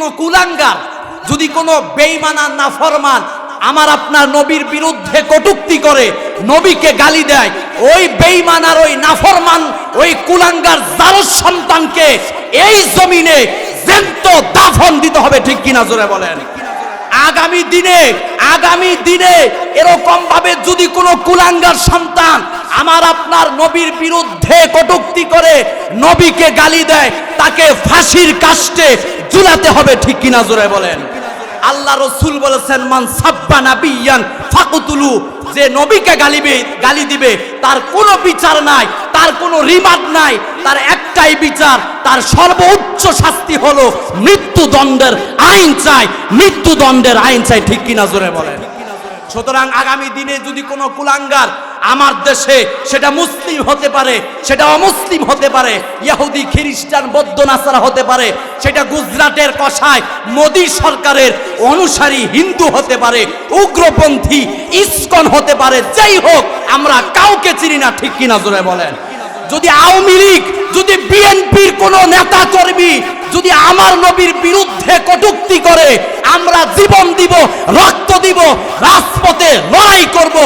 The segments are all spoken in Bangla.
কোনো কুলাঙ্গার, যদি কোনো বেঈমান আর নাফরমান আমার আপনার নবীর বিরুদ্ধে কটূক্তি করে, নবীকে গালি দেয়, ওই বেঈমান আর ওই নাফরমান ওই কুলাঙ্গার জারজ সন্তানকে এই জমিনে জ্যান্ত দাফন দিতে হবে, ঠিক কিনা জোরে বলেন। আগামী দিনে এরকম ভাবে যদি কোনো কুলাঙ্গার সন্তান আমার আপনার নবীর বিরুদ্ধে কটূক্তি করে, নবীকে গালি দেয়, তাকে ফাঁসির কাস্টে ঝুলাতে হবে, ঠিক কিনা জোরে বলেন। আল্লাহ রসুল বলেছেন, মান সাব্বা নাবিয়ান ফাকতুলু, যে নবীকে গালি দিবে তার কোনো বিচার নাই, তার কোনো রিমান্ড নাই, তার একটাই বিচার, তার সর্বোচ্চ শাস্তি হলো মৃত্যুদণ্ডের আইন চাই, মৃত্যুদণ্ডের আইন চাই, ঠিক কিনা জোরে বলেন। সুতরাং আগামী দিনে যদি কোনো কুলাঙ্গার আমার দেশে, সেটা মুসলিম হতে পারে, সেটা অমুসলিম হতে পারে, ইহুদি খ্রিস্টান বৌদ্ধ নাসারা হতে পারে, সেটা গুজরাটের কসাই মোদী সরকারের অনুসারী হিন্দু হতে পারে, উগ্রপন্থী ইসকন হতে পারে, যেই হোক আমরা কাউকে চিনি না, ঠিক কিনা জোরে বলেন। যদি আওয়ামী লীগ, যদি বিএনপির কোন নেতা কর্মী যদি আমার নবীর বিরুদ্ধে কটূক্তি করে, আমরা জীবন দিব, রক্ত দিব, রাজপথে লড়াই করব,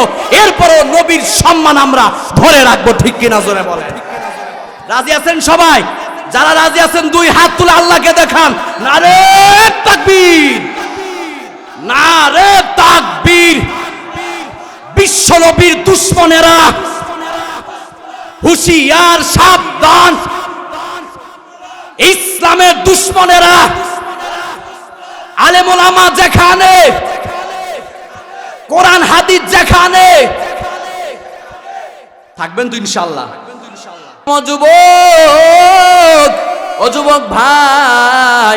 এরপরও নবীর সম্মান আমরা ধরে রাখবো, ঠিক কিনা জোরে বলেন। রাজি আছেন সবাই? যারা রাজি আছেন দুই হাত তুলে আল্লাহকে দেখান। নারে তাকবীর, নারে তাকবীর। বিশ্ব নবীর দুশমনেরা হুঁশিয়ার, সাবধান। ইসলামের দুশমনেরা, আলেম ওলামা যেখানে, কোরআন হাদিস যেখানে, থাকবেন তো ইনশাআল্লাহ। ও যুবক ভাই,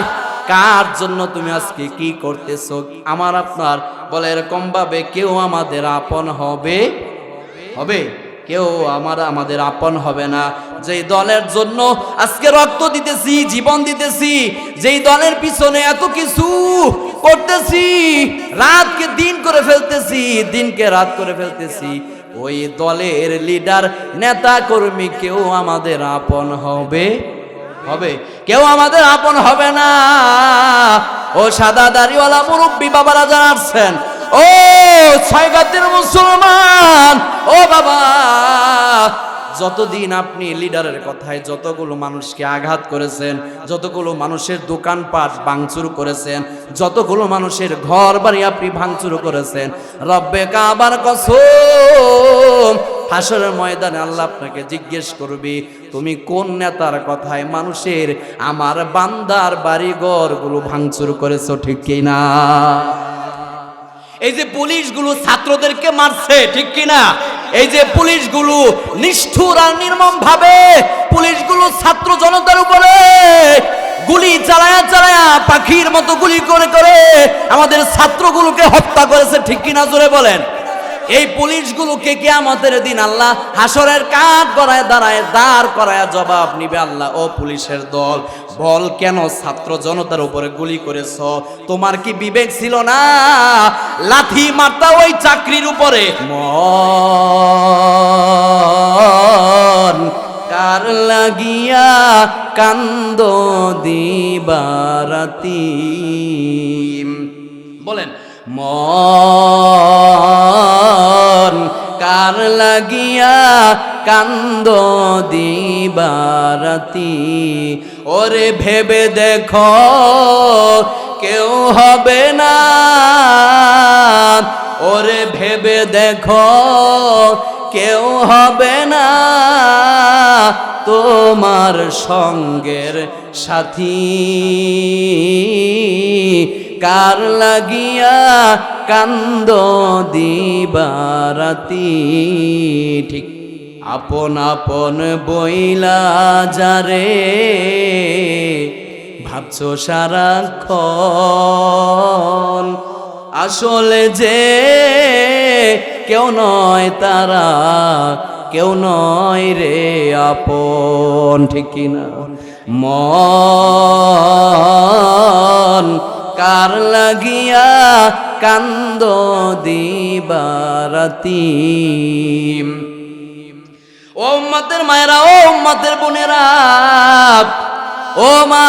কার জন্য তুমি আজকে কি করতেছো? আমার আপনার বলে এরকম ভাবে কেউ আমাদের আপন হবে? কেউ আমাদের আপন হবে না। যেই দলের জন্য আজকে রক্ত দিতেছি, জীবন দিতেছি, যেই দলের পিছনে এত কিছু করতেছি, রাতকে দিন করে ফেলতেছি, দিনকে রাত করে ফেলতেছি, ওই দলের লিডার, নেতা কর্মী কেউ আমাদের আপন হবে? কেউ আমাদের আপন হবে না। ও সাদা দাড়িওয়ালা মুরব্বী বাবারা যারা আসছেন, ও ছয়গাতির মুসলমান, ও বাবা, যতদিন আপনি লিডারের কথায় যতগুলো মানুষকে আঘাত করেছেন, যতগুলো মানুষের দোকানপাট ভাঙচুর করেছেন, যতগুলো মানুষের ঘর বাড়ি আপনি ভাঙচুর করেছেন, রব্বে কাবার কসম, হাসরের ময়দানে আল্লাহ আপনাকে জিজ্ঞেস করবে, তুমি কোন নেতার কথায় মানুষের, আমার বান্দার বাড়ি ঘরগুলো ভাঙচুর করেছো, ঠিক কিনা? এই যে পুলিশগুলো ছাত্রদেরকে মারছে, ঠিক কিনা? এই যে পুলিশগুলো নিষ্ঠুর আর নির্মম ভাবে পুলিশগুলো ছাত্র জনতার উপরে গুলি চালায়া পাখির মতো গুলি করে আমাদের ছাত্রগুলোকে হত্যা করেছে, ঠিক কিনা জোরে বলেন। এই পুলিশগুলোকে কিয়ামতের দিন আল্লাহ হাসরের কাঠ গড়ায় দাঁড় করায় জবাব নিবে। আল্লাহ, ও পুলিশের দল, বল কেন ছাত্র জনতার উপরে গুলি করেছ? তোমার কি বিবেক ছিল না? লাথি মারতা ওই চাকরির উপরে। মন কার লাগিয়া কান্দ দিবারাতি, বলেন মন কার লাগিয়া কান্দ দিবারাতি, ওরে ভেবে দেখো কেউ হবে না, ওরে ভেবে দেখো কেউ হবে না তোমার সঙ্গের সাথী, কার লাগিয়া কান্দ দিবারাতি। ঠিক আপন আপন বইলা যারে ভাবছো সারাক্ষণ, আসলে যে কেউ নয় তারা, কেউ নয় রে আপন, ঠিক কিনা? মন কার লাগিয়া কান্দ দিবারাতি। ও উম্মতের মায়েরা, ও উম্মতের বোনেরা, ও ও মা,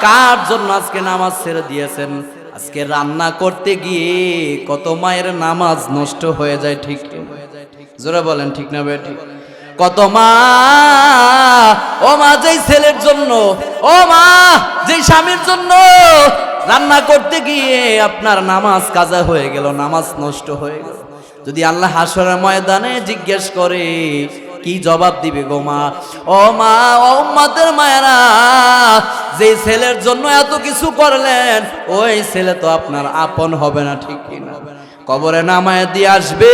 কার জন্য আজকে নামাজ ছেড়ে দিয়েছেন? আজকে রান্না করতে গিয়ে কত মায়ের নামাজ নষ্ট হয়ে যায়, ঠিক জোরে বলেন ঠিক না বেটি? কত মা, ও মা, যেই ছেলের জন্য, ও মা, যেই স্বামীর জন্য রান্না করতে গিয়ে আপনার নামাজ কাজা হয়ে গেল, নামাজ নষ্ট হয়ে গেল, যদি আল্লাহ হাসরের ময়দানে জিজ্ঞেস করে কি জবাব দিবে গো মা? ও মা, ও উম্মতের মায়েরা, যে ছেলের জন্য এত কিছু করলেন, ওই ছেলে তো আপনার আপন হবে না, ঠিক কিনা? কবরে নামায় দিয়ে আসবে,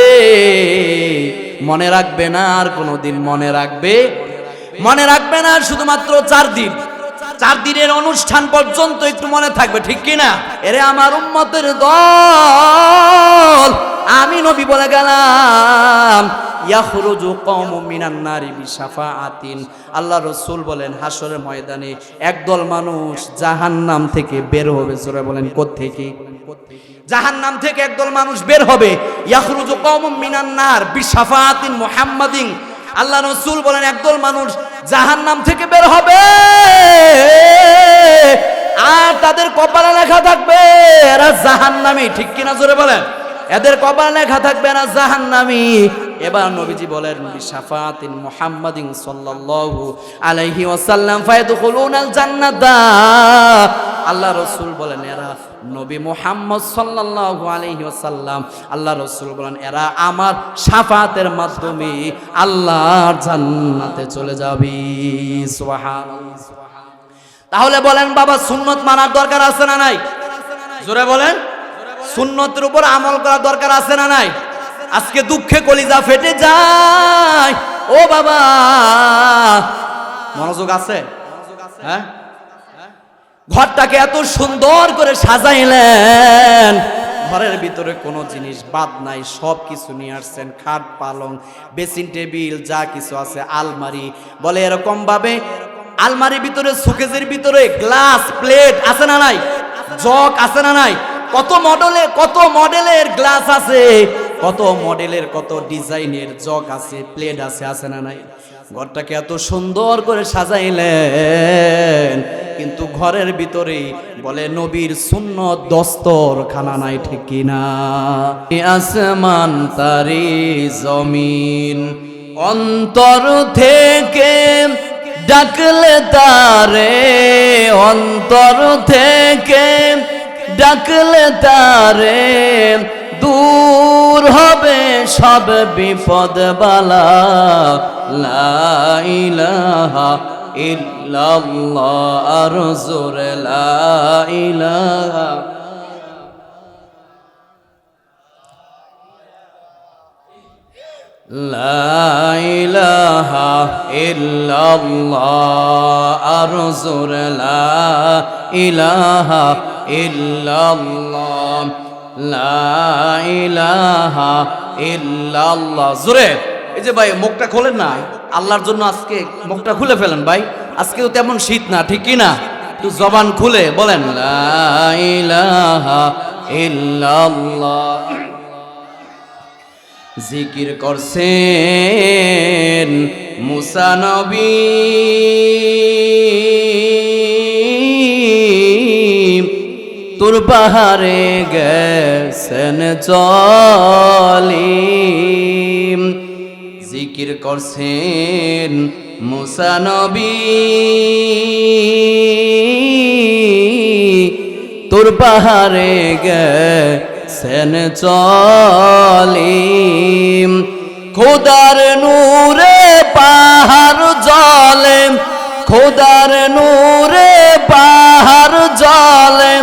মনে রাখবে না আর কোনোদিন, মনে রাখবে না, শুধুমাত্র 4 দিন, 4 দিনের অনুষ্ঠান পর্যন্ত একটু মনে থাকবে, ঠিক কিনা? এরে আমার উম্মতের দল, আমি নবী বলে গেলাম ইয়াখরুজু কওমুম মিনান নারি বিশাফাআতিন। আল্লাহ রাসূল বলেন হাসরের ময়দানে একদল মানুষ জাহান্নাম থেকে বের হবে। সূরা বলেন কোত্থেকে? জাহান্নাম থেকে একদল মানুষ বের হবে। ইয়াখরুজু কওমুম মিনান নার বিশাফাআতিন মুহাম্মাদিন। আল্লাহ রাসূল বলেন একদল মানুষ জাহান্নাম থেকে বের হবে, আর তাদের কপালে লেখা থাকবে এরা জাহান্নামী, ঠিক কিনা জোরে বলেন? এদের কপালে লেখা থাকবে না জাহান্নামী। এবার নবীজি বলেন বিশাফাতিন মুহাম্মাদিন সাল্লাল্লাহু আলাইহি ওয়াসাল্লাম ফায়াদখুলুনাল জান্নাতা। আল্লাহ রাসূল বলেন এরা নবী মুহাম্মদ সাল্লাল্লাহু আলাইহি ওয়াসাল্লাম, আল্লাহ রাসূল বলেন এরা আমার শাফাতের মাধ্যমে আল্লাহর জান্নাতে চলে যাবে। সুবহানাল্লাহ। তাহলে বলেন বাবা, সুন্নত মানার দরকার আছে না নাই? জোরে বলেন। সুন্নতের উপর আমল করার দরকার আছে না নাই? আজকে দুঃখে কলিজা ফেটে যায়। ও বাবা, মনোযোগ আছে? হ্যাঁ, ঘরটাকে এত সুন্দর করে সাজাইলেন, ঘরের ভিতরে কোনো জিনিস বাদ নাই, সব কিছু নিয়ে আসছেন, খাট পালং বেসিন টেবিল যা কিছু আছে, আলমারি, বলে এরকম ভাবে আলমারির ভিতরে শোকেজের ভিতরে গ্লাস প্লেট আছে না নাই? জগ আছে না নাই? কত মডেলের গ্লাস আছে, কত মডেলের কত ডিজাইনের জগ আছে, প্লেট আছে, আছে না নাই? ঘরটাকে এত সুন্দর করে সাজাইলেন, কিন্তু ঘরের ভিতরে বলে নবীর সুন্নত দস্তরখানা নাই, ঠিক কিনা? আসমান তারি জমিন অন্তর থেকে ডাকলে তারে, অন্তর থেকে ডাকলে তারে, দূর হবে সব বিপদ বালা। লা ইলাহা ইল্লাল্লাহ, আর জোরে লা ইলাহা। লা ইলাহা ইল্লাল্লাহ, আর জোরে লা ইলাহা ইল্লাল্লাহ, লা ইলাহা ইল্লাল্লাহ। জোরে। এই যে ভাই মুখটা খোলেন না, আল্লাহর জন্য আজকে মুখটা খুলে ফেলেন ভাই, আজকেও তেমন শীত না, ঠিক কি না? একটু জবান খুলে বলেন লা ইলাহা ইল্লাল্লাহ। জিকির করছেন মুসা নবী, তুর পাহাড়ে গেছেন চলি। জিকির করছেন মুসা নবী, তুর পাহাড়ে গেছেন চলি। খোদার নূরে পাহাড় জ্বলে, খোদার নূরে পাহাড় জ্বলে,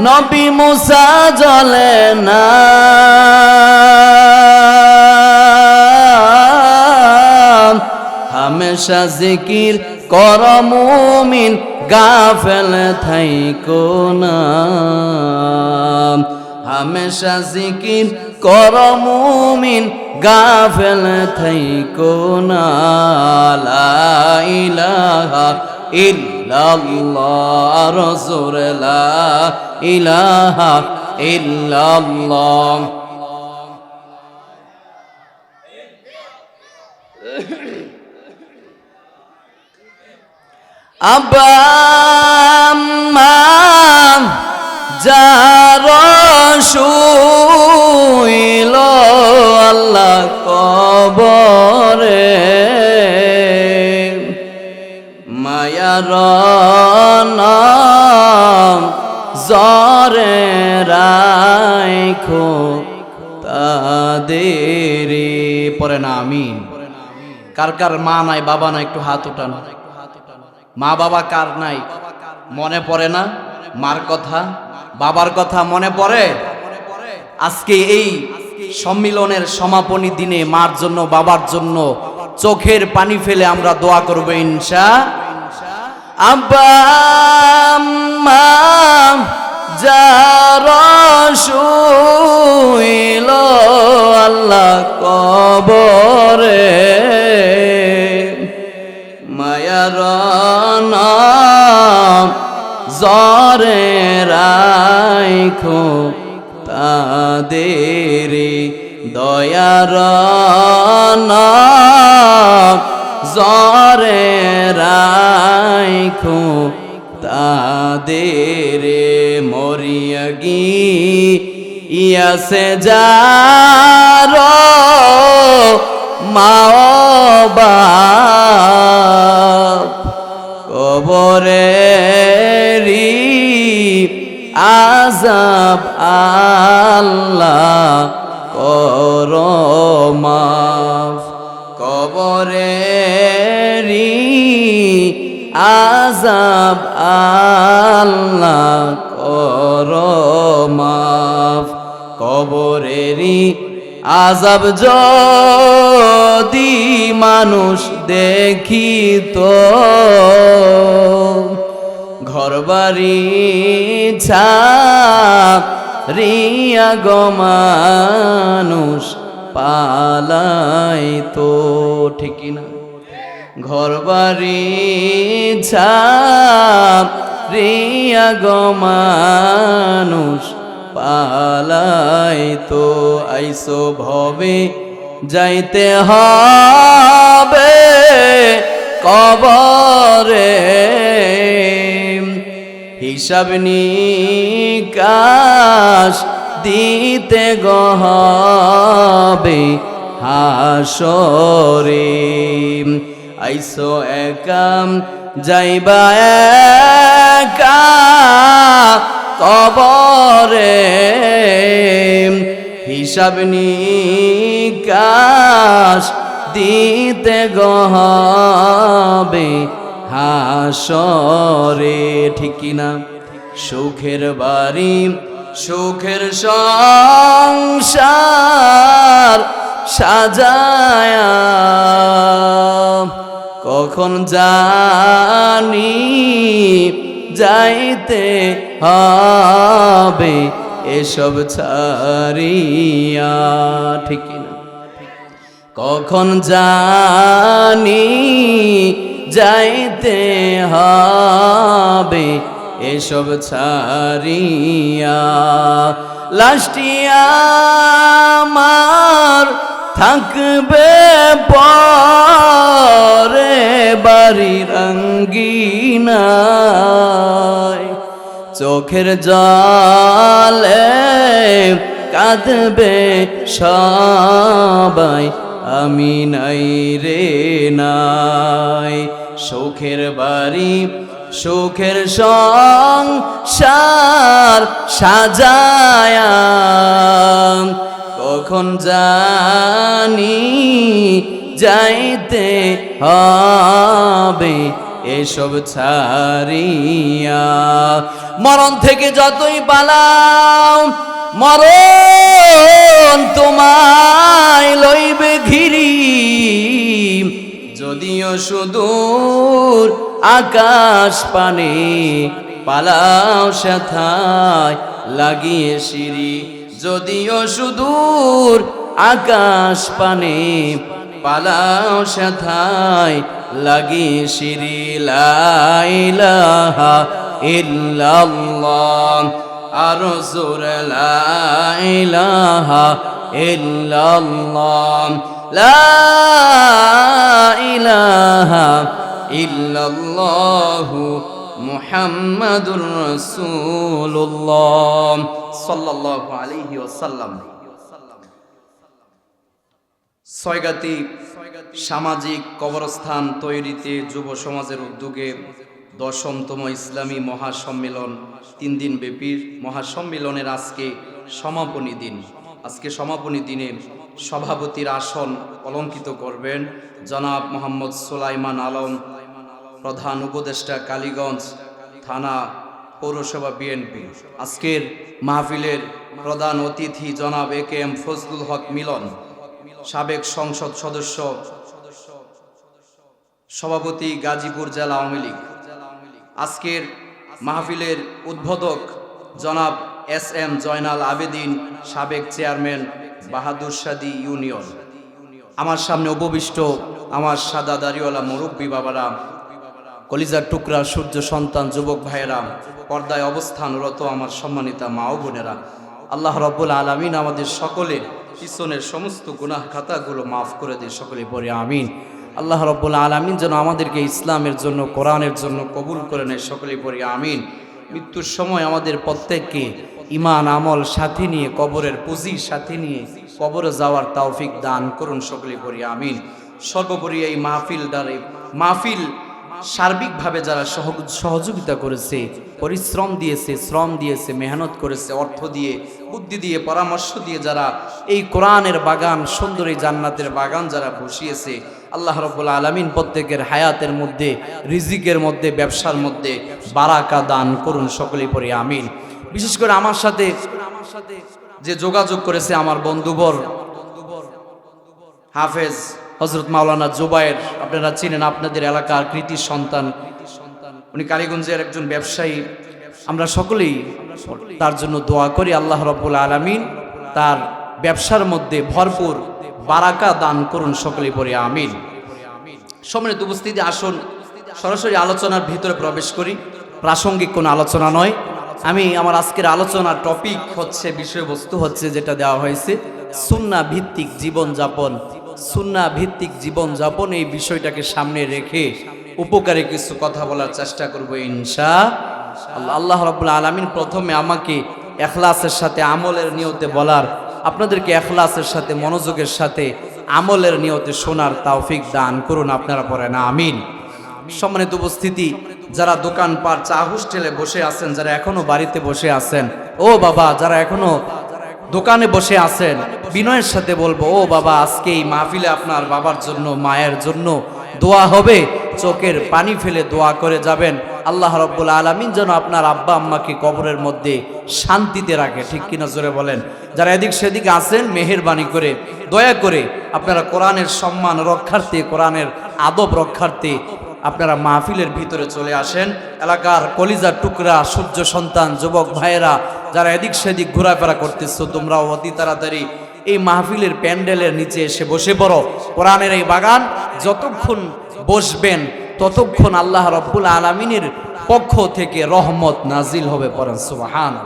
নবী মুসা জ্বলে না। হামেশা জিকির কর মুমিন, গাফেল থাইকো না। হামেশা জিকির কর মুমিন, গাফেল থাইকো না। লা ইলাহা ইল্লাল্লাহ, রাসূল লা ইলাহা ইল্লাল্লাহ। আব্বা আম্মা যার শুইল আল্লাহ কবরে, মায়ার নাম জরে রাখো তাদের। পরে না আমিন। কার কার মা নাই বাবা নাই একটু হাত উঠান। মা বাবা কার নাই? মনে পড়ে না মার কথা, বাবার কথা মনে পড়ে? আজকে এই সম্মিলনের সমাপনী দিনে মার জন্য বাবার জন্য চোখের পানি ফেলে আমরা দোয়া করব ইনশাআল্লাহ। আব্বা আম্মা যার শুইল আল্লাহ কবরে, মায়ার নাম জরে রাখো তাদের, দয়ার নাম জরে রাখো তাদের। মরিয়া গিয়াছে যার মা বাপ, কবরেরি আযাব আল্লাহ কর মাফ, কবরেরি আযাব আল্লাহ কর মাফ। কবরেরি আযাব যদি মানুষ দেখিত, ঘরবাড়ি ছাড়িয়া গো মানুষ পালাইতো, ঠিক না? ঘরবাড়ি ছাড়িয়া গো মানুষ পালাইতো। আইসো ভবে যাইতে হবে কবরে, হিসাব নিকাশ দিতে গো হবে হাসরে। আইসো একাম যাইবা একা কবরে, হিসাব নিকাশ দিতে গো হবে হাসরে, ঠিক না? সুখের বাড়ি সুখের সংসার সাজায়া কখন জানি যাইতে হবে এসব ছাড়িয়া, ঠিক না? কখন জানি যাইতে হবে এসব ছাড়িয়া। লাস্টিয়া আমার থাকবে পরে বাড়ির আঙ্গিনায়, চোখের জলে কাঁদবে সবাই, আমি নাই রে নাই। সুখের বাড়ি সুখের সংসার সাজায়া কখন জানি যাইতে হবে এসব ছাড়িয়া। মরণ থেকে যতই পালাও মরণ তোমায় লইবে ঘিরি, যদিও সুদূর আকাশ পানে পালাও সেথায় লাগিয়ে সিঁড়ি, যদিও সুদূর আকাশ পানে পালাও সেথায় লাগিয়ে সিঁড়ি। লা ইলাহা ইল্লাল্লাহ আরো জোরে লা ইলাহা ইল্লাল্লাহ, লা ইলাহা ইল্লাল্লাহু মুহাম্মাদুর রাসূলুল্লাহ সাল্লাল্লাহু আলাইহি ওয়াসাল্লাম। ছয়গাতি সামাজিক কবরস্থান তৈরিতে যুব সমাজের উদ্যোগে 10তম ইসলামী মহাসম্মেলন 3 দিন ব্যাপী মহাসম্মেলনের আজকে সমাপনী দিন। আজকে সমাপনী দিনে সভাপতির আসন অলঙ্কিত করবেন জনাব মোহাম্মদ সুলাইমান আলম, প্রধান উপদেষ্টা, কালীগঞ্জ থানা পৌরসভা বিএনপি। আজকের মাহফিলের প্রধান অতিথি জনাব AKM ফজলুল হক মিলন, সাবেক সংসদ সদস্য, সভাপতি গাজীপুর জেলা আওয়ামী লীগ। আজকের মাহফিলের উদ্বোধক জনাব SM জয়নাল আবেদিন, সাবেক চেয়ারম্যান বাহাদুর শাদী ইউনিয়ন। আমার সামনে উপবিষ্ট আমার সাদা দাড়িওয়ালা মুরব্বী বাবারা, কলিজার টুকরা সূর্য সন্তান যুবক ভাইয়েরা, পর্দায় অবস্থানরত আমার সম্মানিতা মা ও বোনেরা, আল্লাহ রাব্বুল আলামিন আমাদের সকলের পিছনের সমস্ত গুনাহ খাতাগুলো মাফ করে দিয়ে সকলে পড়ে আমিন। আল্লাহ রাব্বুল আলামিন যেন আমাদেরকে ইসলামের জন্য, কোরআনের জন্য কবুল করে নেয়, সকলে পড়ে আমিন। মৃত্যুর সময় আমাদের প্রত্যেককে ঈমান আমল সাথে নিয়ে, কবরের পুঁজি সাথে নিয়ে কবরে যাওয়ার তৌফিক দান করুন, সকলে পড়ে আমিন। সর্বোপরি এই মাহফিল সার্বিকভাবে যারা সহযোগিতা করেছে, পরিশ্রম দিয়েছে, শ্রম দিয়েছে, মেহনত করেছে, অর্থ দিয়ে, বুদ্ধি দিয়ে, পরামর্শ দিয়ে যারা এই কোরআনের বাগান, সুন্দর এই জান্নাতের বাগান যারা বসিয়েছে, আল্লাহ রাব্বুল আলামিন প্রত্যেকের হায়াতের মধ্যে, রিজিকের মধ্যে, ব্যবসার মধ্যে বারাকা দান করুন, সকলেই পড়ে আমিন। বিশেষ করে আমার সাথে যে যোগাযোগ করেছে আমার বন্ধুবর হাফেজ হযরত মাওলানা জুবায়ের, আপনারা চিনেন, আপনাদের এলাকার কৃতি সন্তান, উনি কালীগঞ্জের একজন ব্যবসায়ী। আমরা সকলেই তার জন্য দোয়া করি, আল্লাহ রাব্বুল আলামিন তার ব্যবসার মধ্যে ভরপুর বারাকা দান করুন, সকলেই পড়ে আমিন। সম্মানিত উপস্থিতি, আসুন সরাসরি আলোচনার ভিতরে প্রবেশ করি। প্রাসঙ্গিক কোনো আলোচনা নয়, আমি আমার আজকের আলোচনার টপিক হচ্ছে, বিষয়বস্তু হচ্ছে যেটা দেওয়া হয়েছে সুন্নাহ ভিত্তিক জীবনযাপন। সুন্নাহ ভিত্তিক জীবনযাপন, এই বিষয়টাকে সামনে রেখে উপকারী কিছু কথা বলার চেষ্টা করব ইনশাআল্লাহ। আল্লাহ রাব্বুল আলামিন প্রথমে আমাকে ইখলাসের সাথে, আমলের নিয়তে বলার, আপনাদেরকে ইখলাসের সাথে, মনোযোগের সাথে, আমলের নিয়তে শোনার তৌফিক দান করুন, আপনারা পড়েন আমিন। সম্মানিত উপস্থিতি, যারা দোকানপাট, চা হোস্টেলে বসে আছেন, যারা এখনো বাড়িতে বসে আছেন, ও বাবা, যারা এখনো দোকানে বসে আছেন, বিনয়ের সাথে বলবো, ও বাবা, আজকে এই মাহফিলে আপনার বাবার জন্য, মায়ের জন্য দোয়া হবে, চোখের পানি ফেলে দোয়া করে যাবেন। আল্লাহ রাব্বুল আলামিন যেন আপনার আব্বা আম্মাকে কবরের মধ্যে শান্তিতে রাখে, ঠিক কিনা জোরে বলেন। যারা এদিক সেদিক আছেন, মেহেরবানি করে, দয়া করে আপনারা কোরআনের সম্মান রক্ষার্থে, কোরআনের আদব রক্ষার্থে আপনারা মাহফিলের ভিতরে চলে আসেন। এলাকার কলিজার টুকরা সূর্য সন্তান যুবক ভাইয়েরা, যারা এদিক সেদিক ঘোরাফেরা করতেছো, তোমরাও অতি তাড়াতাড়ি এই মাহফিলের প্যান্ডেলের নিচে এসে বসে পড়ো। কোরআনের এই বাগান যতক্ষণ বসবেন ততক্ষণ আল্লাহ রাব্বুল আলামিনের পক্ষ থেকে রহমত নাজিল হবে, পড়েন সুবহানাল্লাহ।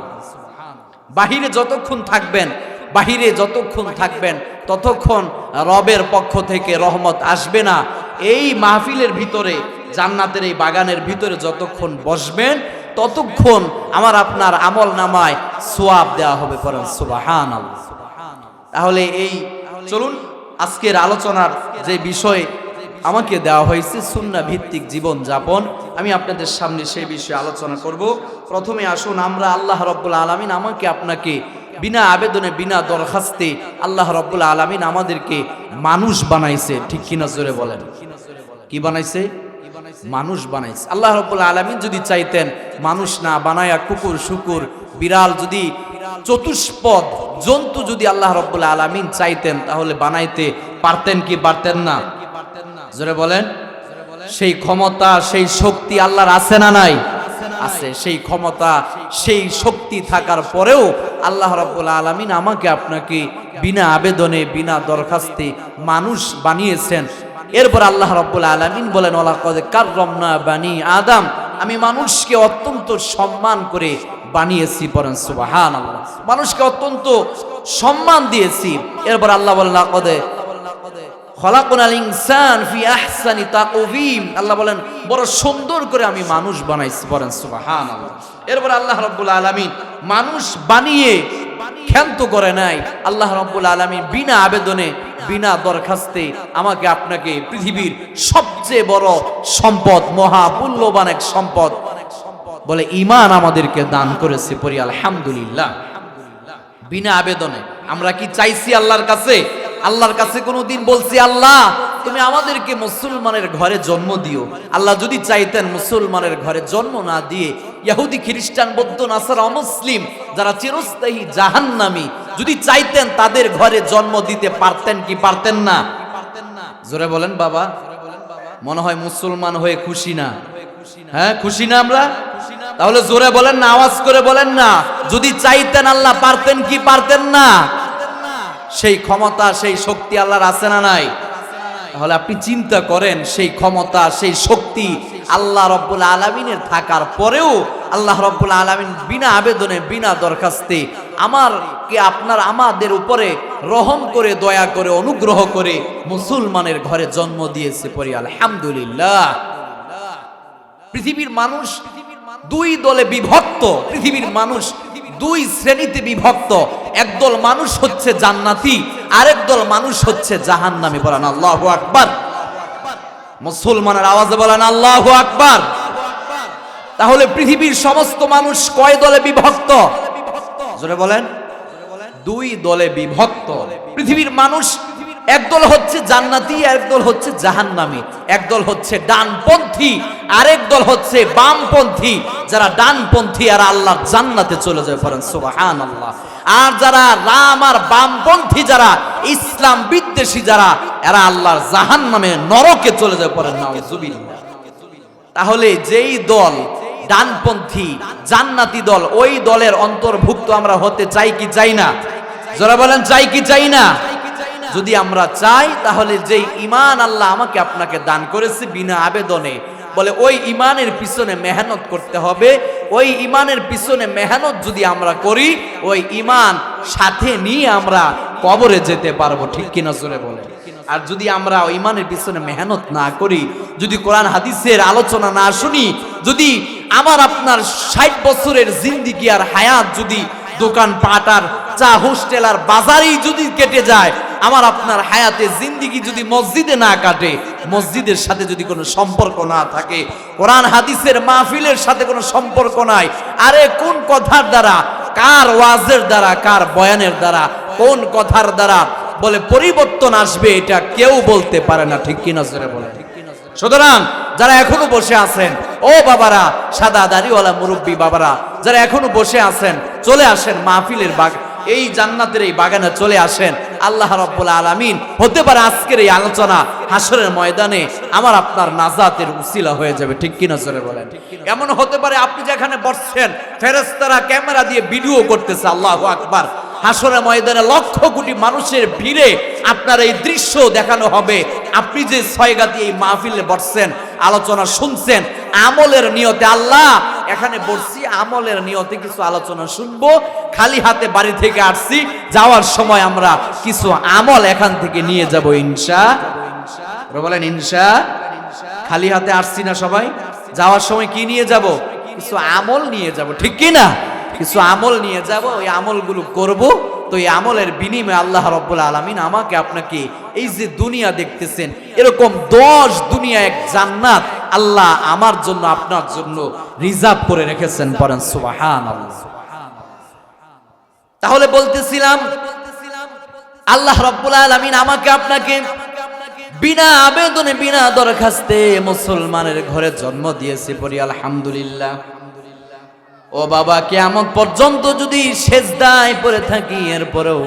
বাহিরে যতক্ষণ থাকবেন ততক্ষণ রবের পক্ষ থেকে রহমত আসবে না। এই মাহফিলের ভিতরে, জান্নাতের এই বাগানের ভিতরে যতক্ষণ বসবেন ততক্ষণ আমার আপনার আমল নামায় সওয়াব দেওয়া হবে, পড়েন সুবহানাল্লাহ। তাহলে এই চলুন আজকের আলোচনার যে বিষয় আমাকে দেওয়া হয়েছে, সুন্নাহ ভিত্তিক জীবন যাপন, আমি আপনাদের সামনে সেই বিষয়ে আলোচনা করব। প্রথমে আসুন, আমরা আল্লাহ রাব্বুল আলামিন আমাকে আপনাকে বিনা আবেদনে, বিনা দরখাস্তে আল্লাহ রাব্বুল আলামিন আমাদেরকে মানুষ বানাইছে, ঠিক কিনা জোরে বলেন। কি বানাইছে? মানুষ বানাইছে। আল্লাহ রাব্বুল আলামিন যদি চাইতেন মানুষ না বানায়া কুকুর, শুকুর, বিড়াল, যদি চতুষ্পদ জন্তু যদি আল্লাহ রাব্বুল আলামিন চাইতেন, তাহলে বানাইতে পারতেন কি পারতেন না? জোরে বলেন। সেই ক্ষমতা, সেই শক্তি আল্লাহর আছে না নাই? আছে। সেই ক্ষমতা, সেই শক্তি থাকার পরেও আল্লাহ রাব্বুল আলামিন আমাকে আপনাকে বিনা আবেদনে, বিনা দরখাস্তে মানুষ বানিয়েছেন। এরপর আল্লাহ রাব্বুল আলামিন বলেন, ওয়ালাকাদ কাররামনা বানি আদম, আমি মানুষকে অত্যন্ত সম্মান করে বানিয়েছি, পড়েন সুবহানাল্লাহ। মানুষকে অত্যন্ত সম্মান দিয়েছি। এরপর আল্লাহ বলেন, লাকাদ খলাকনাল ইনসান ফি আহসানি তাকওয়িম, আল্লাহ বলেন বড় সুন্দর করে আমি মানুষ বানাইছি, বলেন সুবহানাল্লাহ। এরপর আল্লাহ রাব্বুল আলামিন মানুষ বানিয়ে ক্ষান্ত করে নাই। আল্লাহ রাব্বুল আলামিন বিনা আবেদনে বিনা দরখাস্তে আমাকে আপনাকে পৃথিবীর সবচেয়ে বড় সম্পদ, মহামূল্যবান এক সম্পদ বলে ঈমান আমাদেরকে দান করেছে, পড়ি আলহামদুলিল্লাহ। বিনা আবেদনে আমরা কি চাইছি আল্লাহর কাছে? আল্লাহর কাছে কোনোদিন বলছি আল্লাহ তুমি আমাদেরকে মুসলমানের ঘরে জন্ম দিও? আল্লাহ যদি চাইতেন মুসলমানের ঘরে জন্ম না দিয়ে ইহুদি খ্রিস্টান বৌদ্ধ নাসারা অমুসলিম যারা চিরস্থায়ী জাহান্নামী যদি চাইতেন তাদের ঘরে জন্ম দিতে পারতেন কি পারতেন না? জোরে বলেন বাবা। মনে হয় মুসলমান হয়ে খুশি না? হ্যাঁ খুশি না আমরা? তাহলে জোরে বলেন না, আওয়াজ করে বলেন না, যদি চাইতেন আল্লাহ পারতেন কি পারতেন না? সেই ক্ষমতা সেই শক্তি আল্লাহর আছে না নাই? তাহলে আপনি চিন্তা করেন সেই ক্ষমতা সেই শক্তি আল্লাহ রাব্বুল আলামিনের থাকার পরেও আল্লাহ রাব্বুল আলামিন বিনা আবেদনে বিনা দরখাস্তে আমাদের উপরে রহম করে দয়া করে অনুগ্রহ করে মুসলমানের ঘরে জন্ম দিয়েছে, পড়ি আলহামদুলিল্লাহ। পৃথিবীর মানুষ দুই দলে বিভক্ত, পৃথিবীর মানুষ দুই শ্রেণীতে বিভক্ত। একদল মানুষ হচ্ছে জান্নাতি, আরেক দল মানুষ হচ্ছে জাহান্নামী। বলেন আল্লাহু আকবার। মুসলমানের আওয়াজে বলেন আল্লাহু আকবার। তাহলে পৃথিবীর সমস্ত মানুষ কয় দলে বিভক্ত? জোরে বলেন। দুই দলে বিভক্ত। পৃথিবীর মানুষ একদল হচ্ছে জান্নাতি, একদল হচ্ছে জাহান্নামী। একদল হচ্ছে ডানপন্থী, আরেক দল হচ্ছে বামপন্থী। যারা ডানপন্থী আর আল্লাহর জান্নাতে চলে যায়, পড়েন সুবহানাল্লাহ। আর যারা রাম আর বামপন্থী, যারা ইসলাম বিদ্বেষী, যারা এরা আল্লাহর জাহান্নামে নরকে চলে যায়, পড়েন নাউযুবিল্লাহ। তাহলে যেই দল ডানপন্থী জান্নাতি দল, ওই দলের অন্তর্ভুক্ত আমরা হতে চাই কি চাই না? যারা বলেন চাই কি চাই না? যদি আমরা চাই তাহলে যেই ঈমান আল্লাহ আমাকে আপনাকে দান করেছে বিনা আবেদনে, বলে ওই ঈমানের পিছনে মেহনত করতে হবে। ওই ঈমানের পিছনে মেহনত যদি আমরা করি, ওই ঈমান সাথে নিয়ে আমরা কবরে যেতে পারবো, ঠিক কিনা জোরে বলে। আর যদি আমরা ওই ঈমানের পিছনে মেহনত না করি, যদি কোরআন হাদিসের আলোচনা না শুনি, যদি আমার আপনার 60 বছরের জিন্দেগি আর হায়াত যদি দোকান পাট আর চা হোস্টেল আর বাজারেই যদি কেটে যায়, আমার আপনার হায়াতে জিন্দেগি যদি মসজিদে না কাটে, মসজিদের সাথে যদি কোনো সম্পর্ক না থাকে, কোরআন হাদিসের মাহফিলের সাথে কোনো সম্পর্ক নাই, আরে কোন কথার দ্বারা, কার ওয়াজের দ্বারা, কার বয়ানের দ্বারা, কোন কথার দ্বারা বলে পরিবর্তন আসবে, এটা কেউ বলতে পারে না, ঠিক কিনা জোরে বলে। সুতরাং যারা এখনো বসে আছেন, ও বাবারা, সাদা দাড়িওয়ালা মুরব্বী বাবারা, যারা এখনো বসে আছেন, চলে আসেন মাহফিলের এই জান্নাতের এই বাগানে চলে আসেন। আল্লাহ রাব্বুল আলামিন হতে পারে আজকের এই আলোচনা হাসরের ময়দানে আমার আপনার নাজাতের উসিলা হয়ে যাবে, ঠিক কিনা জোরে বলেন। এমন হতে পারে আপনি যেখানে বসছেন ফেরেশতারা ক্যামেরা দিয়ে ভিডিও করতেছে, আল্লাহু আকবার। হাসরের ময়দানে লক্ষ কোটি মানুষের ভিড়ে আপনার এই দৃশ্য দেখানো হবে। আপনি যে ছয়গাতি এই মাহফিলে বসছেন, আলোচনা শুনছেন আমলের নিয়তে, আল্লাহ এখানে বসছি আমলের নিয়তে কিছু আলোচনা শুনবো, খালি হাতে বাড়ি থেকে আসছি, যাওয়ার সময় আমরা কিছু আমল এখান থেকে নিয়ে যাব ইনশাআল্লাহ। বলেন ইনশাআল্লাহ। খালি হাতে আসছি না সবাই, যাওয়ার সময় কি নিয়ে যাব? কিছু আমল নিয়ে যাব, ঠিক কি না? কিছু আমল নিয়ে যাব, ওই আমলগুলো করব। তো এই আমলের বিনিময়ে আল্লাহ রাব্বুল আলামিন আমাকে আপনাকে এই যে দুনিয়া দেখতেছেন, এরকম 10 দুনিয়া এক জান্নাত আল্লাহ আমার জন্য আপনার জন্য রিজার্ভ করে রেখেছেন, পড়েন সুবহানাল্লাহ। তাহলে বলতেছিলাম আল্লাহ রাব্বুল আলামিন আমাকে আপনাকে বিনা আবেদনে বিনা দরখাস্তে মুসলমানের ঘরে জন্ম দিয়েছে, পড়ি আলহামদুলিল্লাহ। ও বাবা, কিয়ামত পর্যন্ত যদি সেজদায় পড়ে থাকি, এরপরেও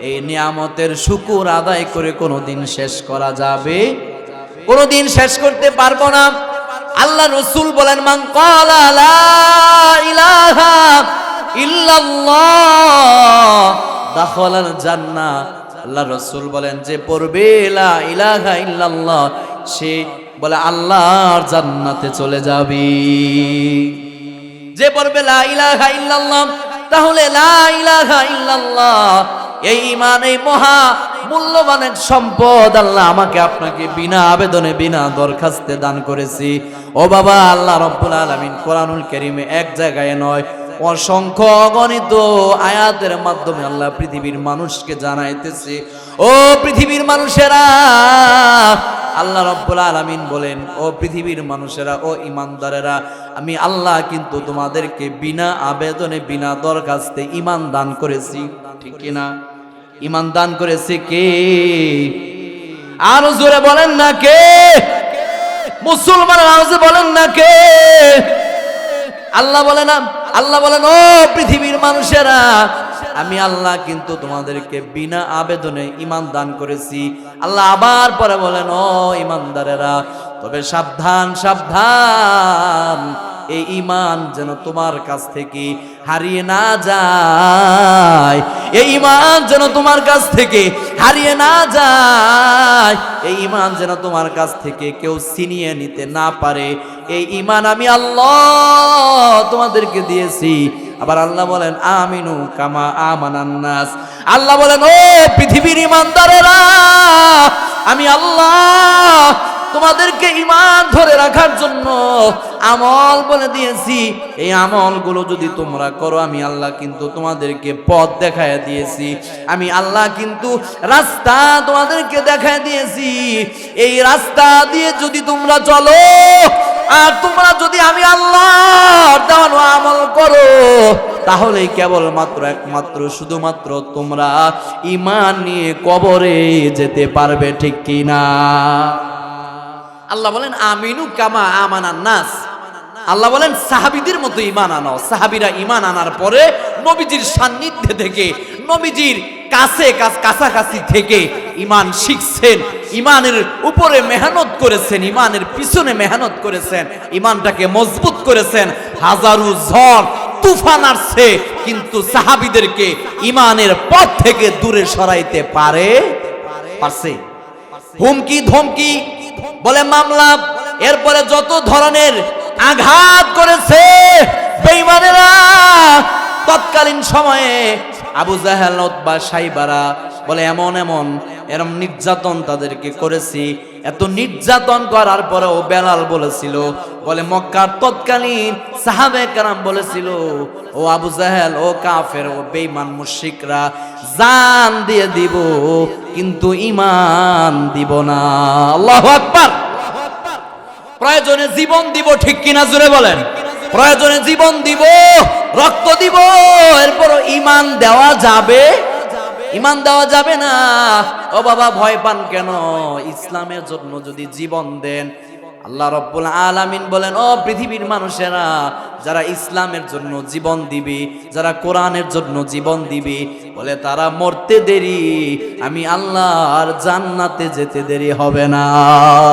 এই নিয়ামতের শুকর আদায় করে কোনোদিন শেষ করা যাবে? কোনোদিন শেষ করতে পারবো না। আল্লাহ রাসূল বলেন, মান ক্বালা লা ইলাহা ইল্লাল্লাহ দাখালাল জান্নাহ। আল্লাহ রাসূল বলেন, যে পড়বে লা ইলাহা ইল্লাল্লাহ, সে বলে আল্লাহর জান্নাতে চলে যাবে। যে পড়বে লা ইলাহা ইল্লাল্লাহ তাহলে লা ইলাহা ইল্লাল্লাহ, এই ঈমান, এই মহা মূল্যবান এক সম্পদ আল্লাহ আমাকে আপনাকে বিনা আবেদনে বিনা দরখাস্তে দান করেছি। ও বাবা, আল্লাহ রাব্বুল আলামিন কোরআনুল কারীমে এক জায়গায় নয়, অসংখ্য অগণিত আয়াতের মাধ্যমে আল্লাহ পৃথিবীর মানুষকে জানাইতেছে, ও পৃথিবীর মানুষেরা, আল্লাহ রাব্বুল আলামিন বলেন, ও পৃথিবীর মানুষেরা, ও ঈমানদারেরা, আমি আল্লাহ কিন্তু তোমাদেরকে বিনা আবেদনে বিনা দরখাস্তে ঈমান দান করেছি। ঠিক কি না? ঈমান দান করেছে কে? আরো জোরে বলেন না কে? মুসলমান আরো জোরে বলেন না কে? আল্লাহ বলেন, আল্লাহ বলেন, ও পৃথিবীর মানুষেরা, আমি আল্লাহ কিন্তু তোমাদেরকে বিনা আবেদনে ঈমান দান করেছি। আল্লাহ আবার পরে বলেন, ও ঈমানদারেরা, তবে সাবধান সাবধান, এই ঈমান যেন তোমার কাছ থেকে হারিয়ে না যায়, এই ঈমান যেন তোমার কাছ থেকে হারিয়ে না যায়, এই ঈমান যেন তোমার কাছ থেকে কেউ ছিনিয়ে নিতে না পারে। এই ঈমান আমি আল্লাহ তোমাদেরকে দিয়েছি। আবার আল্লাহ বলেন, আমিনু কামা আমানান নাস, আল্লাহ বলেন, ও পৃথিবীর ঈমানদারেরা, আমি আল্লাহ তোমাদেরকে ঈমান ধরে রাখার জন্য আমল বলে দিয়েছি। এই আমলগুলো যদি তোমরা করো, আমি আল্লাহ কিন্তু তোমাদেরকে পথ দেখায় দিয়েছি, আমি আল্লাহ কিন্তু রাস্তা তোমাদেরকে দেখায় দিয়েছি। এই রাস্তা দিয়ে যদি তোমরা চলো, আর তোমরা যদি আমি আল্লাহর দেওয়ানো আমল করো, তাহলে কেবলমাত্র একমাত্র শুধুমাত্র তোমরা ঈমান নিয়ে কবরে যেতে পারবে। ঠিক কি না? আল্লাহ বলেন, আমিনু কামা আমানান নাস, আল্লাহ বলেন সাহাবীদের মতো ঈমান আনো। সাহাবীরা ঈমান আনার পরে নবীজির সান্নিধ্যে থেকে, নবীজির কাছাকাছি থেকে ঈমান শিখছেন, ঈমানের উপরে মেহনত করেছেন, ঈমানের পিছনে মেহনত করেছেন, ঈমানটাকে মজবুত করেছেন। হাজারো ঝড় তুফান আসছে, কিন্তু সাহাবীদেরকে ঈমানের পথ থেকে দূরে সরাইতে পারছে। হুমকি ধমকি বলে মামলা, এরপরে যত ধরনের আঘাত করেছে বেঈমানেরা, তৎকালীন সময়ে আবু জাহেল, উতবা, সাইবারা বলে এরম নির্যাতন তাদেরকে করেছি। এত নির্যাতন করার পরেও বেলাল বলেছিল, বলে মক্কার তৎকালীন সাহাবে কেরাম বলেছিল, ও আবু জাহেল, ও কাফের, ও বেঈমান মুশরিকরা, জান দিয়ে দিব কিন্তু ঈমান দিব না। আল্লাহু আকবার। প্রয়োজনে জীবন দিব, ঠিক কিনা জোরে বলেন? প্রয়োজনে জীবন দিব, রক্ত দিব, এরপরও ঈমান দেওয়া যাবে? ঈমান দেওয়া যাবে না। ও বাবা, ভয় পান কেন? ইসলামের জন্য যদি জীবন দেন, আল্লাহ রাব্বুল আলামিন বলেন, ও পৃথিবীর মানুষেরা, যারা ইসলামের জন্য জীবন দিবে, যারা কোরআনের জন্য জীবন দিবে, বলে তারা মরতে দেরি, আমি আল্লাহর জান্নাতে যেতে দেরি হবে না।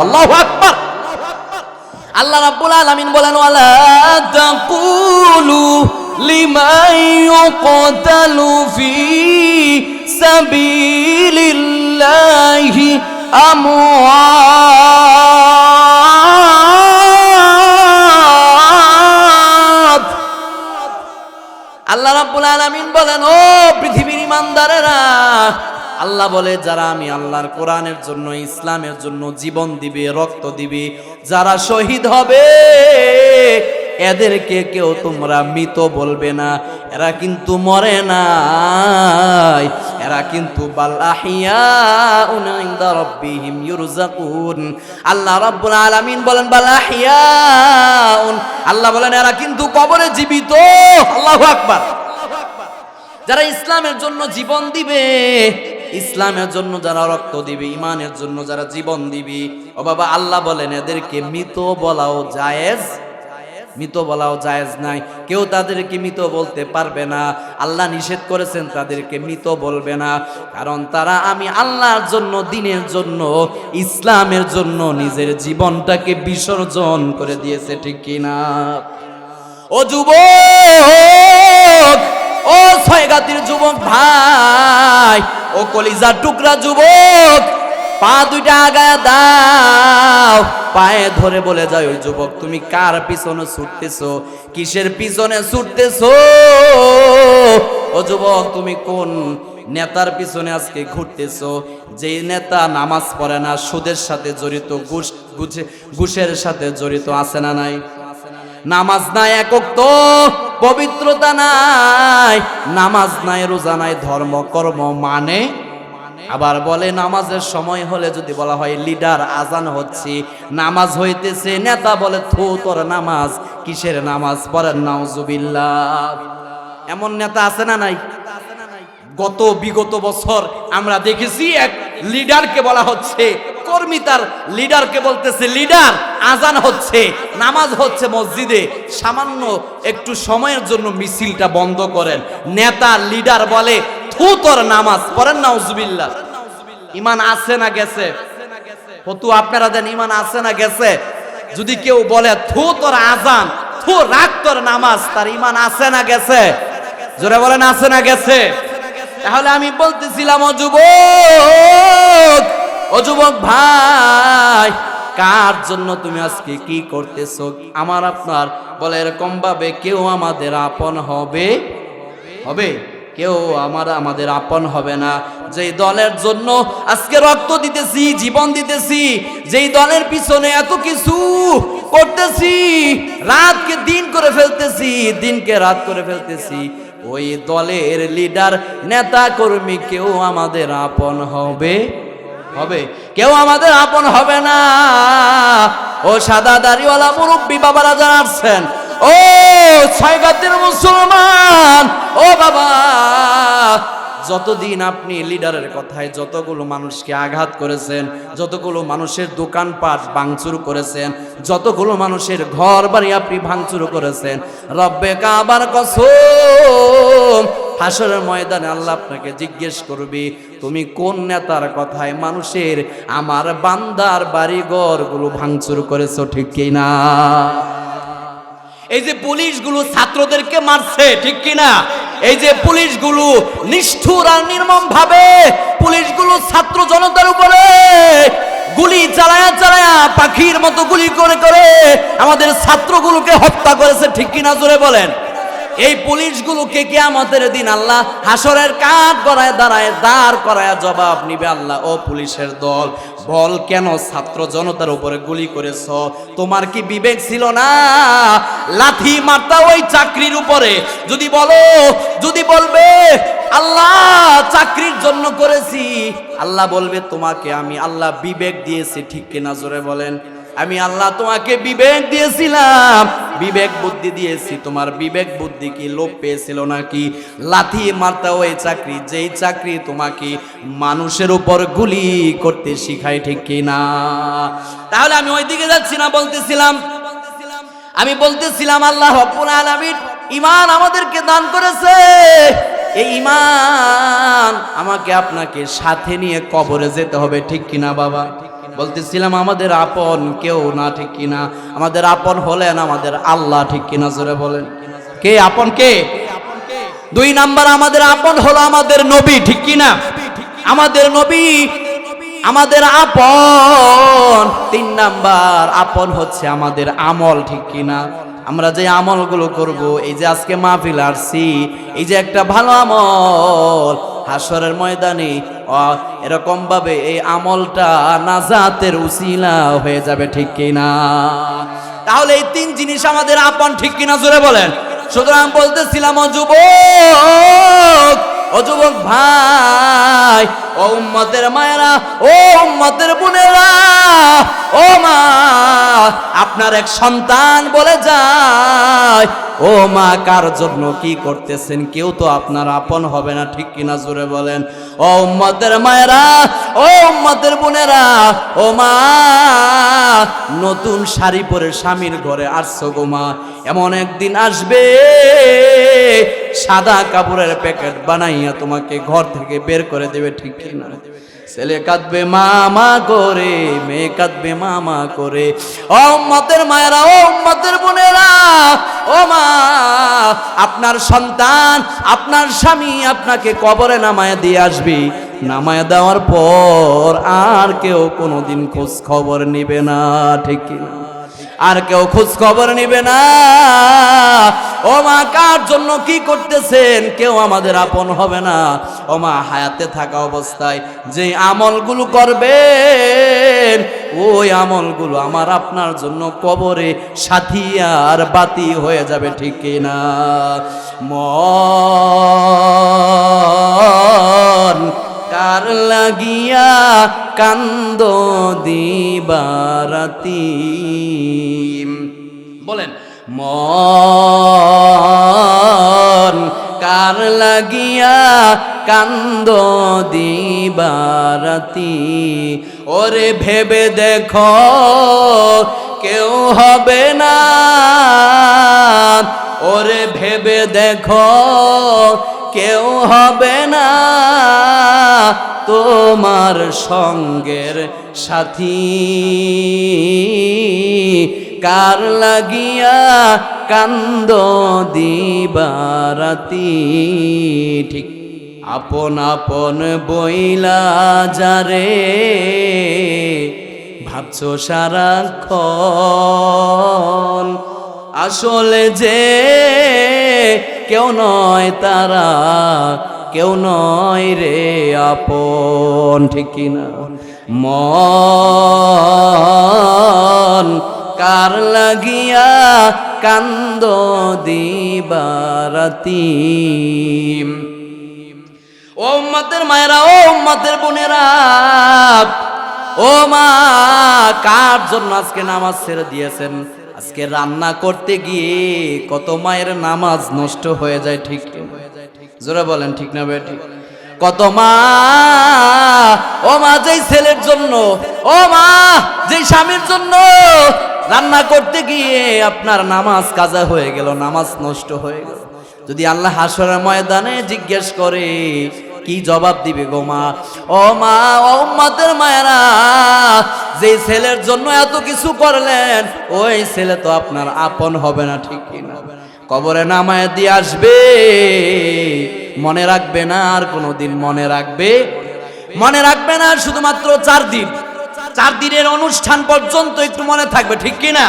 আল্লাহু আকবার। আল্লাহ রাব্বুল আলামিন বলেন, ওয়ালা তাকুলু লিমান ইউকতালু ফি সাবিলিল্লাহি আমওয়াত। আল্লাহ রাব্বুল আলামিন বলেন, ও পৃথিবীর ঈমানদারেরা, আল্লাহ বলে, যারা আমি আল্লাহর কোরআনের জন্য, ইসলামের জন্য জীবন দিবে, রক্ত দিবে, যারা শহীদ হবে, এদেরকে কেউ তোমরা মৃত বলবে না। এরা কিন্তু মরে নাই, এরা কিন্তু বাল আহিয়াউন ইনদা রাব্বিহিম ইউরযাকুন। আল্লাহ রাব্বুল আলামিন বলেন বাল আহিয়াউন, আল্লাহ বলেন এরা কিন্তু কবরে জীবিত। আল্লাহু আকবার। যারা ইসলামের জন্য জীবন দিবে, ইসলামের জন্য যারা রক্ত দিবে, ঈমানের জন্য যারা জীবন দিবে, ও বাবা, আল্লাহ বলেন এদেরকে মৃত বলাও জায়েজ, মৃত বলাও জায়েজ নাই। কেউ তাদেরকে মৃত বলতে পারবে না। আল্লাহ নিষেধ করেছেন তাদেরকে মৃত বলবে না, কারণ তারা আমি আল্লাহর জন্য, দ্বীনের জন্য, ইসলামের জন্য নিজের জীবনটাকে বিসর্জন করে দিয়েছে। ঠিক কিনা? ও যুবক, ও ছয়গাতির যুবক ভাই, ও কলিজার টুকরা যুবক, পা দুইটা আগায় দাও, পায়ে ধরে বলে যায়, ওই যুবক, তুমি কার পিছনে ছুটতেছো? কিসের পিছনে ছুটতেছো? যুবক, তুমি কোন নেতার পিছনে আজকে ঘুরতেছো? যে নেতা নামাজ পড়ে না, সুদের সাথে জড়িত, ঘুষের সাথে জড়িত, আছে না নাই? নামাজ নাই, একক তো পবিত্রতা নাই, নামাজ নাই, রোজা নাই, ধর্ম কর্ম মানে। আবার বলে নামাজের সময় হলে যদি বলা হয় লিডার আজান হচ্ছে, নামাজ হইতেছে, নেতা বলে থু তোর নামাজ, কিসের নামাজ পড়েন নাউজুবিল্লাহ। এমন নেতা আছে না নাই? বিগত বছর আমরা দেখেছি এক লিডারকে বলা হচ্ছে, কর্মী তার লিডারকে বলতেছে, লিডার আজান হচ্ছে, নামাজ হচ্ছে মসজিদে, সামান্য একটু সময়ের জন্য মিছিলটা বন্ধ করেন। নেতা লিডার বলে থু তোর নামাজ পড়েন নাউজুবিল্লাহ। ইমান আছে না গেছে? হতু আপনারা দেন, ইমান আছে না গেছে? যদি কেউ বলে থু তোর আজান, থু রাখ তোর নামাজ, তার ইমান আছে না গেছে? জোরে বলেন, আছে না গেছে? তাহলে আমি বলতেছিলাম, ও যুবক ভাই, কার জন্য তুমি আজকে কি করতেছো? আমার আপনার বলে এরকম ভাবে কেউ আমাদের আপন হবে? কেউ আমাদের আপন হবে না। যেই দলের জন্য আজকে রক্ত দিতেছি, জীবন দিতেছি, যেই দলের পিছনে এত কিছু করতেছি, রাতকে দিন করে ফেলতেছি, দিনকে রাত করে ফেলতেছি, ওই দলের লিডার, নেতা, কর্মী কেউ আমাদের আপন হবে? কেউ আমাদের আপন হবে না। ও সাদা দাড়িওয়ালা মুরব্বী বাবারা যারা আসছেন, ও ছয়গাতির মুসলমান, ও বাবা, যতদিন আপনি লিডারের কথায় যতগুলো মানুষকে আঘাত করেছেন, যতগুলো মানুষের দোকানপাট ভাঙচুর করেছেন, যতগুলো মানুষের ঘর বাড়ি আপনি ভাঙচুর করেছেন, রব্বে কাবার কসম, হাসরের ময়দানে আল্লাহ আপনাকে জিজ্ঞেস করবে, তুমি কোন নেতার কথায় মানুষের, আমার বান্দার বাড়ি ঘরগুলো ভাঙচুর করেছো, ঠিক কিনা? এই যে পুলিশগুলো ছাত্রদেরকে মারছে, ঠিক কিনা? এই যে পুলিশগুলো নিষ্ঠুর আর নির্মম ভাবে পুলিশগুলো ছাত্র জনতার উপরে গুলি চালায়া পাখির মতো গুলি করে আমাদের ছাত্রগুলোকে হত্যা করেছে, ঠিক কিনা? জোরে বলেন। এই পুলিশগুলোকে কিয়ামতের দিন আল্লাহ হাসরের কাঠ গড়ায় দাঁড় করায় জবাব নিবে। আল্লাহ, ও পুলিশের দল, বল কেন ছাত্র জনতার উপরে গুলি করেছ? তোমার কি বিবেক ছিল না? লাথি মারতা ওই চাকরির উপরে। যদি বলবে আল্লাহ চাকরির জন্য করেছি, আল্লাহ বলবে তোমাকে আমি আল্লাহ বিবেক দিয়েছি, ঠিক কিনা? জোরে বলেন। আমি আল্লাহ তোমাকে বিবেক দিয়েছিলাম, বিবেক বুদ্ধি দিয়েছি, তোমার বিবেক বুদ্ধি কি লোপ পেয়েছিল নাকি? লাথি মারতা ওই চাকরি, যেই চাকরি তোমাকে মানুষের উপর গুলি করতে শিখায়, ঠিক কিনা? তাহলে আমি ওই দিকে যাচ্ছি না, আমি বলতেছিলাম আল্লাহ রাব্বুল আলামিন ঈমান আমাদেরকে দান করেছে। এই ঈমান আমাকে আপনাকে সাথে নিয়ে কবরে যেতে হবে, ঠিক কিনা বাবা? বলতেছিলাম আমাদের আপন কেউ না, ঠিক কিনা? আমাদের আপন হলেন আমাদের আল্লাহ, ঠিক কিনা? জোরে বলেন, কে আপন? কে? 2 নাম্বার আমাদের আপন হলো আমাদের নবী, ঠিক কিনা? আমাদের নবী আমাদের আপন। 3 নাম্বার আপন হচ্ছে আমাদের আমল, ঠিক কিনা? আমরা যে আমলগুলো করব, এই যে আজকে মাহফিল আসছি, এই যে একটা ভালো আমল, হাসরের ময়দানে এরকম ভাবে এই আমলটা নাজাতের উসিলা হয়ে যাবে, ঠিক কিনা? তাহলে এই 3 জিনিস আমাদের আপন, ঠিক কিনা? জোরে বলেন। সুতরাং বলতেছিলাম, ও যুবক ভাই, ও উম্মতের মায়েরা, ও উম্মতের বোনেরা, ও মা, আপনার এক সন্তান বলে যায়, ও মা কার জন্য কি করতেছেন? কেউ তো আপনার আপন হবে না, ঠিক কিনা? জোরে বলেন। ও উম্মতের মায়েরা, ও উম্মতের বোনেরা, ও মা, নতুন শাড়ি পরে স্বামীর ঘরে আসছো গো মা, এমন একদিন আসবে সাদা কাপড়ের প্যাকেট বানাইয়া তোমাকে ঘর থেকে বের করে দেবে, ঠিক কিনা? ছেলে কাঁদবে মামা করে, মেয়ে কাঁদবে মামা করে। ও উম্মতের মায়েরা, ও উম্মতের বোনেরা, ও মা, আপনার সন্তান, আপনার স্বামী আপনাকে কবরে নামায় দিয়ে আসবে। নামায় দেওয়ার পর আর কেউ কোনোদিন খোঁজ খবর নিবে না, ঠিক কিনা? আর কেউ খোঁজ খবর নিবে না। ও মা, কার জন্য কি করতেছেন কেউ আমাদের আপন হবে না। ও মা, হায়াতে থাকা অবস্থায় যে আমলগুলো করবেন ওই আমলগুলো আমার আপনার জন্য কবরে সাথী আর বাতি হয়ে যাবে, ঠিক কিনা? মন কার লাগিয়া কান্দ দিবারাতি, বলেন মন কার লাগিয়া কান্দ দিবারাতি, ওরে ভেবে দেখো কেউ হবে না, ওরে ভেবে দেখো কেউ হবে না তোমার সঙ্গের সাথী, কার লাগিয়া কান্দ দিবারাতি। ঠিক আপন আপন বইলা যারে ভাবছো সারাক্ষণ, আসলে যে কেউ নয় তারা, কেউ নয় রে আপন, ঠিক কিনা? মন কার লাগিয়া কান্দ দিবারাতি। ও উম্মতের মায়েরা, ও উম্মতের বোনেরা, ও মা, কার জন্য আজকে নামাজ ছেড়ে দিয়েছেন? আজকে রান্না করতে গিয়ে কত মায়ের নামাজ নষ্ট হয়ে যায়, ঠিক জোরে বলেন ঠিক না বেটি? কত মা, ও মা, যেই ছেলের জন্য, ও মা, যেই স্বামীর জন্য রান্না করতে গিয়ে আপনার নামাজ কাজা হয়ে গেল, নামাজ নষ্ট হয়ে গেল, যদি আল্লাহ হাসরের ময়দানে জিজ্ঞেস করে কি জবাব দিবে গো মা? ও মা, ও উম্মতের মায়েরা, যেই ছেলের জন্য এত কিছু করলেন ওই ছেলে তো আপনার আপন হবে না, ঠিক কিনা? কবরে নামায় দিয়ে আসবে, মনে রাখবে না আর কোনোদিন, মনে রাখবে না শুধুমাত্র 4 দিন, 4 দিনের অনুষ্ঠান পর্যন্ত একটু মনে থাকবে, ঠিক কিনা?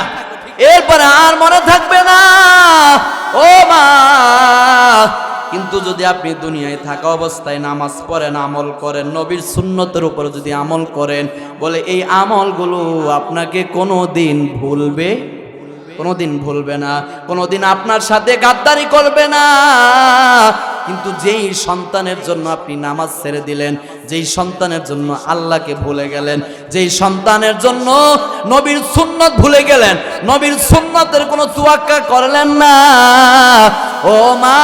এরপরে আর মনে থাকবে না। ও মা, কিন্তু যদি আপনি দুনিয়ায় থাকা অবস্থায় নামাজ পড়েন, আমল করেন, নবীর সুন্নতের উপর যদি আমল করেন, বলে এই আমলগুলো আপনাকে কোনোদিন ভুলবে না, কোনোদিন আপনার সাথে গাদ্দারি করবে না। কিন্তু যেই সন্তানের জন্য আপনি নামাজ ছেড়ে দিলেন, যেই সন্তানের জন্য আল্লাহকে ভুলে গেলেন, যেই সন্তানের জন্য নবীর সুন্নত ভুলে গেলেন, নবীর সুন্নতের কোনো তোয়াক্কা করলেন না, ও মা,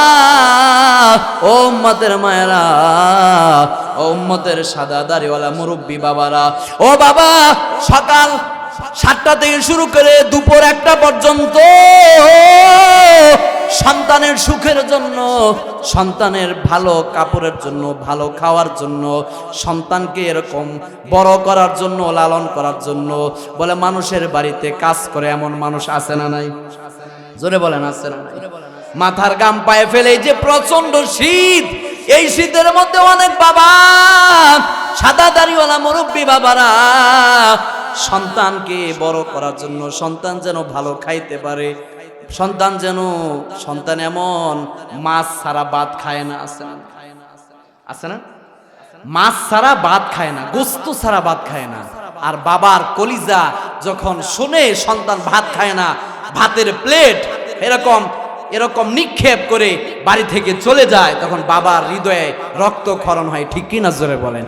ও উম্মতের মায়েরা, ও উম্মতের সাদা দাড়িওয়ালা মুরব্বী বাবারা, ও বাবা, সকাল 7টা থেকে শুরু করে দুপুর 1টা পর্যন্ত সন্তানের সুখের জন্য, সন্তানের ভালো কাপড়ের জন্য, ভালো খাওয়ার জন্য, সন্তানকে এরকম বড় করার জন্য, লালন করার জন্য বলে মানুষের বাড়িতে কাজ করে এমন মানুষ আছে না নাই? জোরে বলেন আছে না নাই? মাথার গাম পায়ে ফেলে, যে প্রচন্ড শীত, এই শীতের মধ্যে অনেক বাবা, সাদা দাড়িওয়ালা মুরব্বী বাবারা সন্তানকে বড় করার জন্য, সন্তান যেন ভালো খাইতে পারে, সন্তান এমন মাছ ছাড়া ভাত খায় না, আছে না? মাছ ছাড়া ভাত খায় না, গোস্ত ছাড়া ভাত খায় না। আর বাবার কলিজা যখন শুনে সন্তান ভাত খায় না, ভাতের প্লেট এরকম নিক্ষেপ করে বাড়ি থেকে চলে যায়, তখন বাবার হৃদয়ে রক্তক্ষরণ হয়, ঠিক কিনা জোরে বলেন?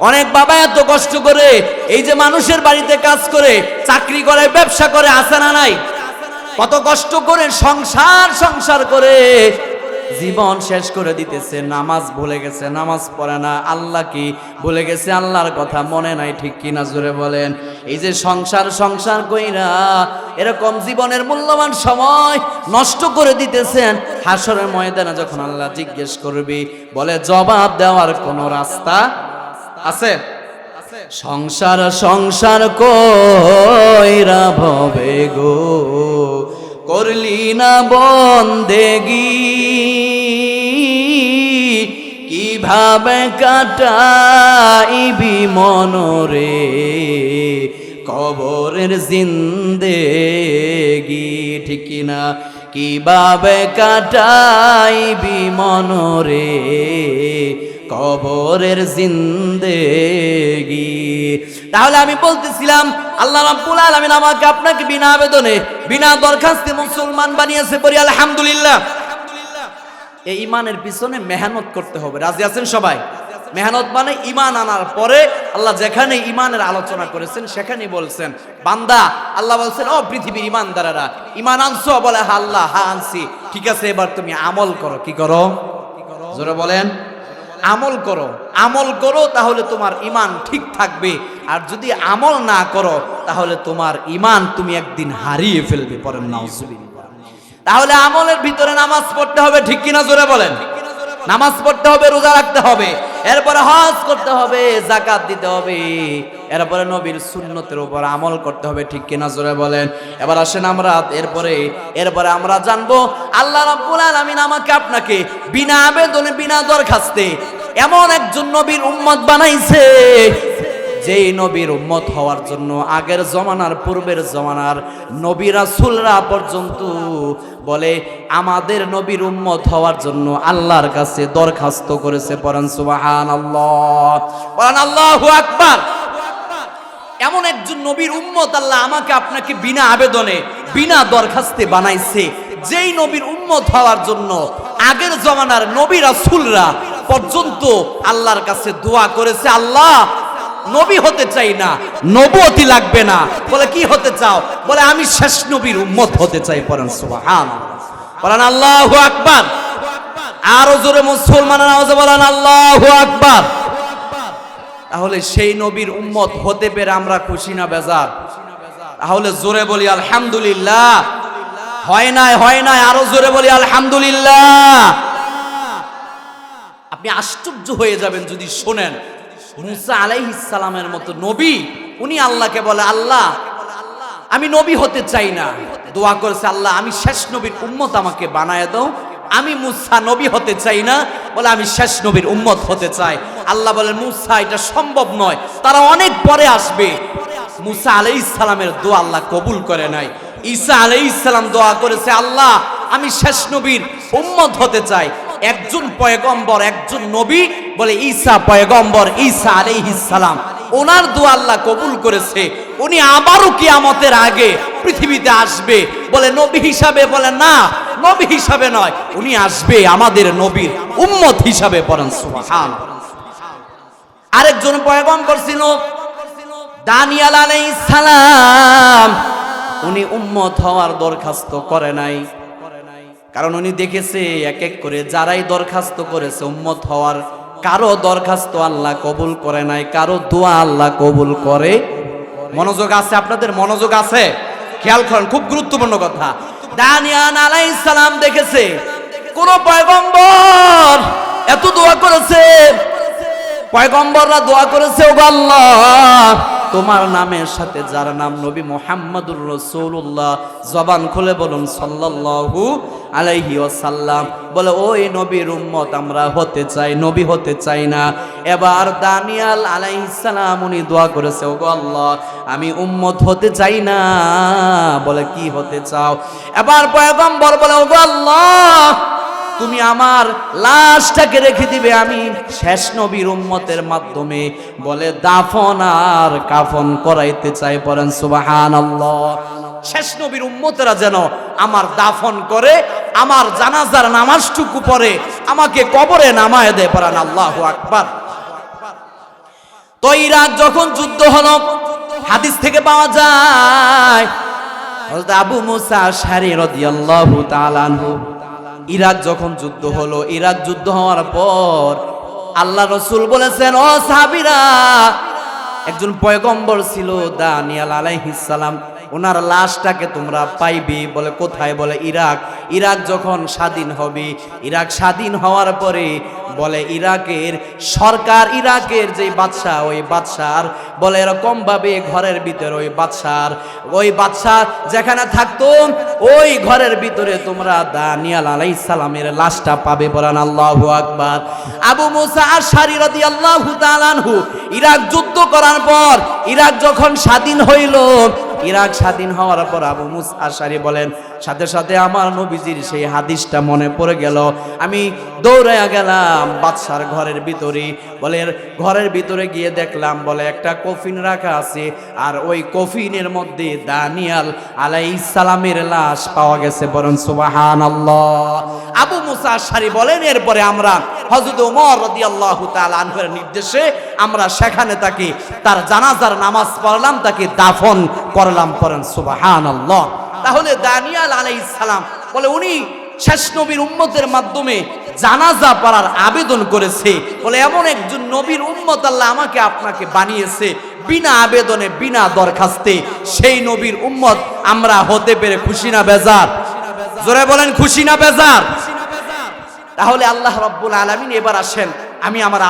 অনেক বাবা এত কষ্ট করে এই যে মানুষের বাড়িতে কাজ করে, চাকরি করে, ব্যবসা করে, আছে না নাই? কত কষ্ট করে সংসার করে জীবন শেষ করে দিতেছে, নামাজ ভুলে গেছে, নামাজ পড়ে না, আল্লাহ কি ভুলে গেছে, আল্লাহর কথা মনে নাই, ঠিক কিনা জোরে বলেন? এই যে সংসার কইরা এরকম জীবনের মূল্যবান সময় নষ্ট করে দিতেছেন, হাসরের ময়দানে যখন আল্লাহ জিজ্ঞেস করবে, বলে জবাব দেওয়ার কোনো রাস্তা আছে? সংসার কইরা ভবে গো করলি না বন্দেগি, কিভাবে কাটাইবি মনরে কবরের জিন্দেগি, ঠিক কিনা? কিভাবে কাটাইবি মনরে কবরের জিন্দেগি। তাহলে আমি বলতেছিলাম আল্লাহ রাব্বুল আলামিন আমাকে আপনাকে বিনা আবেদনে বিনা দরখাস্তে মুসলমান বানিয়েছে, বলি আলহামদুলিল্লাহ। এই ইমানের পিছনে মেহনত করতে হবে, রাজি আছেন সবাই? মেহনত মানে ইমান আনার পরে আল্লাহ যেখানে ইমানের আলোচনা করেছেন সেখানেই বলছেন বান্দা, আল্লাহ বলছেন ও পৃথিবীর ইমানদারেরা, ইমান আনছো? বলে হ্যাঁ আল্লাহ, হ্যাঁ আনছি। ঠিক আছে, এবার তুমি আমল করো। কি করো? জোরে বলেন। আমল করো। আমল করো, তাহলে তোমার ইমান ঠিক থাকবে। আর যদি আমল না করো তাহলে তোমার ইমান তুমি একদিন হারিয়ে ফেলবে। পড়েন নাউজুবিল্লাহ। তাহলে আমলের ভিতরে নামাজ পড়তে হবে, ঠিক কিনা? জোরে বলেন। নামাজ পড়তে হবে, রোজা রাখতে হবে, এরপরে হজ করতে হবে, যাকাত দিতে হবে, এরপরে নবীর সুন্নতের উপর আমল করতে হবে, ঠিক কিনা? জোরে বলেন। এবার আসেন আমরা এরপরে আমরা জানবো আল্লাহ রাব্বুল আলামিন আমাকে আপনাকে বিনা আবেদনে বিনা দরখাস্তে এমন একজন নবীর উম্মত বানাইছে, যেই নবীর উম্মত হওয়ার জন্য আগের জমানার পূর্বের জমানার নবী রাসূলরা পর্যন্ত বলে আমাদের নবীর উম্মত হওয়ার জন্য আল্লাহর কাছে দরখাস্ত করেছে। পড়েন সুবহানাল্লাহ, পড়েন আল্লাহু আকবার। এমন একজন নবীর উম্মত আল্লাহ আমাকে আপনাকে বিনা আবেদনে বিনা দরখাস্তে বানাইছে, যেই নবীর উম্মত হওয়ার জন্য আগের জমানার নবী রাসূলরা পর্যন্ত আল্লাহর কাছে দোয়া করেছে, আল্লাহ নবী হতে চাই না, নবুয়তি লাগবে না। বলে কি হতে চাও? বলে আমি শেষ নবীর উম্মত হতে চাই। পড়েন সুবহানাল্লাহ, বলেন আল্লাহু আকবার। আরো জোরে মুসলমানের আওয়াজে বলেন আল্লাহু আকবার। তাহলে সেই নবীর উম্মত হতে পেরে আমরা খুশি না বেজার? তাহলে জোরে বলি আলহামদুলিল্লাহ। হয় নাই, আরো জোরে বলি আলহামদুলিল্লাহ। আপনি আশ্চর্য হয়ে যাবেন যদি শোনেন মুসা আলাইহিস সালামের মতো নবী, উনি আল্লাহকে বলে আল্লাহ আমি নবী হতে চাই না, দোয়া করেছে আল্লাহ আমি শেষ নবীর উম্মত আমাকে বানায় দাও। আমি মুসা নবী হতে চাই না, বলে আমি শেষ নবীর উম্মত হতে চাই। আল্লাহ বলেন মুসা এটা সম্ভব নয়, তারা অনেক পরে আসবে। মুসা আলাইহিস সালামের দোয়া আল্লাহ কবুল করে নাই। ঈসা আলাইহিস সালাম দোয়া করেছে আল্লাহ আমি শেষ নবীর উম্মত হতে চাই। একজন পয়গম্বর, একজন নবী, বলে ঈসা পয়গম্বর ঈসা আলাইহিস সালাম, ওনার দোয়া আল্লাহ কবুল করেছে। উনি আবারও কিয়ামতের আগে পৃথিবীতে আসবে, বলে নবী হিসাবে? বলে না, নবী হিসাবে নয়, উনি আসবে আমাদের নবীর উম্মত হিসাবে। পড়েন সুবহানাল্লাহ। আরেকজন পয়গম্বর ছিল দানিয়েল আলাইহিস সালাম, উনি উম্মত হওয়ার দরখাস্ত করে নাই, কারণ উনি দেখেছে এক এক করে যারাই দরখাস্ত করেছে উম্মত হওয়ার, কারো দরখাস্ত আল্লাহ কবুল করে নাই, কারো দোয়া আল্লাহ কবুল করে। মনোযোগ আছে? আপনাদের মনোযোগ আছে? খেয়াল করেন, খুব গুরুত্বপূর্ণ কথা। দানিয়েল আলাইহিস সালাম দেখেছে কোন পয়গম্বর এত দোয়া করেছে, পয়গম্বররা দোয়া করেছে ওগো আল্লাহ তোমার নামের সাথে যার নাম নবী মুহাম্মদুর রাসূলুল্লাহ, জবান খুলে বলুন সাল্লাল্লাহু আলাইহি ওয়াসাল্লাম, বলে ওই নবীর উম্মত আমরা হতে চাই, নবী হতে চাই না। এবার দানিয়েল আলাইহিস সালাম উনি দোয়া করেছে ওগো আল্লাহ আমি উম্মত হতে চাই না, বলে কি হতে চাও? এবার পয়গম্বর বলে ওগো আল্লাহ তুমি আমার লাশটাকে রেখে দিবে, আমি শেষ নবীর উম্মতের মাধ্যমে বলে দাফন আর কাফন করাইতে চাই। পড়েন সুবহানাল্লাহ। শেষ নবীর উম্মতেরা যেন আমার দাফন করে, আমার জানাজার নামাজটুকু পড়ে, আমাকে কবরে নামায় দেয়। পড়েন আল্লাহু আকবার। তো ইরাক যখন যুদ্ধ হলো, হাদিস থেকে পাওয়া যায় হযরত আবু মুসা আশআরী রাদিয়াল্লাহু তাআলা আনহু, ইরাক যখন যুদ্ধ হলো, ইরাক যুদ্ধ হওয়ার পর আল্লাহ রাসূল বলেছেন ও সাহাবীরা, একজন পয়গম্বর ছিল দানিয়েল আলাইহিস সালাম, ওনার লাশটাকে তোমরা পাইবে। বলে কোথায়? বলে ইরাক। ইরাক যখন স্বাধীন হবে, ইরাক স্বাধীন হওয়ার পরে বলে ইরাকের সরকার, ইরাকের যে বাদশা, ওই বাদশার বলে এরকম ভাবে ঘরের ভিতরে ওই বাদশা যেখানে থাকতো ওই ঘরের ভিতরে তোমরা দানিয়াল আলাইহিস সালামের লাশটা পাবে। বলেন আল্লাহু আকবার। আবু মুসা আশআরী রাদিয়াল্লাহু তাআলা আনহু ইরাক যুদ্ধ করার পর ইরাক যখন স্বাধীন হইল, ইরাক স্বাধীন হওয়ার পর আবু মুসা আশআরী বলেন সাথে সাথে আমার নবীজির সেই হাদিসটা মনে পড়ে গেল। আমি দৌড়াইয়া গেলাম বাদশার ঘরের ভিতরে, বলে ঘরের ভিতরে গিয়ে দেখলাম বলে একটা কফিন রাখা আছে, আর ওই কফিনের মধ্যে দানিয়াল আলাইহিস সালামের লাশ পাওয়া গেছে। বলেন সুবহানাল্লাহ। আবু মুসা আশআরী বলেন এরপরে আমরা হযরত ওমর রাদিয়াল্লাহু তাআলা আনহুর নির্দেশে আমরা সেখানে তাকে তার জানাজার নামাজ পড়লাম, তাকে দাফন করলাম। পড়েন সুবহানাল্লাহ। তাহলে দানিয়াল আলাইহিস সালাম বলে উনি শেষ নবীর উম্মতের মাধ্যমে জানাজা পড়ার আবেদন করেছে, বলে এমন একজন নবীর উম্মত আল্লাহ আমাকে আপনাকে বানিয়েছে বিনা আবেদনে বিনা দরখাস্তে। সেই নবীর উম্মত আমরা হতে পেরে খুশি না বেজার? জোরে বলেন খুশি না বেজার? তাহলে আল্লাহ রাব্বুল আলামিন এবার আসেন, আমি আমার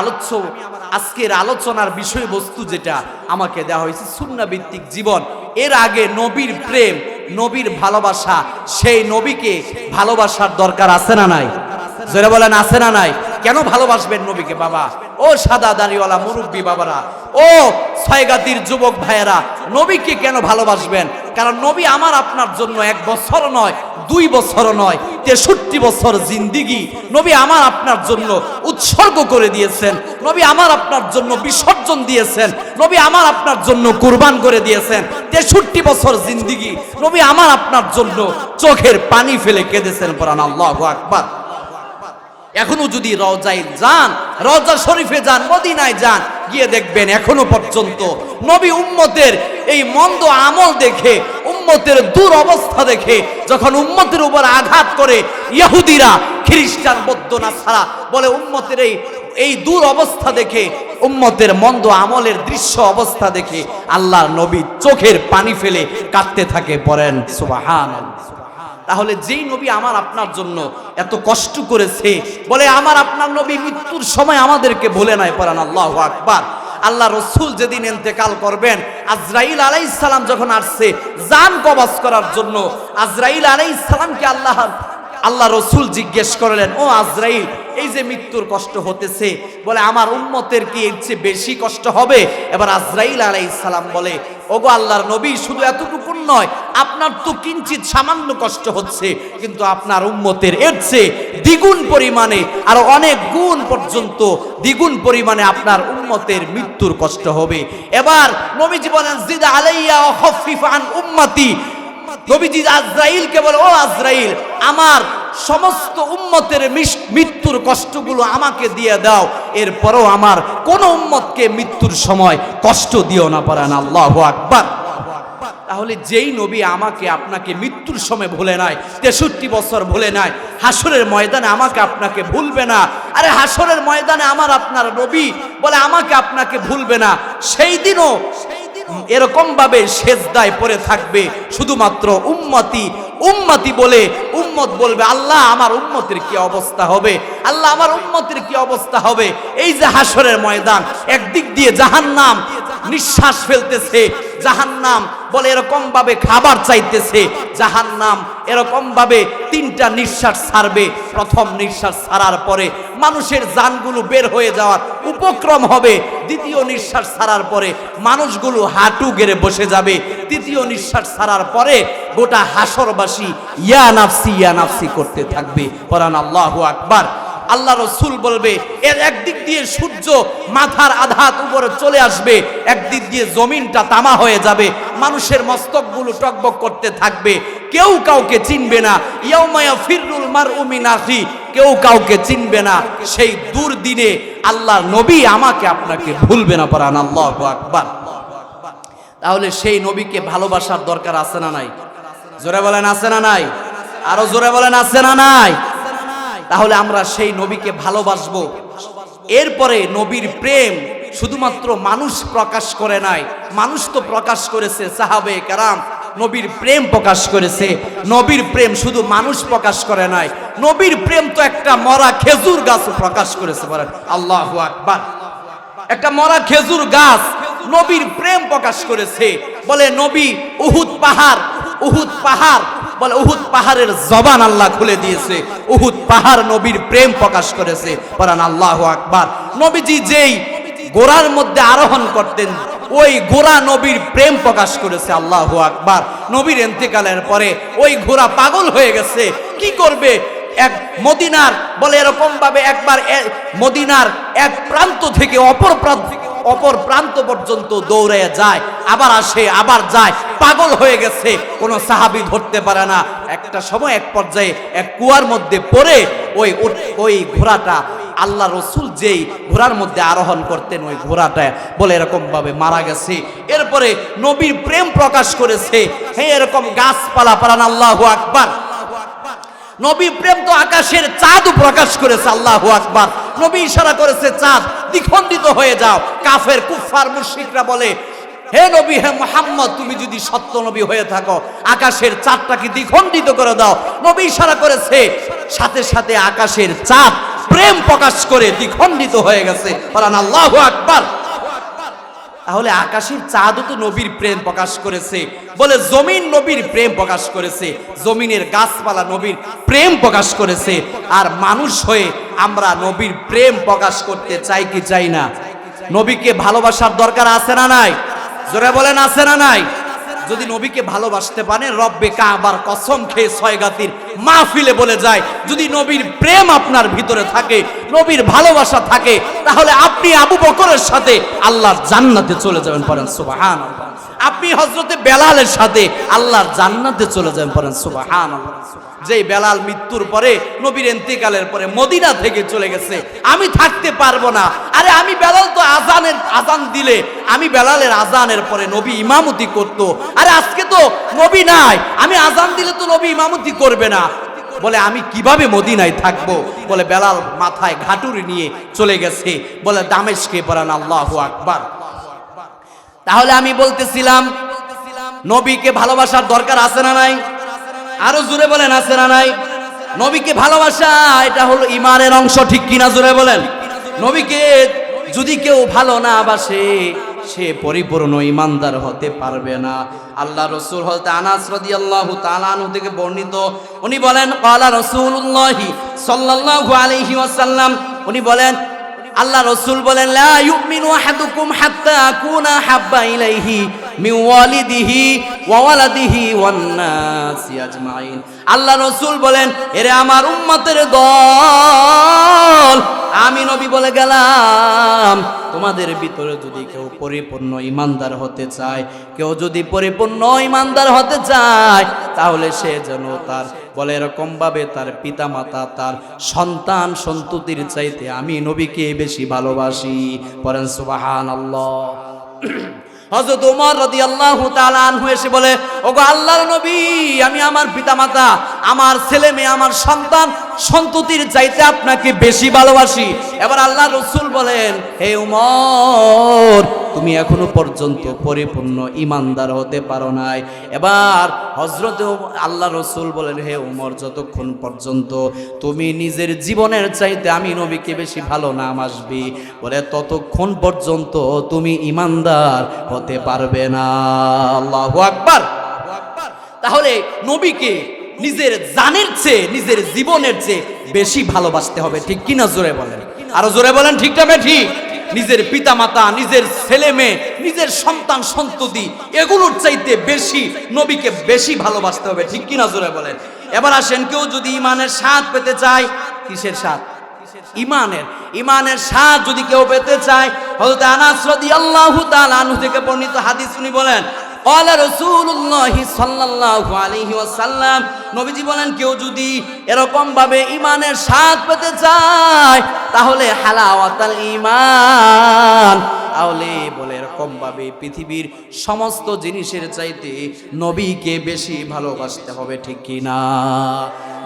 আজকের আলোচনার বিষয়বস্তু যেটা আমাকে দেওয়া হয়েছে সুন্নাহ ভিত্তিক জীবন। এর আগে নবীর প্রেম, নবীর ভালোবাসা, সেই নবীকে ভালোবাসার দরকার আছে না নাই? জোরে বলেন আছে না নাই? কেন ভালোবাসবেন নবীকে বাবা? ও সাদা দাড়িওয়ালা মুরব্বী বাবারা, ও ছয়গাতির যুবক ভাইয়েরা, নবীকে কেন ভালোবাসবেন? কারণ নবী আমার আপনার জন্য 1 বছর নয়, 2 বছর নয়, 63 বছর জিন্দিগি নবী আমার আপনার জন্য উৎসর্গ করে দিয়েছেন। নবী আমার আপনার জন্য বিসর্জন দিয়েছেন। নবী আমার আপনার জন্য কুরবান করে দিয়েছেন। 63 বছর জিন্দিগি নবী আমার আপনার জন্য চোখের পানি ফেলে কেঁদেছেন। পড়ান আল্লাহু আকবার। এখনো যদি রওজায় যান, রওজা শরীফে যান, মদিনায় যান, গিয়ে দেখবেন এখনো পর্যন্ত নবী উম্মতের এই মন্দ আমল দেখে, উম্মতের দুরবস্থা দেখে যখন উম্মতের উপর আঘাত করে ইহুদিরা, খ্রিস্টান, বৌদ্ধ, নাসারা, বলে উম্মতের এই দুরবস্থা দেখে, উম্মতের মন্দ আমলের দৃশ্য অবস্থা দেখে আল্লাহর নবী চোখের পানি ফেলে কাঁদতে থাকে। পড়েন সুবহানাল্লাহ। তাহলে যেই নবী আমার আপনার জন্য এত কষ্ট করেছে, বলে আমার আপনার নবী মৃত্যুর সময় আমাদেরকে ভুলে নাই। পড়ান আল্লাহু আকবার। আল্লাহ রসুল যেদিন ইন্তেকাল করবেন, আজরাইল আলাইহিস সালাম যখন আসছে জান কবজ করার জন্য, আজরাইল আলাইহিস সালামকে আল্লাহ রসুল জিজ্ঞেস করলেন, ও আজরাইল, এই যে মৃত্যুর কষ্ট হতেছে, বলে আমার উম্মতের কি এর চেয়ে বেশি কষ্ট হবে? এবার আজরাইল আলাইহিস সালাম বলে, ওগো আল্লাহর নবী, শুধু এতটুকু নয়, আপনার তো কিঞ্চিত সামান্য কষ্ট হচ্ছে, কিন্তু আপনার উম্মতের এর চেয়ে দ্বিগুণ পরিমাণে, আর অনেক গুণ পর্যন্ত দ্বিগুণ পরিমাণে আপনার উম্মতের মৃত্যুর কষ্ট হবে। এবার নবীজি বলেন, জিদ আলাইয়া ওয়া খাফিফ আন উম্মতি। নবীজি আজরাইলকে বলে, ও আজরাইল, আমার সমস্ত উম্মতের মৃত্যুর কষ্টগুলো আমাকে দিয়ে দাও, এরপরও আমার কোন উম্মতকে মৃত্যুর সময় কষ্ট দিও না। পড়েন আল্লাহু আকবার। তাহলে যেই নবী আমাকে আপনাকে মৃত্যুর সময় ভুলে নাই, 63 বছর ভুলে নাই, হাসরের ময়দানে আমাকে আপনাকে ভুলবে না। আরে হাসরের ময়দানে আমার আপনার নবী বলে আমাকে আপনাকে ভুলবে না, সেই দিনও এরকম ভাবে সেজদায় পড়ে থাকবে, শুধুমাত্র উম্মতি উম্মতি বলে। উম্মত বলবে, আল্লাহ আমার উম্মতের কি অবস্থা হবে, আল্লাহ আমার উম্মতের কি অবস্থা হবে। এই যে হাসরের ময়দান, একদিক দিয়ে জাহান্নাম নিঃশ্বাস ফেলতেছে, জাহান্নাম বলে এরকম ভাবে খাবার চাইতেছে, জাহান্নাম এরকম ভাবে 3টা নিঃশ্বাস ছাড়বে। প্রথম নিঃশ্বাস ছাড়ার পরে মানুষের জানগুলো বের হয়ে যাওয়ার উপক্রম হবে। দ্বিতীয় নিঃশ্বাস ছাড়ার পরে মানুষগুলো হাঁটু গেড়ে বসে যাবে। তৃতীয় নিঃশ্বাস ছাড়ার পরে গোটা হাসরবাসী ইয়া নাফসি ইয়া নাফসি করতে থাকবে। পড়ান আল্লাহু আকবার। আল্লাহ রসুল বলবে, এর একদিক দিয়ে সূর্য মাথার আধাত উপরে চলে আসবে, একদিক দিয়ে জমিনটা তামা হয়ে যাবে, মানুষের মস্তকগুলো টকবক করতে থাকবে, কেউ কাউকে চিনবে না। ইয়াউমা ইয়াফিরুল মারউ মিন আখি, কেউ কাউকে চিনবে না। সেই দুর্দিনে আল্লাহর নবী আমাকে আপনাকে ভুলবে না। পড়ান আল্লাহু আকবার। তাহলে সেই নবীকে ভালোবাসার দরকার আছে না নাই? জোরে বলেন আছে না নাই? আরো জোরে বলেন আছে না নাই? তাহলে আমরা সেই নবীকে ভালোবাসবো। এরপরে নবীর প্রেম শুধুমাত্র মানুষ প্রকাশ করে নাই, মানুষ তো প্রকাশ করেছে, সাহাবে কেরাম নবীর প্রেম প্রকাশ করেছে। নবীর প্রেম শুধু মানুষ প্রকাশ করে নাই, নবীর প্রেম তো একটা মরা খেজুর গাছ প্রকাশ করেছে। বলেন আল্লাহু আকবার। একটা মরা খেজুর গাছ নবীর প্রেম প্রকাশ করেছে। বলে নবী উহুদ পাহাড় বলে উহুদ পাহাড়ের জবান আল্লাহ খুলে দিয়েছে। উহুদ পাহাড় নবীর প্রেম প্রকাশ করেছে। বলেন আল্লাহু আকবার। নবীজি যেই ঘোড়ার মধ্যে আরোহণ করতেন ওই ঘোড়া নবীর প্রেম প্রকাশ করেছে। আল্লাহু আকবার। নবীর ইন্তেকালের পরে ওই ঘোড়া পাগল হয়ে গেছে। কি করবে? এক মদিনার বলে এরকম ভাবে একবার মদিনার এক প্রান্ত থেকে অপর প্রান্ত পর্যন্ত দৌড়ে যায়, আবার আসে, আবার যায়, পাগল হয়ে গেছে। কোনো সাহাবী ধরতে পারে না। একটা সময় এক পর্যায়ে এক কুয়ার মধ্যে পড়ে ওই ঘোড়াটা, আল্লাহ রসুল যেই ঘোড়ার মধ্যে আরোহণ করতেন ওই ঘোড়াটা বলে এরকম ভাবে মারা গেছে। এরপরে নবীর প্রেম প্রকাশ করেছে। হ্যাঁ, এরকম গাছপালা পারান আল্লাহু আকবার। নবী প্রেম তো আকাশের চাঁদও প্রকাশ করেছে। আল্লাহু আকবার। নবী ইশারা করেছে চাঁদ দ্বিখণ্ডিত হয়ে যাও। কাফের কুফার মুশরিকরা বলে হে নবী, হে মুহাম্মদ, তুমি যদি সত্য নবী হয়ে থাকো আকাশের চাঁদটাকে দ্বিখণ্ডিত করে দাও। নবী ইশারা করেছে, সাথে সাথে আকাশের চাঁদ প্রেম প্রকাশ করে দ্বিখণ্ডিত হয়ে গেছে। বলেন আল্লাহু আকবার। তাহলে আকাশের চাঁদও তো নবীর প্রেম প্রকাশ করেছে। বলে জমিন নবীর প্রেম প্রকাশ করেছে, জমিনের গাছপালা নবীর প্রেম প্রকাশ করেছে। আর মানুষ হয়ে আমরা নবীর প্রেম প্রকাশ করতে চাই কি চাই না? নবীকে ভালোবাসার দরকার আছে না নাই? জোরে বলেন আছে না নাই? যদি নবীকে ভালোবাসতে পারেন, রব্বে কাবার কসম খেয়ে সয়গাতির মাহফিলে বলে যায়, যদি নবীর প্রেম আপনার ভিতরে থাকে, নবীর ভালোবাসা থাকে, তাহলে আপনি আবু বকরের সাথে আল্লাহর জান্নাতে চলে যাবেন। পড়েন সুবহানাল্লাহ। আপনি হযরতে বেলালের সাথে আল্লাহর জান্নাতে চলে যাবেন। পড়েন সুবহানাল্লাহ। যেই বেলাল মৃত্যুর পরে নবীর ইন্তেকালের পরে মদিনা থেকে চলে গেছে, আমি থাকতে পারবো না। আরে আমি বেলাল তো আজান দিলে আমি বেলালের আজানের পরে নবী ইমামতি করত। আরে আজকে তো নবী নাই, আমি আজান দিলে তো নবী ইমামতি করবে না। বলে আমি কিভাবে মদিনায় থাকবো? বলে বেলাল মাথায় ঘাটুরি নিয়ে চলে গেছে বলে দামেশকে। পড়ান আল্লাহু আকবার। তাহলে আমি বলতেছিলাম নবীকে ভালোবাসার দরকার আছে না নাই? আরো জোরে বলেন আছে না নাই? নবীকে ভালোবাসা এটা হলো ঈমানের অংশ, ঠিক কিনা? জোরে বলেন। নবীকে যদি কেউ ভালো না বাসে সে পরিপূর্ণ ঈমানদার হতে পারবে না। আল্লাহ রাসূল হযরত আনাস রাদিয়াল্লাহু তাআলা আনহু থেকে বর্ণিত, উনি বলেন ক্বালা রাসূলুল্লাহ সাল্লাল্লাহু আলাইহি ওয়াসাল্লাম, উনি বলেন আল্লাহ রাসূল বলেন লা ইউমিনু আহাদুকুম হাত্তা আকুনা হাব্বা ইলাইহি মিন ওয়ালিদিহি ওয়া ওয়ালাদিহি ওয়ান নাসি আজমাইন। আল্লাহ রাসূল বলেন, এরে আমার উম্মতের দল, আমি নবী বলে গেলাম তোমাদের ভিতরে যদি কেউ পরিপূর্ণ ঈমানদার হতে চায়, কেউ যদি পরিপূর্ণ ঈমানদার হতে চায়, তাহলে সে যেন তার বলে এরকম ভাবে তার পিতামাতা, তার সন্তান সন্ততির চাইতে আমি নবীকে বেশি ভালোবাসি। পড়েন সুবহানাল্লাহ। হযরত ওমর রাদিয়াল্লাহু তাআলা আনহু এসে বলে, ওগো আল্লাহর নবী, আমি আমার পিতামাতা, আমার ছেলে মেয়ে, আমার সন্তান সন্ততির চাইতে আপনাকে বেশি ভালোবাসি। এবার আল্লাহ রাসূল বলেন, হে ওমর, তুমি এখনো পর্যন্ত পরিপূর্ণ ঈমানদার হতে পারো নাই। এবার হযরত আল্লাহ রাসূল বলেন, হে ওমর, যতক্ষণ পর্যন্ত তুমি নিজের জীবনের চাইতে আমি নবীকে বেশি ভালো না বাসবি, বলে ততক্ষণ পর্যন্ত তুমি ঈমানদার হতে পারবে না। আল্লাহু আকবার। তাহলে নবীকে নিজের জানের চেয়ে, নিজের জীবনের চেয়ে বেশি ভালোবাসতে হবে, ঠিক কিনা? জোরে বলেন, আরো জোরে বলেন, ঠিক না ঠিক? নিজের পিতামাতা, নিজের ছেলে মেয়ে, নিজের সন্তান সন্ততি, এগুলোর চাইতে বেশি নবীকে বেশি ভালোবাসতে হবে, ঠিক কিনা? জোরে বলেন। এবার আসেন, কেউ যদি ঈমানের স্বাদ পেতে চায়, কিসের স্বাদ? ঈমানের স্বাদ যদি কেউ পেতে চায়, হযরত আনাস রাদিয়াল্লাহু তাআলা আনহু থেকে বর্ণিত হাদিস উনি বলেন, ক্বালা রাসূলুল্লাহ সাল্লাল্লাহু আলাইহি ওয়াসাল্লাম, নবীজি বলেন, কেউ যদি এরকম ভাবে ঈমানের স্বাদ পেতে চায়, তাহলে হালাওয়াতাল ঈমান, তাহলে বলে এরকম ভাবে পৃথিবীর সমস্ত জিনিসের চাইতে নবীকে বেশি ভালোবাসতে হবে, ঠিক কিনা?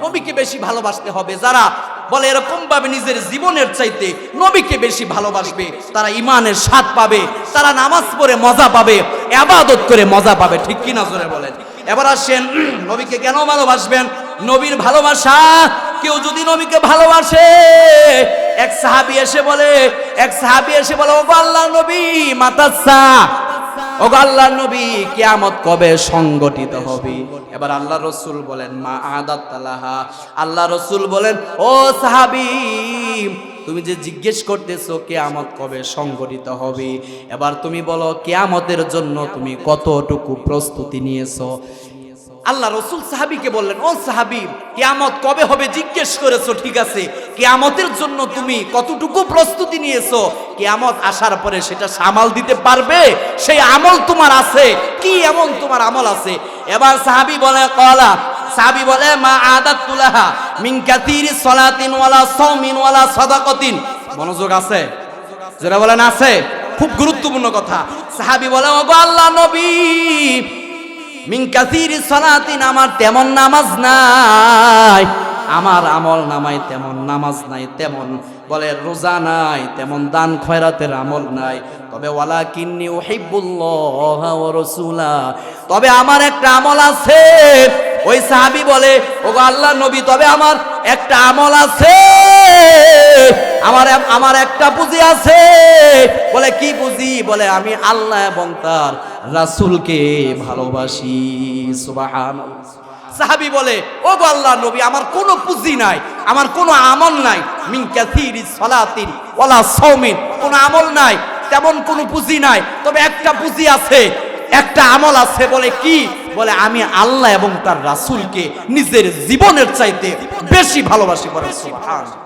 নবীকে বেশি ভালোবাসতে হবে। যারা বলে এরকম ভাবে নিজের জীবনের চাইতে নবীকে বেশি ভালোবাসবে, তারা ঈমানের স্বাদ পাবে, তারা নামাজ পড়ে মজা পাবে, ইবাদত করে মজা পাবে, ঠিক কিনা? জোরে বলেন। এবার আসেন নবীকে কেন ভালোবাসবেন? নবীর ভালোবাসা, কেউ যদি নবীকে ভালোবাসে, এক সাহাবী এসে বলে ওগো আল্লাহর নবী মাতাসা, ওগো আল্লাহর নবী কিয়ামত কবে সংগঠিত হবে? এবার আল্লাহ রাসূল বলেন মা আদাতালাহা। আল্লাহ রাসূল বলেন ও সাহাবী, তুমি যে জিজ্ঞেস করতেছো কিয়ামত কবে সংগঠিত হবে, এবার তুমি বলো কিয়ামতের জন্য তুমি কতটুকু প্রস্তুতি নিয়েছো? আল্লাহ রাসূল সাহাবীকে বললেন ও সাহাবী, কিয়ামত কবে হবে জিজ্ঞেস করেছো, ঠিক আছে, কিয়ামতের জন্য তুমি কতটুকু প্রস্তুতি নিয়েছো? কিয়ামত আসার পরে সেটা সামাল দিতে পারবে সেই আমল তোমার আছে কি? এমন তোমার আমল আছে? এবার সাহাবী বলে মা আদাতুলাহা মিন কাসীরি সালাতিন ওয়ালা সাওমিন ওয়ালা সাদাকাতিন। মনোযোগ আছে? যারা বলেন আছে, খুব গুরুত্বপূর্ণ কথা। সাহাবী বলে ওগো আল্লাহর নবী মিন কাসীরি সালাতিন, আমার তেমন নামাজ নাই, আমার আমল নামায় তেমন নামাজ নাই, তেমন বলে রোজা নাই, তেমন দান খয়রাতের আমল নাই, তবে ওয়ালাকিন্নী উহিব্বুল্লাহ ওয়া রাসূলা, তবে আমার একটা আমল আছে। ওই সাহাবী বলে ওগো আল্লাহর নবী, তবে আমার একটা আমল আছে, আমার একটা পুঁজি আছে। বলে কি পুঁজি? বলে আমি আল্লাহ এবং তার রাসূলকে ভালোবাসি। সুবহানাল্লাহ। সাহাবী বলে ওগো আল্লাহর নবী, আমার কোনো পুঁজি নাই, আমার কোনো আমল নাই, মিন কাসীরি সালাতিন ওয়ালা সাওমিন, কোনো আমল নাই, তেমন কোনো পুঁজি নাই, তবে একটা পুঁজি আছে, একটা আমল আছে। বলে কি? বলে আমি আল্লাহ এবং তার রাসূলকে নিজের জীবনের চাইতে বেশি ভালোবাসি। বলে সুবহানাল্লাহ।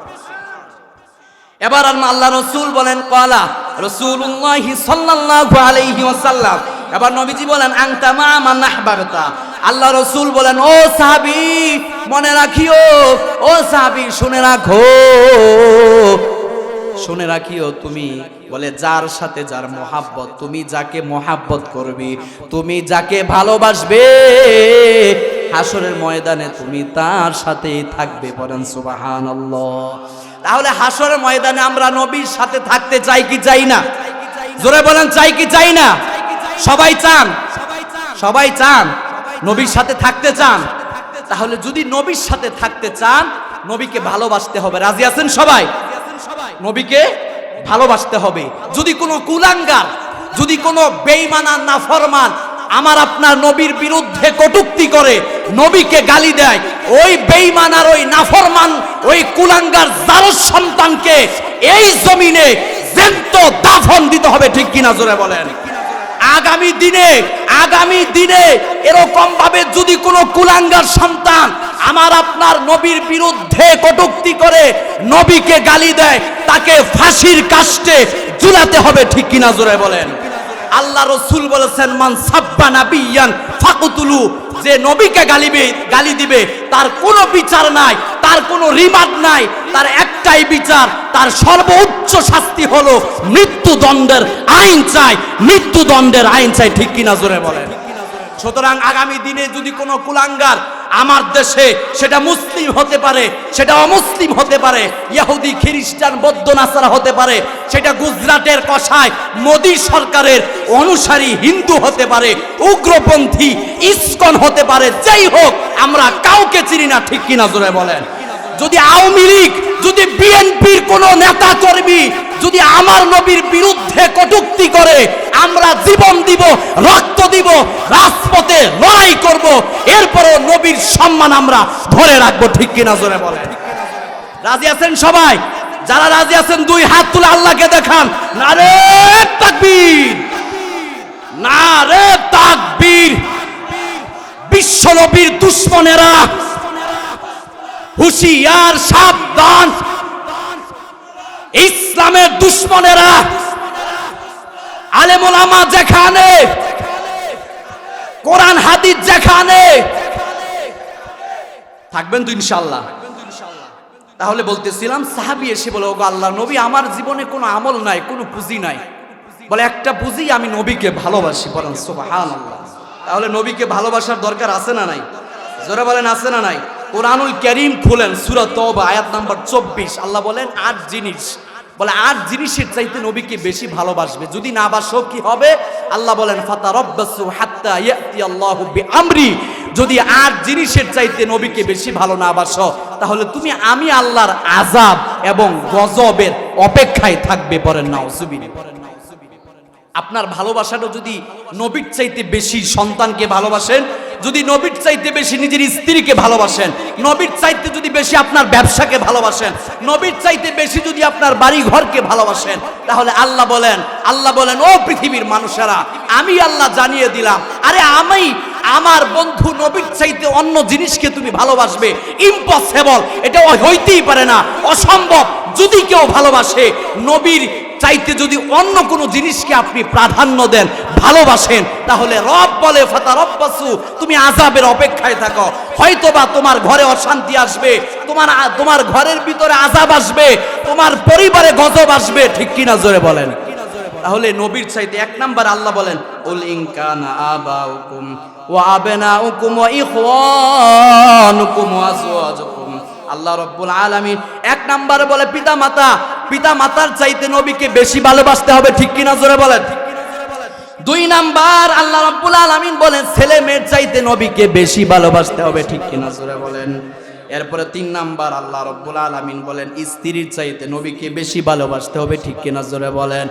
এবার আল্লাহ রাসূল বলেন ক্বালা রাসূলুল্লাহ সাল্লাল্লাহু আলাইহি ওয়াসাল্লাম, এবার নবীজি বলেন আনতা মা মান আহবাবতা। আল্লাহ রাসূল বলেন ও সাহাবী মনে রাখিও, ও সাহাবী শুনে রাখিও, তুমি বলে যার সাথে যার মহাব্বত, তুমি যাকে মহাব্বত করবে, তুমি যাকে ভালোবাসবে, হাসরের ময়দানে তুমি তার সাথেই থাকবে। বলেন সুবহানাল্লাহ। তাহলে হাসরের ময়দানে আমরা নবীর সাথে থাকতে চাই কি চাই না? জোরে বলেন চাই কি চাই না? সবাই চান? সবাই চান নবীর সাথে থাকতে চান? তাহলে যদি নবীর সাথে থাকতে চান, নবীকে ভালোবাসতে হবে। রাজি আছেন সবাই? নবীকে ভালোবাসতে হবে। যদি কোনো কুলাঙ্গার, যদি কোনো বেঈমান আর নাফরমান আমার আপনার নবীর বিরুদ্ধে কটূক্তি করে, নবীকে গালি দেয়, ওই বেঈমান আর ওই নাফরমান, ওই কুলাঙ্গার জারজ সন্তানকে এই জমিনে জ্যান্ত দাফন দিতে হবে। ঠিক কিনা জোরে বলেন? আগামী দিনে এরকম ভাবে যদি কোনো কুলাঙ্গার সন্তান আমার আপনার নবীর বিরুদ্ধে কটূক্তি করে, নবীকে গালি দেয়, তাকে ফাঁসির কাস্টে ঝুলাতে হবে। ঠিক কিনা জোরে বলেন? আল্লাহ রাসূল বলেছেন মান সাব্বা নাবিয়ান ফাকতুলু, যে নবীকে গালি দিবে তার কোনো বিচার নাই, তার কোনো রিমান্ড নাই, তার একটাই বিচার, তার সর্বোচ্চ শাস্তি হলো মৃত্যুদণ্ডের আইন চাই, মৃত্যুদণ্ডের আইন চাই। ঠিক কিনা জোরে বলেন? সুতরাং আগামী দিনে যদি কোনো কুলাঙ্গার আমার দেশে, সেটা মুসলিম হতে পারে, সেটা অমুসলিম হতে পারে, ইহুদি খ্রিস্টান বৌদ্ধ নাসারা হতে পারে, সেটা গুজরাটের কসাই মোদী সরকারের অনুসারী হিন্দু হতে পারে, উগ্রপন্থী ইসকন হতে পারে, যাই হোক আমরা কাউকে চিনি না। ঠিক কিনা জোরে বলেন? যদি আওয়ামী লীগ, যদি বিএনপির কোন নেতা কর্মী যদি আমার নবীর বিরুদ্ধে কটূক্তি করে, আমরা জীবন দিব, রক্ত দিব, রাজপথে লড়াই করব, এরপরও নবীর সম্মান আমরা ধরে রাখবো। ঠিক কিনা জোরে বলেন? রাজি আছেন সবাই? যারা রাজি আছেন দুই হাত তুলে আল্লাহকে দেখান। নারে তাকবীর, নারে তাকবীর। বিশ্ব নবীর দুশমনেরা হুঁশিয়ার, সাবধান। ইসলামের দুশমনেরা, আলেম ওলামা যেখানে, কোরআন হাদিস যেখানে থাকবেন তো ইনশাআল্লাহ। তাহলে বলতেছিলাম সাহাবী এসে বলে ওগো আল্লাহর নবী, আমার জীবনে কোনো আমল নাই, কোনো পুঁজি নাই, বলে একটা পুঁজি, আমি নবীকে ভালোবাসি। বলেন সুবহানাল্লাহ। তাহলে নবীকে ভালোবাসার দরকার আছে না নাই? জোরে বলেন আছে না নাই? কোরআনুল কারীম খুলেন সূরা তওবা আয়াত নাম্বার 24। আল্লাহ বলেন 8 জিনিস, বলে 8 জিনিসের চাইতে নবীকে বেশি ভালোবাসবে। যদি না বাসো কি হবে? আল্লাহ বলেন ফাতারাব্বাসু হাত্তা ইয়াতি আল্লাহু বিআমরি, যদি 8 জিনিসের চাইতে নবীকে বেশি ভালো না বাসো, তাহলে তুমি আমি আল্লাহর আযাব এবং গজবের অপেক্ষায় থাকবে। পড়েন নাউজুবিল্লাহ। আপনার ভালোবাসাটা যদি নবীর চাইতে বেশি সন্তানকে ভালোবাসেন, যদি নবীর চাইতে বেশি নিজের স্ত্রীকে ভালোবাসেন, নবীর চাইতে যদি বেশি আপনার ব্যবসাকে ভালোবাসেন, নবীর চাইতে বেশি যদি আপনার বাড়ি ঘরকে ভালোবাসেন, তাহলে আল্লাহ বলেন ও পৃথিবীর মানুষেরা, আমি আল্লাহ জানিয়ে দিলাম, আরে আমি আমার বন্ধু নবীর চাইতে অন্য জিনিসকে তুমি ভালোবাসবে, ইম্পসিবল, এটা হইতেই পারে না, অসম্ভব। যদি কেউ ভালোবাসে নবীর চাইতে যদি অন্য কোনো জিনিসকে আপনি প্রাধান্য দেন, ভালোবাসেন, তাহলে রব বলে ফাতারাব্বাসু, তুমি আযাবের অপেক্ষায় থাকো। হয়তোবা তোমার ঘরে অশান্তি আসবে, তোমার ঘরের ভিতরে আযাব আসবে, তোমার পরিবারে গজব আসবে, ঠিক কিনা জোরে বলেন। তাহলে নবীর চাইতে 1 নাম্বার আল্লাহ বলেন উল ইন কানা আবাউকুম ওয়া আবনাউকুম ওয়া ইখওয়ানুকুম ওয়া আজওয়াজুকুম। আল্লাহ রাব্বুল আলামিন 1 নাম্বারে বলে পিতা মাতার চাইতে নবীকে বেশি ভালোবাসতে হবে, ঠিক কিনা জোরে বলেন। 2 নাম্বার আল্লাহ রাব্বুল আলামিন বলেন ছেলে মেয়ের চাইতে নবীকে বেশি ভালোবাসতে হবে, ঠিক কিনা জোরে বলেন। এরপরে 3 নাম্বার আল্লাহ রাব্বুল আলামিন বলেন স্ত্রীর চাইতে নবীকে বেশি ভালোবাসতে হবে, ঠিক কিনা জোরে বলেন।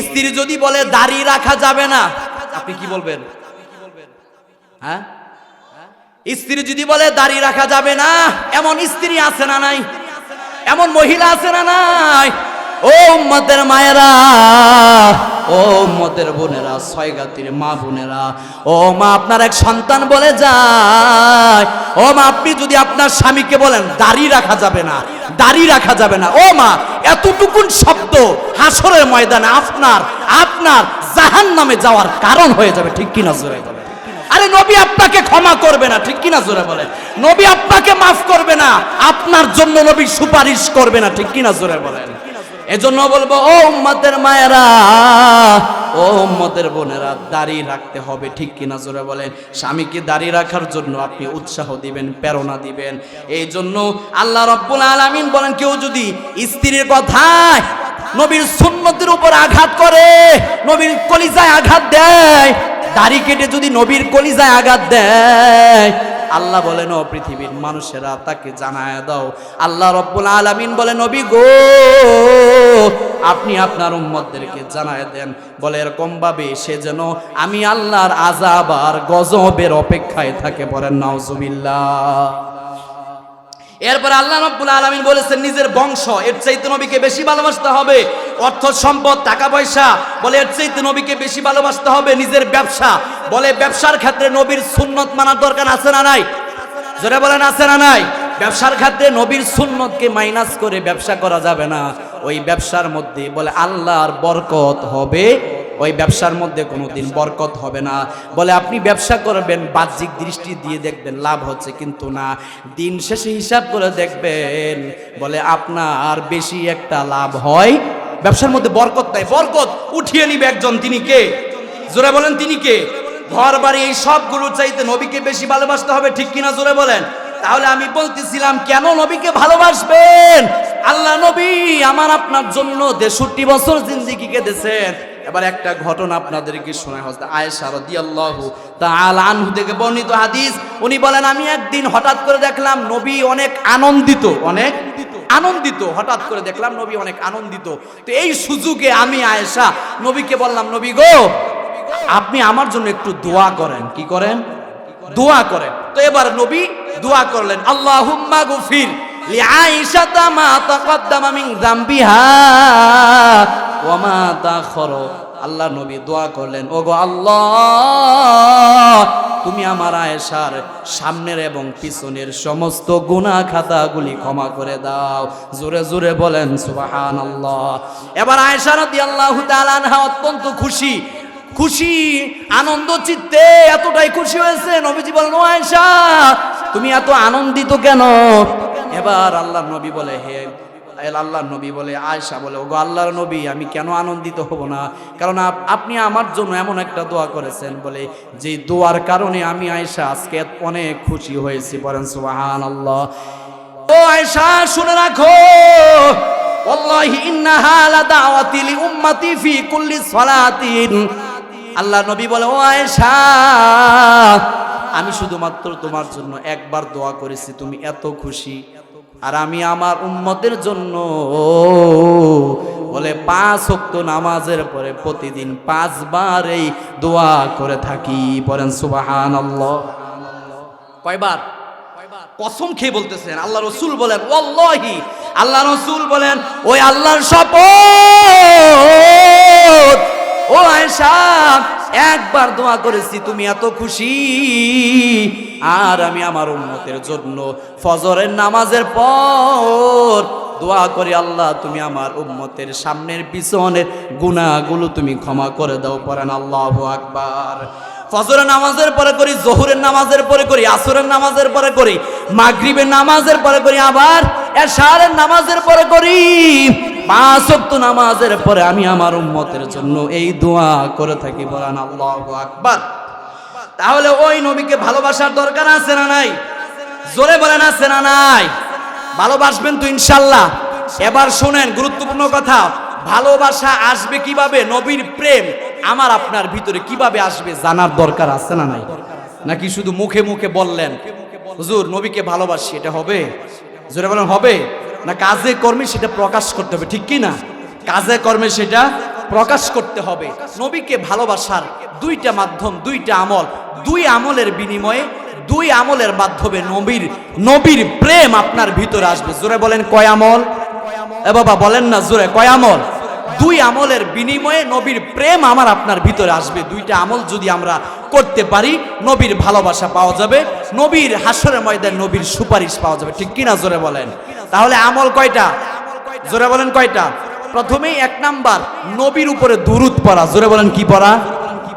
স্ত্রী যদি বলে দাড়ি রাখা যাবে না, আপনি কি বলবেন? হ্যাঁ, স্ত্রী যদি বলে দাড়ি রাখা যাবে না, এমন স্ত্রী আছে না নাই? এমন মহিলা আছে না নাই? ও উম্মতের মায়েরা, ও উম্মতের বোনেরা, ছয়গাতির মা বোনেরা, ও মা, আপনার এক সন্তান বলে যায়, ও মা, আপনি যদি আপনার স্বামীকে বলেন দাড়ি রাখা যাবে না, দাড়ি রাখা যাবে না, ও মা, এতটুকুন শব্দ হাসরের ময়দানে আপনার জাহান্নামে যাওয়ার কারণ হয়ে যাবে, ঠিক কিনা জোরে বলেন। আরে নবী আপনাকে ক্ষমা করবে না, ঠিক কিনা জোরে বলেন। নবী আপনাকে মাফ করবে না, আপনার জন্য নবী সুপারিশ করবে না, ঠিক কিনা জোরে বলেন। এজন্য বলবো ও উম্মতের মায়েরা, ও উম্মতের বোনেরা, দাড়ি রাখতে হবে, ঠিক কিনা জোরে বলেন। স্বামীকে দাড়ি রাখার জন্য আপনি উৎসাহ দিবেন, প্রেরণা দিবেন। এই জন্য আল্লাহ রাব্বুল আলামিন বলেন কেউ যদি স্ত্রীর কথায় নবীর সুন্নতের উপর আঘাত করে, নবীর কলিজায় আঘাত দেয়, দাড়ি কেটে যদি নবীর কলিজায় আঘাত দেয়, আল্লাহ বলেন ও পৃথিবীর মানুষেরা তাকে জানায় দাও, আল্লাহ রাব্বুল আলামিন বলে নবী গো, আপনি আপনার উম্মতদেরকে জানায় দেন, বলে এরকম ভাবে সে যেন আমি আল্লাহর আযাব আর গজবের অপেক্ষায় থাকে। বলেন নাউজুবিল্লাহ। এরপর আল্লাহ রাব্বুল আলামিন বলেছেন নিজের বংশ, এর চাইতে নবীকে বেশি ভালোবাসতে হবে। অর্থ সম্পদ, টাকা পয়সা, বলে এর চাইতে নবীকে বেশি ভালোবাসতে হবে। নিজের ব্যবসা, বলে ব্যবসার ক্ষেত্রে নবীর সুন্নত মানার দরকার আছে না নাই? জোরে বলেন আছে না নাই? ব্যবসার ক্ষেত্রে নবীর সুন্নতকে মাইনাস করে ব্যবসা করা যাবে না। ওই ব্যবসার মধ্যে বলে আল্লাহর বরকত হবে, ওই ব্যবসার মধ্যে কোনোদিন বরকত হবে না। বলে আপনি ব্যবসা করবেন, বাহ্যিক দৃষ্টি দিয়ে দেখবেন লাভ হচ্ছে, কিন্তু না, দিন শেষে হিসাব করে দেখবেন বলে আপনার বেশি একটা লাভ হয়, ব্যবসার মধ্যে বরকত নাই। বরকত উঠিয়ে নিবে একজন, তিনি কে? জোরে বলেন তিনি কে? ঘর বাড়ি এই সবগুলো চাইতে নবীকে বেশি ভালোবাসতে হবে, ঠিক কিনা জোরে বলেন। তাহলে আমি বলতেছিলাম কেন নবীকে ভালোবাসবেন? আল্লাহ নবী আমার আপনার জন্য 63 বছর জিন্দেগি কেটেছেন। এবার একটা ঘটনা আপনাদেরকে শোনাই। হযরত আয়েশা রাদিয়াল্লাহু তাআলা আনহা থেকে বর্ণিত হাদিস, উনি বলেন আমি একদিন হঠাৎ করে দেখলাম নবী অনেক আনন্দিত, হঠাৎ করে দেখলাম নবী অনেক আনন্দিত। তো এই সুযোগে আমি আয়েশা নবীকে বললাম, নবী গো, আপনি আমার জন্য একটু দোয়া করেন। কি করেন? দোয়া করেন। তো এবার নবী দোয়া করলেন, আল্লাহুম্মা গফির লিআয়েশা মা তাকদ্দামা মিন যামবিহা ওয়া মা তাখারা। আল্লাহ নবী দোয়া করলেন, ওগো আল্লাহ, তুমি আমার আয়েশার সামনের এবং পিছনের সমস্ত গুনাহ খাতাগুলি ক্ষমা করে দাও। জোরে জোরে বলেন সুবহানাল্লাহ। এবার আয়েশা রাদিয়াল্লাহু তাআলা আনহা অত্যন্ত খুশি, আনন্দ চিত্তে এতটাই খুশি হয়েছে, নবীজি বলেন, ও আয়েশা, তুমি এত আনন্দিত কেন? এবার আল্লাহর নবী বলে, আল্লাহর নবী বলে, আয়েশা বলে, ওগো আল্লাহর নবী, আমি কেন আনন্দিত হব না? কারণ আপনি আমার জন্য এমন একটা দোয়া করেছেন, বলে যে দোয়ার কারণে আমি আয়েশা আজকে অনেক খুশি হয়েছি। বলেন সুবহানাল্লাহ। ও আয়েশা শুনে রাখো, ওয়াল্লাহি ইন্নাহা লাদাওয়াতি লিউম্মতি ফি কুল্লি সালাতিন আল্লাহ নবী বলে, ও আয়েশা, আমি শুধুমাত্র তোমার জন্য একবার দোয়া করেছি, তুমি এত খুশি, আর আমি আমার উম্মতের জন্য বলে 5 ওয়াক্ত নামাজের পরে প্রতিদিন 5 বার এই দোয়া করে থাকি। পড়েন সুবহানাল্লাহ। কয়বার? কসম খেয়ে বলতেছেন। আল্লাহ রসুল বলেন, ওয়াল্লাহি, আল্লাহ রসুল বলেন, ওই আল্লাহর শপথ, ও আয়েশা, একবার দোয়া করেছি, তুমি এত খুশি, আর আমি আমার উম্মতের জন্য ফজরের নামাজের পর দোয়া করি, আল্লাহ তুমি আমার উম্মতের সামনের পিছনের গুনাহগুলো তুমি ক্ষমা করে দাও। পড়েন আল্লাহু আকবার। ফজরের নামাজের পরে করি, জোহরের নামাজের পরে করি, আসরের নামাজের পরে করি, মাগরিবের নামাজের পরে করি, আবার এশারের নামাজের পরে করি। 5 ওয়াক্ত নামাজের পরে আমি আমার উম্মতের জন্য এই দোয়া করে থাকি। বলেন আল্লাহু আকবার। তাহলে ওই নবীকে ভালোবাসার দরকার আছে না নাই? জোরে বলেন, আছে না নাই? ভালোবাসবেন তো ইনশাআল্লাহ। এবার শুনেন গুরুত্বপূর্ণ কথা, ভালোবাসা আসবে কিভাবে? নবীর প্রেম আমার আপনার ভিতরে কিভাবে আসবে জানার দরকার আছে না নাই? নাকি শুধু মুখে মুখে বললেন হুজুর নবীকে ভালোবাসি, এটা হবে? জোরে বলেন, হবে না? কাজে কর্মে সেটা প্রকাশ করতে হবে, ঠিক কি না? কাজে কর্মে সেটা প্রকাশ করতে হবে। নবীকে ভালোবাসার 2টা মাধ্যম, 2টা আমল, 2 আমলের বিনিময়ে, 2 আমলের মাধ্যমে নবীর প্রেম আপনার ভিতরে আসবে। জোরে বলেন, কয় আমল? এ বাবা বলেন না জোরে, কয় আমল? 2 আমলের বিনিময়ে নবীর প্রেম আমার আপনার ভিতরে আসবে। 2টা আমল যদি আমরা করতে পারি, নবীর ভালোবাসা পাওয়া যাবে, নবীর হাসরের ময়দানে নবীর সুপারিশ পাওয়া যাবে, ঠিক কিনা? জোরে বলেন। তাহলে আমল কয়টা? জোরে বলেন, কয়টা? প্রথমেই 1 নাম্বার, নবীর উপরে দুরূদ পড়া। জোরে বলেন, কি পড়া?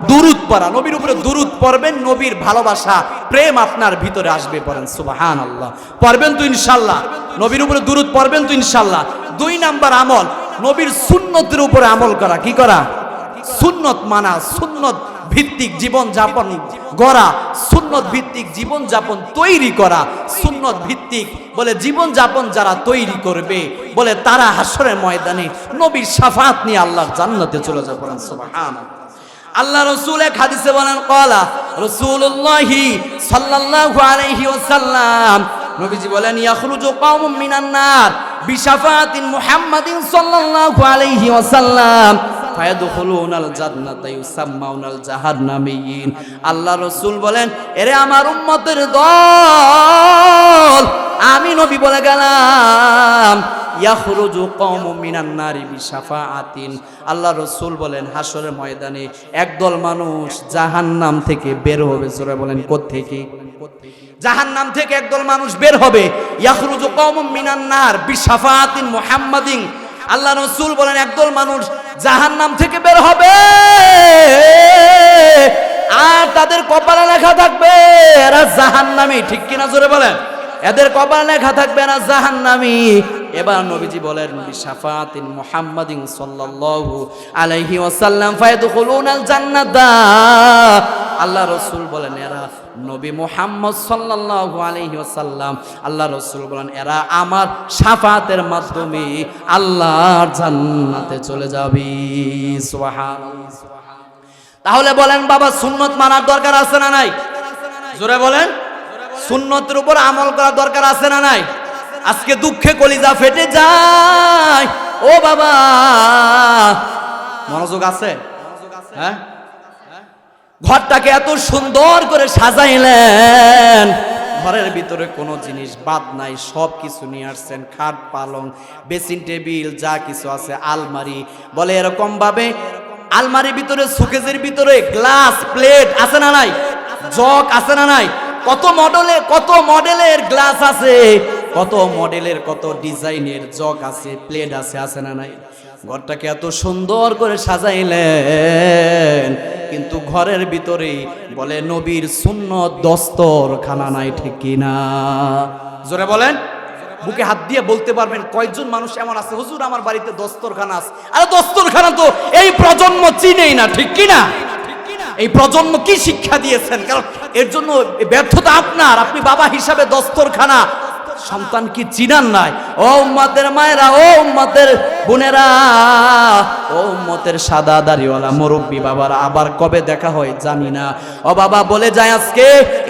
দুরূদ পড়া। নবীর উপরে দুরূদ পড়বেন, নবীর ভালোবাসা প্রেম আপনার ভিতরে আসবে। পড়েন সুবহানাল্লাহ। পড়বেন তো ইনশাআল্লাহ? নবীর উপরে দুরূদ পড়বেন তো ইনশাআল্লাহ? 2 নাম্বার আমল, নবীর সুন্নতের উপরে আমল করা। কি করা? সুন্নত মানা, সুন্নত ভিত্তিক জীবন যাপন গড়া, সুন্নত ভিত্তিক জীবন যাপন তৈরি করা। সুন্নত ভিত্তিক বলে জীবন যাপন যারা তৈরি করবে, বলে তারা হাসরের ময়দানে নবীর শাফাত নিয়ে আল্লাহর জান্নাতে চলে যাবে। বলেন সুবহানাল্লাহ। আল্লাহ রাসূল এক হাদিসে বলেন, ক্বালা রাসূলুল্লাহি সাল্লাল্লাহু আলাইহি ওয়াসাল্লাম, নবীজি বলেন, ইয়াখরুজু কওমুম মিনান নার বিশাফাতিন মুহাম্মাদিন সাল্লাল্লাহু আলাইহি ওয়াসাল্লাম ফায়াদখুলুনাল জান্নাতা ইউসাম্মাউনাল জাহান্নামিয়িন। আল্লাহ রাসূল বলেন, এরে আমার উম্মতের দল, আমি নবী বলে গেলাম, ইয়াখরুজু কওমুম মিনান নারি বিশাফাআতিন। আল্লাহ রাসূল বলেন, হাসরের ময়দানে একদল মানুষ জাহান্নাম থেকে বের হবে। জোরে বলেন, কোথা থেকে? জাহান্নাম থেকে একদল মানুষ বের হবে। ইয়াখরুজু কওমুম মিনান নার বিশাফাআতিন মুহাম্মাদিন। আল্লাহ রাসূল বলেন, একদল মানুষ জাহান্নাম থেকে বের হবে, আর তাদের কপালে লেখা থাকবে এরা জাহান্নামী, ঠিক কিনা? জোরে বলেন, এদের কপালে লেখা থাকবে এরা জাহান্নামী। এবার নবীজি বলেন, বিশাফাতিন মুহাম্মাদিন সাল্লাল্লাহু আলাইহি ওয়াসাল্লাম ফায়াদখুলুনাল জান্নাতা। আল্লাহ রাসূল বলেন, এরা নবী মুহাম্মদ সাল্লাল্লাহু আলাইহি ওয়াসাল্লাম, আল্লাহ রাসূল বলেন, এরা আমার শাফাতের মাধ্যমে আল্লাহর জান্নাতে চলে যাবে। সুবহানাল্লাহ। তাহলে বলেন বাবা, সুন্নত মানার দরকার আছে না নাই? জোরে বলেন, সুন্নতের উপর আমল করার দরকার আছে না নাই? আজকে দুঃখে কলিজা ফেটে যায়। ও বাবা, মনোযোগ আছে? হ্যাঁ, ঘরটাকে এত সুন্দর করে সাজাইলেন, ঘরের ভিতরে কোনো জিনিস বাদ নাই, সব কিছু নিয়ে আসছেন, খাট পালং বেসিন টেবিল যা কিছু আছে, আলমারি, বলে এরকম ভাবে আলমারির ভিতরে সুকেজের ভিতরে গ্লাস প্লেট আছে না নাই? জগ আছে না নাই? কত মডেলের গ্লাস আছে, কত মডেলের কত ডিজাইনের জগ আছে, প্লেট আছে, আছে না নাই? ঘরটাকে এত সুন্দর করে সাজাইলেন, কিন্তু ঘরের ভিতরে বলে নবীর সুন্নত দস্তরখানা নাই, ঠিক কিনা? জোরে বলেন, বুকে হাত দিয়ে বলতে পারবেন কয়জন মানুষ এমন আছে, হুজুর আমার বাড়িতে দস্তরখানা আছে? আরে দস্তরখানা তো এই প্রজন্ম চিনেই না, ঠিক কিনা? এই প্রজন্ম কি শিক্ষা দিয়েছেন? কারণ এর জন্য ব্যর্থতা আপনার। আপনি বাবা হিসাবে দস্তরখানা সন্তান কি চিনান নাই? ও উম্মতের মায়েরা, ও উম্মতের বোনেরা, ও উম্মতের সাদা দাড়িওয়ালা মুরব্বী বাবারা, আবার কবে দেখা হয় জানি না। ও বাবা বলে যায়, আজকে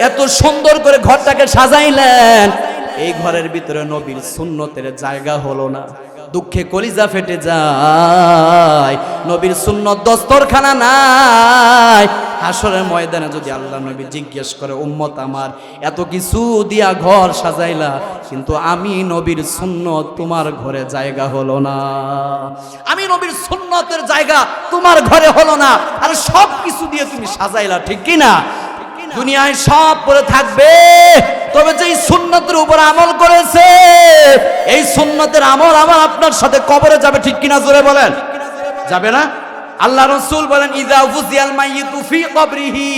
এত সুন্দর করে ঘরটাকে সাজাইলেন, এই ঘরের ভিতরে নবীর সুন্নতের জায়গা হলো না। দুঃখে কলিজা ফেটে যায়, নবীর সুন্নত দস্তরখানা নাই। হাসরের ময়দানে যদি আল্লাহ নবী জিজ্ঞেস করে, উম্মত আমার এত কিছু দিয়া ঘর সাজাইলা, কিন্তু আমি নবীর সুন্নত তোমার ঘরে জায়গা হলো না, আমি নবীর সুন্নতের জায়গা তোমার ঘরে হলো না, আর সব কিছু দিয়ে তুমি সাজাইলা, ঠিক কি না? দুনিয়ায় সব পড়ে থাকবে, তবে যেই সুন্নতের উপর আমল করেছে, এই সুন্নতের আমল আমার আপনার সাথে কবরে যাবে, ঠিক কিনা? জোরে বলেন, যাবে না? আল্লাহ রাসূল বলেন, ইযা ফুজিয়াল মাইয়িতু ফি কবরিহি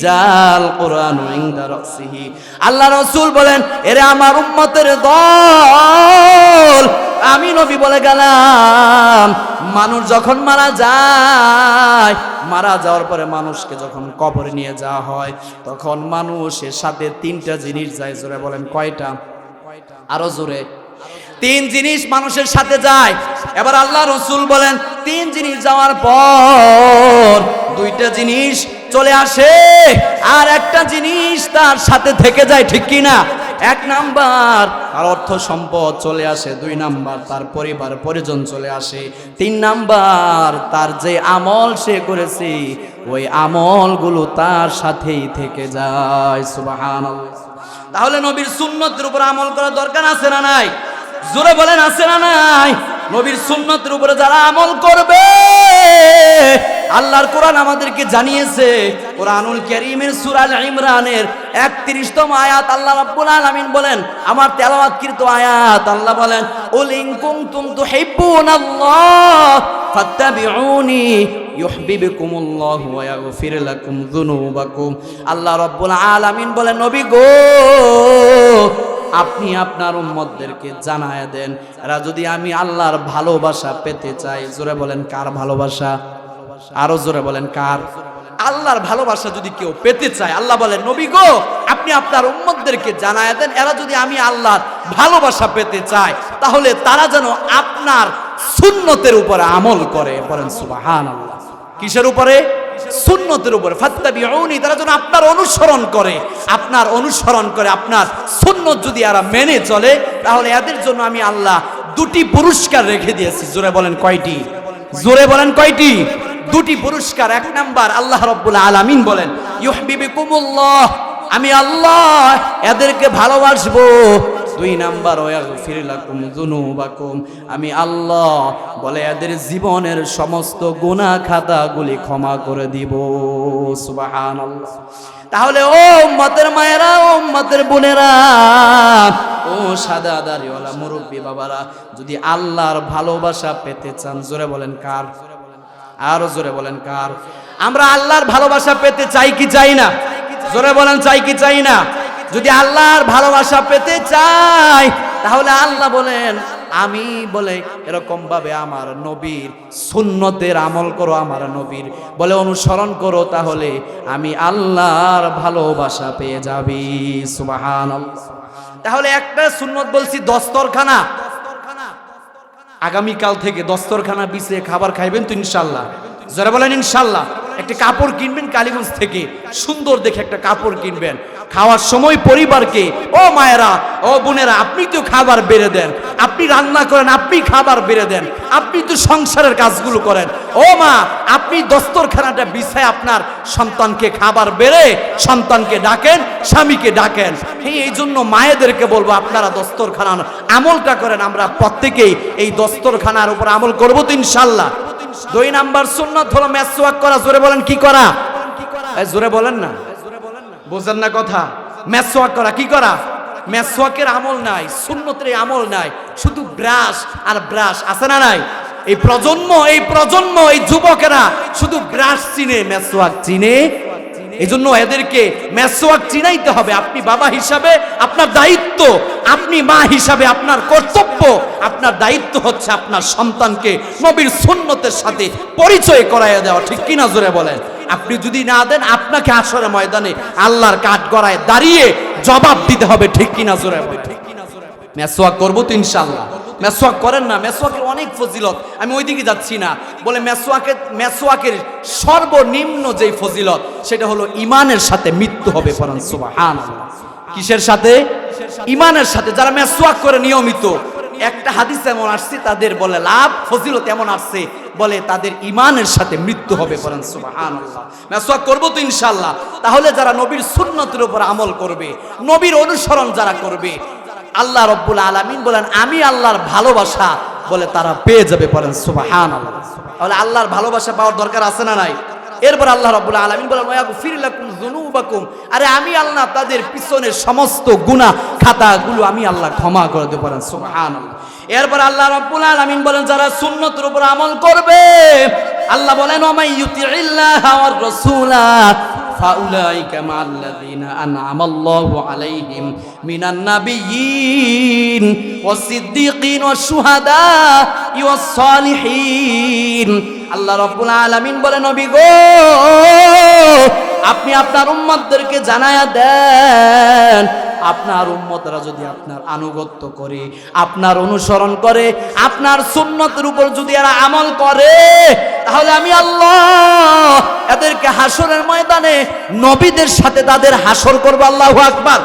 জাল কুরআনু ইনদা রাসিহি। আল্লাহ রাসূল বলেন, এরে আমার উম্মতের দল, আমি নবী বলে গেলাম, মানুষ যখন মারা যায়, মারা যাওয়ার পরে মানুষকে যখন কবরে নিয়ে যাওয়া হয়, তখন মানুষের সাথে তিনটা জিনিস যায়। জোরে বলেন, কয়টা? আরো জোরে। তিন জিনিস মানুষের সাথে যায়। এবার আল্লাহ রাসূল বলেন, তিন জিনিস যাওয়ার পর দুইটা জিনিস চলে আসে, আর একটা জিনিস তার সাথে থেকে যায়, ঠিক কি না? এক নাম্বার তার অর্থ সম্পদ চলে আসে, দুই নাম্বার তার পরিবার পরিজন চলে আসে, তিন নাম্বার তার যে আমল সে করেছে ওই আমলগুলো তার সাথেই থেকে যায়। সুবহানাল্লাহ। তাহলে নবীর সুন্নতের উপর আমল করার দরকার আছে না নাই? জোরে বলেন, আছে না নাই? নবীর সুন্নতের উপরে যারা আমল করবে, আল্লাহর কোরআন আমাদেরকে জানিয়েছে, কোরআনুল কারীমের সূরা আল ইমরানের 31তম আয়াত আল্লাহ রাব্বুল আলামিন বলেন, আমার তেলাওয়াতকৃত আয়াত, আল্লাহ বলেন, উল ইন কুনতুম তুহিব্বুনাল্লাহ ফাত্তাবিউনি ইউহিব্বুকুমুল্লাহু ওয়া ইয়াগফির লাকুম যুনুবাকুম। আল্লাহ রাব্বুল আলামিন বলেন, নবী গো, আপনি আপনার উম্মতদেরকে জানায় দেন, এরা যদি আমি আল্লাহর ভালোবাসা পেতে চাই, জোরে বলেন কার ভালোবাসা? আরো জোরে বলেন, কার? আল্লাহর ভালোবাসা যদি কেউ পেতে চায়, আল্লাহ বলেন, নবী গো, আপনি আপনার উম্মতদেরকে জানায় দেন, এরা যদি আমি আল্লাহর ভালোবাসা পেতে চায়, তাহলে তারা যেন আপনার সুন্নতের উপরে আমল করে। বলেন সুবহানাল্লাহ। কিসের উপরে? সুন্নতের উপরে। ফাত্তাবিউনি, তারা যেন আপনার অনুসরণ করে, আপনার অনুসরণ করে, আপনার সুন্নত যদি এরা মেনে চলে, তাহলে এদের জন্য আমি আল্লাহ দুটি পুরস্কার রেখে দিয়েছি। জোরে বলেন, কয়টি? জোরে বলেন, কয়টি? দুটি পুরস্কার। এক নাম্বার, আল্লাহ রাব্বুল আলামিন বলেন, ইউহিব্বুকুমুল্লাহ, আমি আল্লাহ এদেরকে ভালোবাসবো। দুই নাম্বার, ওয়াগফির লাকুম যুনুবাকুম, আমি আল্লাহ বলে এদের জীবনের সমস্ত গুনাহ খাতাগুলি ক্ষমা করে দিব। সুবহানাল্লাহ। তাহলে ও উম্মতের মায়েরা, ও উম্মতের বোনেরা, ও সাদা দাড়িওয়ালা মুরব্বী বাবারা, যদি আল্লাহর ভালোবাসা পেতে চান, জোরে বলেন কার? আরো জোরে বলেন, কার? আমরা আল্লাহর ভালোবাসা পেতে চাই কি চাই না? জোরে বলেন, চাই কি চাই না? যদি আল্লাহর ভালোবাসা পেতে চাই, তাহলে আল্লাহ বলেন, আমি বলে এরকম ভাবে আমার নবীর সুন্নতের আমল করো, আমার নবীর বলে অনুসরণ করো, তাহলে আমি আল্লাহর ভালোবাসা পেয়ে যাবি। সুবহানাল্লাহ। তাহলে একটা সুন্নত বলছি, দস্তরখানা। আগামীকাল থেকে দস্তরখানা বিছিয়ে খাবার খাইবেন তো ইনশাল্লাহ? যারা বলেন ইনশাল্লাহ। একটা কাপড় কিনবেন কালীগঞ্জ থেকে, সুন্দর দেখে একটা কাপড় কিনবেন। খাওয়ার সময় পরিবারকে, ও মায়েরা, ও বোনেরা, আপনি তো খাবার বেড়ে দেন, আপনি রান্না করেন, আপনি খাবার বেড়ে দেন, আপনি তো সংসারের কাজগুলো করেন। ও মা, আপনি দস্তরখানাটা বিছায় আপনার সন্তানকে খাবার বেড়ে সন্তানকে ডাকেন, স্বামীকে ডাকেন। হ্যাঁ, এই জন্য মায়েদেরকে বলবো, আপনারা দস্তরখানার আমলটা করেন। আমরা প্রত্যেকেই এই দস্তরখানার উপর আমল করবো তো ইনশাল্লাহ। দুই নাম্বার সুন্নাত হলো মেসওয়াক করা। জোরে বলেন, কি করা? জোরে বলেন না, বুঝেন না কথা? মেসওয়াক করা। কি করা? মেসওয়াকের আমল নাই, সুন্নতের আমল নাই, শুধু ব্রাশ আর ব্রাশ। আছে না নাই? এই প্রজন্ম এই যুবকেরা শুধু ব্রাশ চিনে, মেসওয়াক চিনে। এই জন্য এদেরকে মেসওয়াক চিনাইতে হবে। আপনি বাবা হিসাবে আপনার দায়িত্ব, আপনি মা হিসাবে আপনার কর্তব্য, আপনার দায়িত্ব হচ্ছে আপনার সন্তানকে নবীর সুন্নতের সাথে পরিচয় করাইয়া দেওয়া। ঠিক কিনা? জোরে বলেন। আপনি যদি না দেন, আপনাকে হাসরের ময়দানে আল্লাহর কাঠগড়ায় দাঁড়িয়ে জবাব দিতে হবে। ঠিক কিনা? জোরে বলেন। মেসওয়াক করবো তো ইনশাআল্লাহ? মেসওয়াক করেন না, মেসওয়াকের অনেক ফজিলত, আমি ওই দিকে যাচ্ছি না। বলে মেসওয়াকের সর্বনিম্ন যেই ফজিলত সেটা হলো ইমানের সাথে মৃত্যু হবে। পড়েন সুবহানাল্লাহ। কিসের সাথে? ইমানের সাথে। যারা মেসওয়াক করে নিয়মিত, একটা হাদিস এমন আসছে তাদের বলে লাভ ফজিলত এমন আসছে, বলে তাদের ইমানের সাথে মৃত্যু হবে। পড়েন সুবহানাল্লাহ। মেসওয়াক করব তো ইনশাআল্লাহ। তাহলে যারা নবীর সুন্নতের উপর আমল করবে, নবীর অনুসরণ যারা করবে, আল্লাহ রাব্বুল আলামিন বলেন আমি আল্লাহর ভালোবাসা বলে তারা পেয়ে যাবে। পড়েন সুবহানাল্লাহ। তাহলে আল্লাহর ভালোবাসা পাওয়ার দরকার আছে না নাই? এরপর আল্লাহ রাব্বুল আলামিন বলেন ওয়াগফির লাকুম যুনুবাকুম, আরে আমি আল্লাহ তাদের পিছনের সমস্ত গুনাহ খাতাগুলো আমি আল্লাহ ক্ষমা করে দেব। পড়েন সুবহানাল্লাহ। এরপর আল্লাহ রাব্বুল আলামিন বলেন যারা সুন্নতের উপর আমল করবে, আল্লাহ বলেন ওমাই ইউতিইল্লাহ ওয়ার রাসূলা ফাউলাইকা মাআল্লাযিনা আন'আমাল্লাহু আলাইহিম মিনান নাবিয়্যিন ওয়াস সিদ্দীকিন ওয়াশ শুহাদা ওয়াস সালিহিন। আল্লাহ রাব্বুল আলামিন বলেন নবী গো, আপনি আপনার উম্মতদেরকে জানায়া দেন, আপনার উম্মতরা যদি আপনার আনুগত্য করে, আপনার অনুসরণ করে, আপনার সুন্নতের উপর যদি এরা আমল করে, তাহলে আমি আল্লাহ এদেরকে হাসরের ময়দানে নবীদের সাথে তাদের হাসর করব। আল্লাহু আকবার।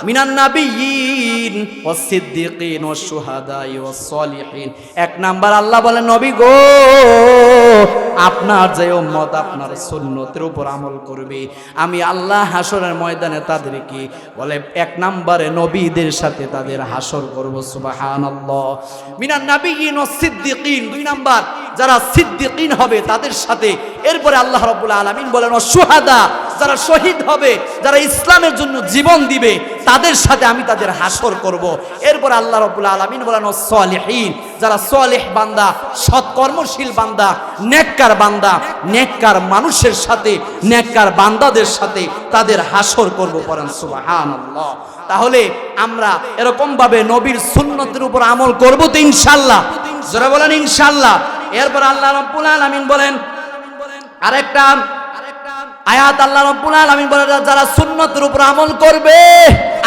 মিনান নাবিয়্যিন ওয়াস সিদ্দীকিন ওয়াস শুহাদা ওয়াস সালিহিন। এক নাম্বার আল্লাহ বলেন নবী গো, আপনার যে উম্মত আপনার সুন্নতের উপর আমল করবে, আমি আল্লাহ হাসরের ময়দানে তাদেরকে বলে এক নম্বরে নবীদের সাথে তাদের হাসর করব। সুবহানাল্লাহ। মিনান নাবিয়্যিন ওয়াস সিদ্দীকিন, দুই নাম্বার যারা সিদ্দীকিন হবে তাদের সাথে। এরপরে আল্লাহ রাব্বুল আলামিন বলেন ওয়াস শুহাদা, যারা শহীদ হবে, যারা ইসলামের জন্য জীবন দিবে, তাদের সাথে আমি তাদের হাসর করব। এরপর আল্লাহ রাব্বুল আলামিন বলেন ওয়াস সালিহিন, যারা সালেহ বান্দা, সৎকর্মশীল বান্দা, নেককার বান্দা, নেককার মানুষের সাথে, নেককার বান্দাদের সাথে তাদের হাসর করব। পড়েন সুবহানাল্লাহ। তাহলে আমরা এরকম ভাবে নবীর সুন্নতের উপর আমল করব তো ইনশাআল্লাহ। যারা বলেন ইনশাআল্লাহ। এরপর আল্লাহ রাব্বুল আলামিন বলেন আরেকটা আয়াত, আল্লাহ রাব্বুল আলামিন বলেন যারা সুন্নতের উপর আমল করবে,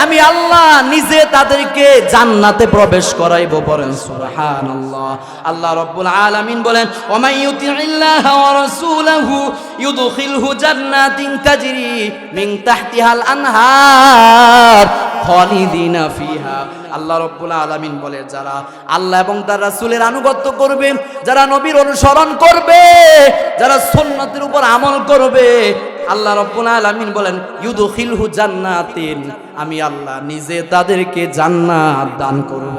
আমি আল্লাহ নিজে তাদেরকে জান্নাতে প্রবেশ করাইব। পড়েন সুবহানাল্লাহ। আল্লাহ রাব্বুল আলামিন বলেন ওমাই ইউতিইল্লাহ ওয়া রাসূলাহু ইউদখিলহু জান্নাতিন তাজরি মিন তাহতিহাল আনহার খালিদিনা ফিহা। আল্লাহ রাব্বুল আলামিন বলে যারা আল্লাহ এবং তার রাসূলের আনুগত্য করবে, যারা নবীর অনুসরণ করবে, যারা সুন্নতের উপর আমল করবে, আল্লাহ রাব্বুল আলামিন বলেন ইউদখিলহু জান্নাতিন, আমি আল্লাহ নিজে তাদেরকে জান্নাত দান করব।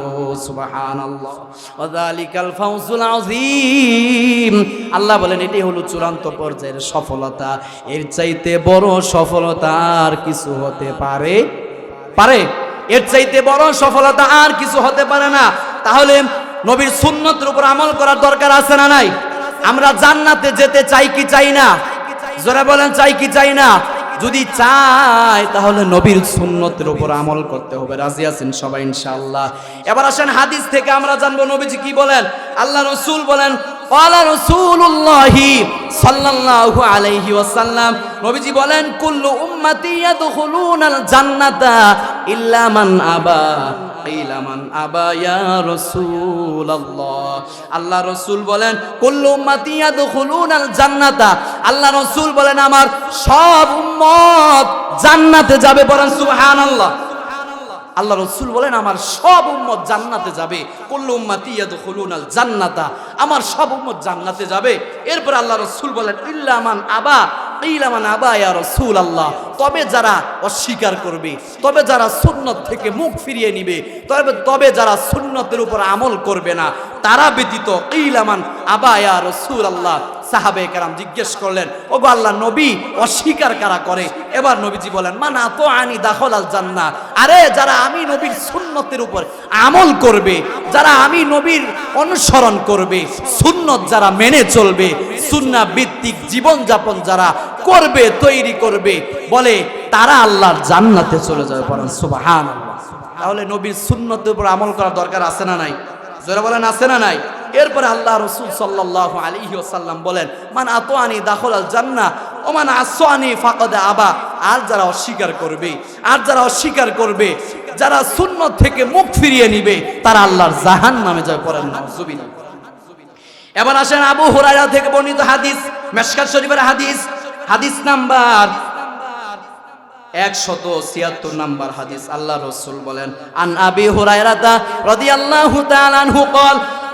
সুবহানাল্লাহ। ওয়া যালিকাল ফাওজুল আযীম। আল্লাহ বলেন এটাই হলো চূড়ান্ত পর্যায়ের সফলতা, এর চাইতে বড় সফলতা আর কিছু হতে পারে? এর চাইতে বড় সফলতা আর কিছু হতে পারে না। তাহলে নবীর সুন্নতের উপর আমল করার দরকার আছে না নাই? আমরা জান্নাতে যেতে চাই কি চাই না? যারা বলেন চাই কি চাই না? যদি চাই তাহলে নবীর সুন্নতের উপর আমল করতে হবে। রাজি আছেন সবাই ইনশাআল্লাহ? এবার আসেন হাদিস থেকে আমরা জানবো নবীজি কি বলেন। আল্লাহ রাসূল বলেন ক্বালা রাসূলুল্লাহি সাল্লাল্লাহু আলাইহি ওয়াসাল্লাম, নবীজি বলেন কুল্লু উম্মতি ইয়াদখুলুনাল জান্নাতা ইল্লা মান আবা। কিলা মান আবা ইয়া রাসূলুল্লাহ। আল্লাহ রাসূল বলেন কুল্লু উম্মতি ইয়াদখুলুনাল জান্নাতা, আল্লাহ রাসূল বলেন আমার সব উম্মত জান্নাতে যাবে। বলেন সুবহানাল্লাহ। আল্লাহ রাসূল বলেন আমার সব উম্মত জান্নাতে যাবে। কুল্লু উম্মতি ইয়াদখুলুনাল জান্নাতা, আমার সব উম্মত জান্নাতে যাবে। এরপর আল্লাহ রাসূল বলেন ইল্লা মান আবা। কিলা মান আবা ইয়া রাসূলুল্লাহ, তবে যারা অস্বীকার করবে, তবে যারা সুন্নত থেকে মুখ ফিরিয়ে নিবে, তবে যারা সুন্নতের উপর আমল করবে না, তারা ব্যতীত। কিলা মান আবা ইয়া রাসূলুল্লাহ। সাহাবে কেরাম জিজ্ঞেস করলেন ওগো আল্লাহ নবী, অস্বীকার কারা করে? এবার নবীজি বলেন মান আতাআনি দাখালাল জান্নাহ। আরে যারা আমি নবীর সুন্নতের উপর আমল করবে, যারা আমি নবীর অনুসরণ করবে, সুন্নত যারা মেনে চলবে, সুন্নাহ ভিত্তিক জীবন যাপন যারা করবে, তৈরি করবে, বলে তারা আল্লাহর জান্নাতে চলে যাবে। পড়েন সুবহানাল্লাহ। তাহলে নবীর সুন্নতের উপর আমল করার দরকার আছে না নাই? যারা বলেন আছে না নাই? এরপরে আল্লাহ রাসূল সাল্লাল্লাহু আলাইহি ওয়াসাল্লাম বলেন মান আতাআনি দাখালাল জান্নাহ ওমান আসওয়ানি ফাকাদ আবা, আর যারা অস্বীকার করবে, যারা সুন্নত থেকে মুখ ফিরিয়ে নিবে, তারা আল্লাহর জাহান্নামে যাবে। পড়েন নাউজুবিল্লাহ। এবার আসেন আবু হুরায়রা থেকে বর্ণিত হাদিস, মিশকাত শরীফের হাদিস নাম্বার 176 নাম্বার হাদিস। আল্লাহ রাসূল বলেন, আন আবি হুরায়রা রাদিয়াল্লাহু তাআলা আনহু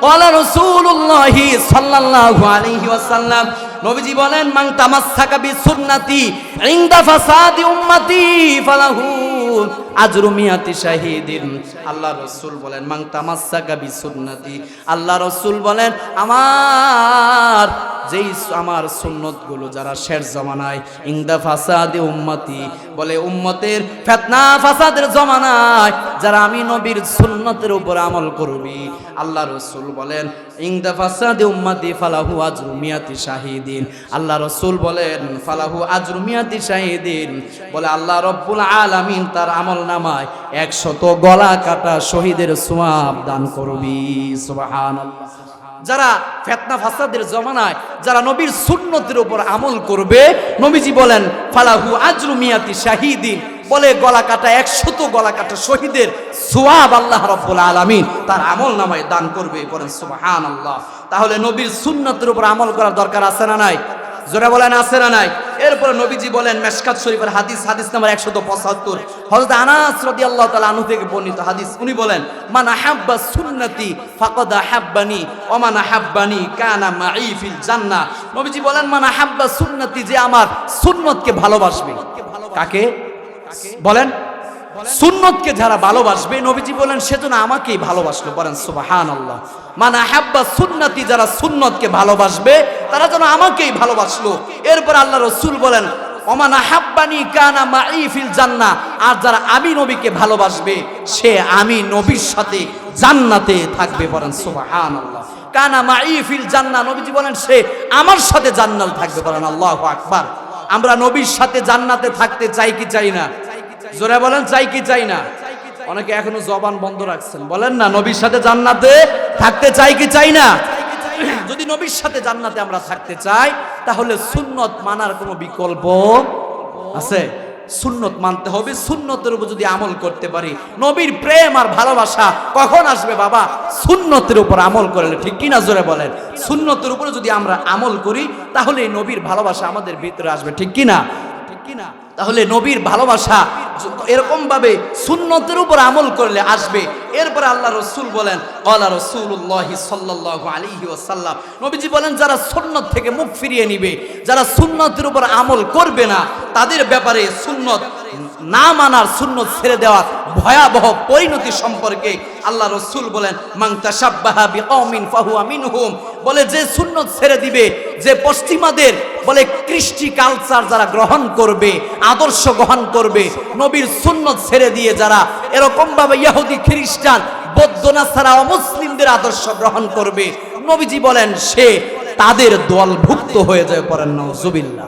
قال رسول الله সাল্লাল্লাহু আলাইহি ওয়াসাল্লাম, নবীজি বলেন, মান তামাসসাকা বিসুন্নতি ইনদা ফাসাদি উম্মতি ফালাহু আজরু মিয়াতি শাহিদিন। আল্লাহ রাসূল বলেন, মান তামাসসাকা বিসুন্নতি, আল্লাহ রাসূল বলেন, আমার সুন্নতগুলো যারা শেষ জমানায়, ইনদা ফাসাদি উম্মতি, বলে উম্মতের ফিতনা ফাসাদের জমানায় যারা আমি নবীর সুন্নতের উপর আমল করবি, আল্লাহ রাসূল বলেন, ইনদা ফাসাদি উম্মতি ফালাহু আজরু মিয়াতি শাহিদিন। আল্লাহ রাসূল বলেন, ফালাহু আজরু মিয়াতি শাহিদিন, বলে আল্লাহ রব্বুল আলামিন তার আমল নামায় 100 গলা কাটা শহীদের সওয়াব দান করবি। সুবহানাল্লাহ। যারা ফিতনা ফাসাদের জমানায় যারা নবীর সুন্নতের উপর আমল করবে, নবীজি বলেন, ফালাহু আজরু মিয়াতি শাহিদিন, বলে গলা কাটা 100 গলা কাটা শহীদের সওয়াব আল্লাহ রাব্বুল আলামিন তার আমল নামায় দান করবে। বলেন সুবহানাল্লাহ। তাহলে নবীর সুন্নতের উপর আমল করার দরকার আছে না নাই? জোরে বলেন, আছে না নাই? এরপর নবীজি বলেন, মিশকাত শরীফের হাদিস নাম্বার 175, হযরত আনাস রাদিয়াল্লাহু তাআলা আনহু থেকে বর্ণিত হাদিস। উনি বলেন, মান আহাব্বা সুন্নতি ফাকাদ আহাব্বানি ওয়া মান আহাব্বানি কানা মাই ফিল জান্নাহ। নবীজি বলেন, মান আহাব্বা সুন্নতি, যে আমার সুন্নতকে ভালোবাসবে। কাকে বলেন? সুন্নতকে যারা ভালোবাসবে, নবীজি বলেন, সেজন্য আমাকেই ভালোবাসলো। বলেন সুবহানাল্লাহ। মান আহাব্বা সুন্নতি, যারা সুন্নতকে ভালোবাসবে তারা যেন আমাকেই ভালোবাসলো। এরপর আল্লাহ রাসূল বলেন, ওমান আহাব্বানি কানা মাই ফিল জান্নাহ, আর যারা আমি নবীকে ভালোবাসবে সে আমি নবীর সাথে জান্নাতে থাকবে। বলেন সুবহানাল্লাহ। কানা মাই ফিল জান্নাহ, নবীজি বলেন সে আমার সাথে জান্নাতে থাকবে। বলেন আল্লাহু আকবার। আমরা নবীর সাথে জান্নাতে থাকতে চাই কি চাই না? জোরে বলেন, চাই কি চাই না? অনেকে এখনো জবান বন্ধ রাখছেন, বলেন না, নবীর সাথে জান্নাতে থাকতে চাই কি চাই না? যদি নবীর সাথে জান্নাতে আমরা থাকতে চাই, তাহলে সুন্নত মানার কোনো বিকল্প আছে? সুন্নত মানতে হবে। সুন্নতের উপর যদি আমল করতে পারি, নবীর প্রেম আর ভালোবাসা কখন আসবে বাবা? সুন্নতের উপর আমল করলে, ঠিক কি না? জোরে বলেন। সুন্নতের উপরে যদি আমরা আমল করি, তাহলে নবীর ভালোবাসা আমাদের ভিতরে আসবে, ঠিক কি না? তাহলে নবীর ভালোবাসা এরকম ভাবে সুন্নতের উপর আমল করলে আসবে। এরপর আল্লাহ রাসূল বলেন, ক্বালা রাসূলুল্লাহি সাল্লাল্লাহু আলাইহি ওয়াসাল্লাম, নবীজি বলেন, যারা সুন্নত থেকে মুখ ফিরিয়ে নিবে, যারা সুন্নতের উপর আমল করবে না, তাদের ব্যাপারে সুন্নত না মানার, সুন্নত ছেড়ে দেওয়ার ভয়াবহ পরিণতি সম্পর্কে আল্লাহ রাসূল বলেন, মান তাশাব্বাহা বিকওমিন ফাহুয়া মিনহুম, বলে যে সুন্নত ছেড়ে দিবে, যে পশ্চিমাদের বলে কৃষ্টি কালচার যারা গ্রহণ করবে, আদর্শ গ্রহণ করবে, নবীর সুন্নত ছেড়ে দিয়ে যারা এরকম ভাবে ইহুদি খ্রিস্টান বৌদ্ধ নাসারা অমুসলিমদের আদর্শ গ্রহণ করবে, নবীজি বলেন সে তাদের দলভুক্ত হয়ে যায়। পড়েন নাউজুবিল্লাহ।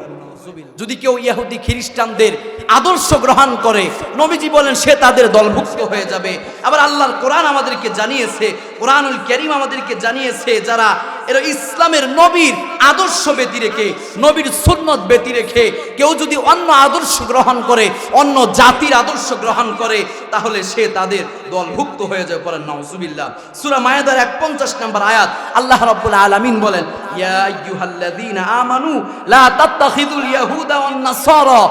যদি কেউ ইহুদি খ্রিস্টানদের আদর্শ গ্রহণ করে, নবীজি বলেন সে তাদের দলভুক্ত হয়ে যাবে। আবার আল্লাহর কোরআন আমাদেরকে জানিয়েছে, কোরআনুল কারীম আমাদেরকে জানিয়েছে, যারা এরা ইসলামের নবীর আদর্শ ব্যতি রেখে, নবীর সুন্নত ব্যতি রেখে কেউ যদি অন্য আদর্শ গ্রহণ করে, অন্য জাতির আদর্শ গ্রহণ করে, তাহলে সে তাদের দলভুক্ত হয়ে যায়। পড়েন নাউজুবিল্লাহ। সূরা মায়েদার 51 নম্বর আয়াত, আল্লাহ রাব্বুল আলামিন বলেন, ইয়া আইয়ুহাল্লাযীনা আমানু লা তাত্তাখিযুল ইয়াহুদা ওয়ান নাসারা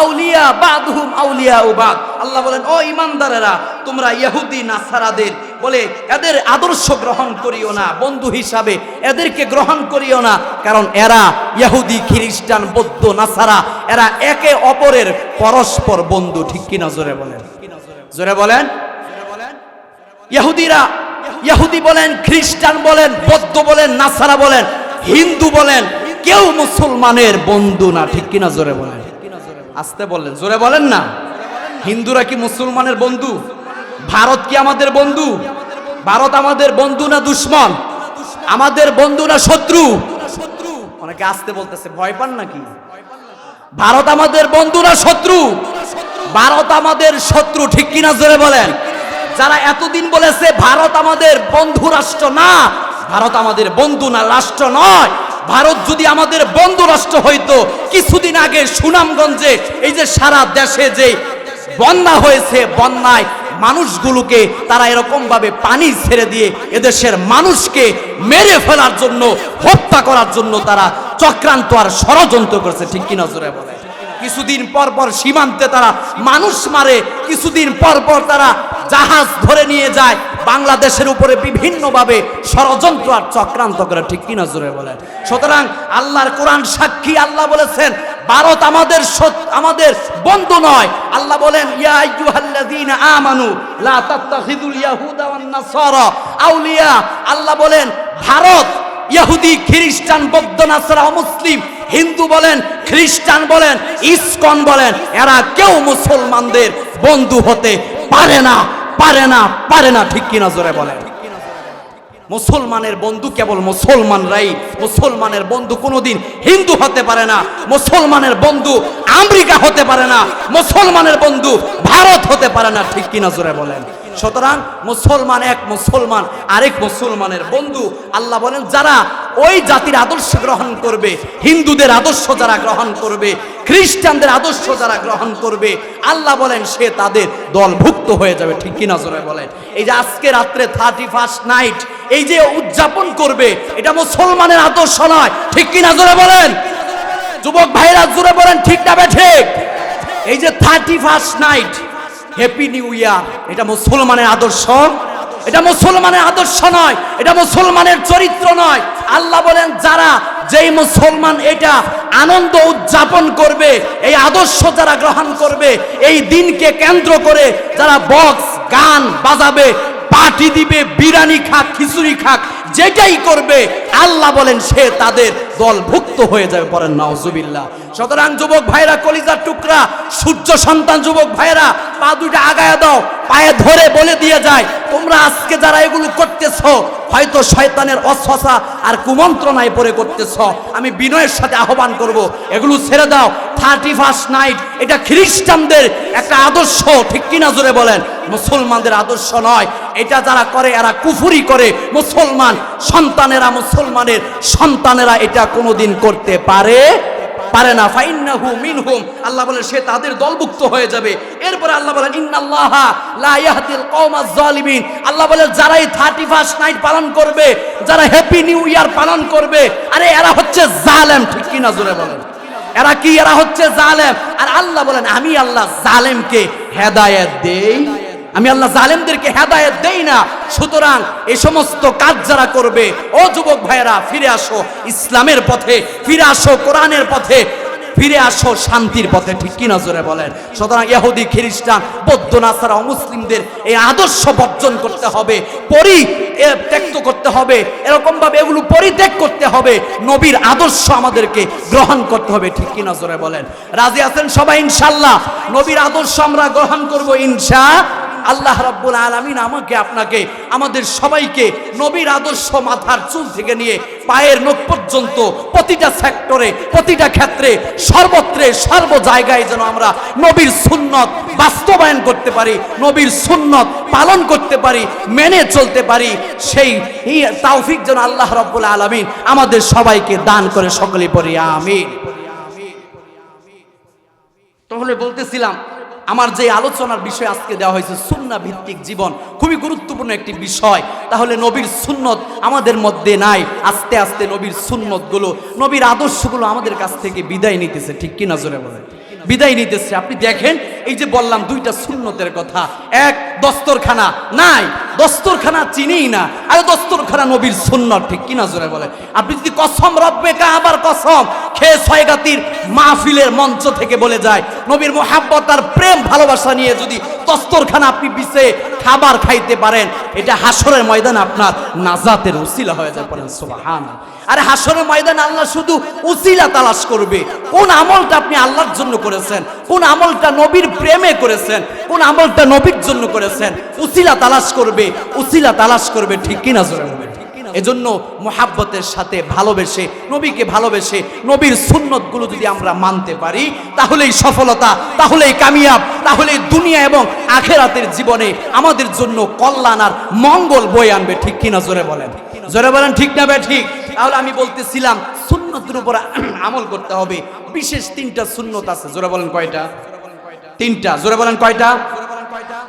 আউলিয়া বাদহুম আউলিয়া বাদ। আল্লাহ বলেন, ও ঈমানদারেরা, তোমরা ইহুদি নাসারাদের বলে এদের আদর্শ গ্রহণ করিও না, বন্ধু হিসাবে এদেরকে গ্রহণ করিও না, কারণ এরা ইহুদি খ্রিস্টান বৌদ্ধ নাসারা এরা একে অপরের পরস্পর বন্ধু, ঠিক কি না? জোরে বলেন, জোরে বলেন। ইহুদিরা, ইহুদি বলেন, খ্রিস্টান বলেন, বৌদ্ধ বলেন, নাসারা বলেন, হিন্দু বলেন, কেউ মুসলমানের বন্ধু না, ঠিক কি না? জোরে বলেন, আসতে বললেন, জোরে বলেন না। হিন্দুরা কি মুসলমানের বন্ধু? ভারত কি আমাদের বন্ধু? ভারত আমাদের বন্ধু না দুশমন? আমাদের বন্ধু না শত্রু? অনেকে আসতে বলতেছে, ভয় পান নাকি? ভারত আমাদের বন্ধু না শত্রু? ভারত আমাদের শত্রু, ঠিক কিনা? জোরে বলেন। যারা এতদিন বলেছে ভারত আমাদের বন্ধু রাষ্ট্র না, ভারত আমাদের বন্ধু না, রাষ্ট্র নয়, ভারত যদি আমাদের বন্ধু রাষ্ট্র হইতো, কিছুদিন আগে সুনামগঞ্জে এই যে সারা দেশে যে বন্যা হয়েছে, বন্যায় মানুষগুলোকে তারা এরকম ভাবে পানি ছেড়ে দিয়ে এদেশের মানুষকে মেরে ফেলার জন্য, হত্যা করার জন্য তারা চক্রান্ত আর ষড়যন্ত্র করছে, ঠিক কিনা জোরে বলে? কিছুদিন পর পর সীমান্তে তারা মানুষ মারে, কিছুদিন পর পর তারা জাহাজ ধরে নিয়ে যায়, বাংলাদেশের উপরে বিভিন্নভাবে ষড়যন্ত্র আর চক্রান্ত করে, ঠিক কিনা জোরে বলেন? সুতরাং আল্লাহর কোরআন সাক্ষী, আল্লাহ বলেছেন ভারত আমাদের বন্ধু নয়। আল্লাহ বলেন ইয়া আইয়ুহাল্লাযীনা আমানু লা তাত্তাখিযুল ইয়াহুদা ওয়ান নাসারা আউলিয়া। আল্লাহ বলেন ভারত ইহুদি, খ্রিস্টান, বৌদ্ধ, নাসারা, মুসলিম, হিন্দু বলেন, খ্রিস্টান বলেন, ইসকন বলেন, এরা কেউ মুসলমানদের বন্ধু হতে পারে না, পারে না, পারে না, ঠিক কিনা জোরে বলেন? মুসলমানের বন্ধু কেবল মুসলমানরাই, মুসলমানের বন্ধু কোনোদিন হিন্দু হতে পারে না, মুসলমানের বন্ধু আমেরিকা হতে পারে না, মুসলমানের বন্ধু ভারত হতে পারে না, ঠিক কিনা জোরে বলেন? সুতরাং মুসলমান এক, মুসলমান আরেক মুসলমানের বন্ধু। আল্লাহ বলেন যারা ওই জাতির আদর্শ গ্রহণ করবে, হিন্দুদের আদর্শ যারা গ্রহণ করবে, খ্রিস্টানদের আদর্শ যারা গ্রহণ করবে, আল্লাহ বলেন সে তাদের দলভুক্ত হয়ে যাবে, ঠিক কিনা জোরে বলেন? এই যে আজকে রাত্রে 31st নাইট এই যে উদযাপন করবে, এটা মুসলমানের আদর্শ নয়, ঠিক কিনা জোরে বলেন? যুবক ভাইরা জোরে বলেন, ঠিক না ঠিক? এই যে 31st night, happy new year, এটা মুসলমানের আদর্শ? এটা মুসলমানের আদর্শ নয়, এটা মুসলমানের চরিত্র নয়। আল্লাহ বলেন যারা, যেই মুসলমান এটা আনন্দ উদযাপন করবে, এই আদর্শ যারা গ্রহণ করবে, এই দিনকে কেন্দ্র করে যারা বক্স গান বাজাবে, পার্টি দিবে, বিরিয়ানি খাক, খিচুড়ি খাক, যেটাই করবে, আল্লাহ বলেন সে তাদের দলভুক্ত হয়ে যাবে, পড়েন নাউজুবিল্লাহ। সুতরাং যুবক ভাইরা, কলিজার টুকরা, সূর্য সন্তান যুবক ভাইরা, পা দুইটা আগায়া দাও, পায়ে ধরে বলে দিয়ে যায়, তোমরা আজকে যারা এগুলো করতেছ, হয়তো শয়তানের অসওয়াসা আর কুমন্ত্রণায় পড়ে করতেছ। আমি বিনয়ের সাথে আহ্বান করব, এগুলো ছেড়ে দাও। 31st নাইট এটা খ্রিস্টানদের একটা আদর্শ, ঠিক কিনা জোরে বলেন? মুসলমানদের আদর্শ নয়। এটা যারা করে এরা কুফরি করে। মুসলমান সন্তানেরা, মুসলমানের সন্তানেরা এটা কোনোদিন করতে পারে না। ফাইন্নাহু মিনহুম, আল্লাহ বলেন সে তাদের দলভুক্ত হয়ে যাবে। এরপরে আল্লাহ বলেন ইন্নাল্লাহা লা ইয়াহদিল কওমাজ জালিমিন। আল্লাহ বলেন যারা এই 31st নাইট পালন করবে, যারা হ্যাপি নিউ ইয়ার পালন করবে, আরে এরা হচ্ছে জালেম, ঠিক কিনা জোরে বলেন? এরা কি? এরা হচ্ছে জালেম। আর আল্লাহ বলেন আমি আল্লাহ জালেমকে হেদায়েত দেই, আমি আল্লাহ জালেমদেরকে হেদায়েত দেই না। সুতরাং এই সমস্ত কাজ যারা করবে, ও যুবক ভাইয়েরা, ফিরে আসো ইসলামের পথে, ফিরে আসো কোরআনের পথে, ফিরে আসো শান্তির পথে, ঠিক কিনা জোরে বলেন? সুতরাং ইহুদি, খ্রিস্টান, বৌদ্ধ, নাসারা, মুসলিমদের এই আদর্শ বর্জন করতে হবে, পরিত্যাগ করতে হবে, এরকম ভাবে এগুলো পরিত্যাগ করতে হবে। নবীর আদর্শ আমাদেরকে গ্রহণ করতে হবে, ঠিক কিনা জোরে বলেন? রাজি আছেন সবাই ইনশাআল্লাহ? নবীর আদর্শ আমরা গ্রহণ করব ইনশাআল্লাহ। রাব্বুল আলামিন আমাকে, আপনাকে, আমাদের সবাইকে নবীর আদর্শ মাথার চুল থেকে নিয়ে পায়ের নখ পর্যন্ত প্রতিটা সেক্টরে, প্রতিটা ক্ষেত্রে, সর্বত্রে, সর্ব জায়গায় যেন আমরা নবীর সুন্নত বাস্তবায়ন করতে পারি, নবীর সুন্নত পালন করতে পারি, মেনে চলতে পারি, সেই তৌফিক যেন আল্লাহ রাব্বুল আলামিন আমাদের সবাইকে দান করে, সকলে পড়ি আমিন। তাহলে বলতেছিলাম, আমার যে আলোচনার বিষয় আজকে দেওয়া হয়েছে সুন্নাহ ভিত্তিক জীবন, খুবই গুরুত্বপূর্ণ একটি বিষয়। তাহলে নবীর সুন্নত আমাদের মধ্যে নাই, আস্তে আস্তে নবীর সুন্নতগুলো, নবীর আদর্শগুলো আমাদের কাছ থেকে বিদায় নিতেছে, ঠিক কিনা জোরে বলেন? বিদায় নিতেছে। আপনি দেখেন, এই যে বললাম দুইটা সুন্নতের কথা, এক দস্তরখানা নাই, দস্তরখানা চিনিই না, আরে দস্তরখানা নবীর সুন্নত, ঠিক কিনা জোরে বলে? আপনি যদি কসম রব্বে কাবার কসম খেয়ে ছয়গাতির মাহফিলের মঞ্চ থেকে বলে যায়, নবীর মোহাব্বত আর প্রেম ভালোবাসা নিয়ে যদি দস্তরখানা আপনি বিছে খাবার খাইতে পারেন, এটা হাসরের ময়দানে আপনার নাজাতের উসিলা হয়ে যায়, বলেন সুবহানাল্লাহ। আরে হাসরের ময়দানে আল্লাহ শুধু উসিলা তালাশ করবে, কোন আমলটা আপনি আল্লাহর জন্য করেছেন, কোন আমলটা নবীর প্রেমে করেছেন, কোন আমলটা নবীর জন্য করেছেন, উসিলা তালাশ করবে, উসিলা তালাশ করবে, ঠিক কিনা জোরে বলবে? এজন্য মোহাব্বতের সাথে ভালোবেসে, নবীকে ভালোবেসে, নবীর সুন্নতগুলো যদি আমরা মানতে পারি, তাহলেই সফলতা, তাহলেই কামিয়াব, তাহলেই দুনিয়া এবং আখেরাতের জীবনে আমাদের জন্য কল্যাণ আর মঙ্গল বয়ে আনবে, ঠিক কিনা জোরে বলেন? জোরে বলেন, ঠিক না বে ঠিক? তাহলে আমি বলতেছিলাম সুন্নতের উপর আমল করতে হবে। বিশেষ 3টা সুন্নত আছে। জোরে বলেন কয়টা? 3টা। জোরে বলেন কয়টা?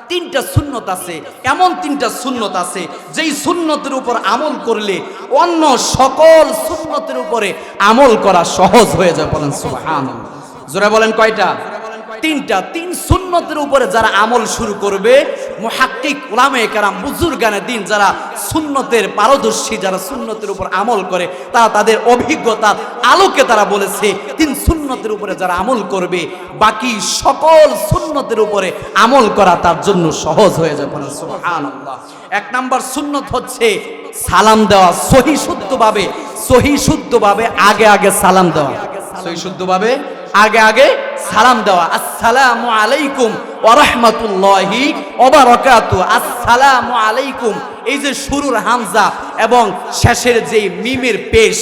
3টা সুন্নত আছে। এমন 3টা সুন্নত আছে যেই সুন্নতের উপর আমল করলে অন্য সকল সুন্নতের উপরে আমল করা সহজ হয়ে যায়। বলেন সুবহানাল্লাহ। জোরে বলেন কয়টা? 3টা। 3 সুন্নতের উপরে যারা আমল শুরু করবে, মুহাক্কিক উলামায়ে কেরাম বুজুর্গানে দিন যারা সুন্নতের পারদর্শী, যারা সুন্নতের উপর আমল করে, তারা তাদের অভিজ্ঞতার আলোকে তারা বলেছে 3 সুন্নতের উপরে যারা আমল করবে বাকি সকল সুন্নতের উপরে আমল করা তার জন্য সহজ হয়ে যাবে। সুবহানাল্লাহ। 1 নাম্বার সুন্নত হচ্ছে সালাম দেওয়া। সহি শুদ্ধভাবে আগে আগে সালাম দেওয়া। সহি শুদ্ধভাবে আগে আগে সালাম দেওয়া। আসসালামু আলাইকুম ওয়া রাহমাতুল্লাহি ওয়া বারাকাতুহু। আসসালামু আলাইকুম, এই যে শুরুর হামজা এবং শেষের যে মিমের পেশ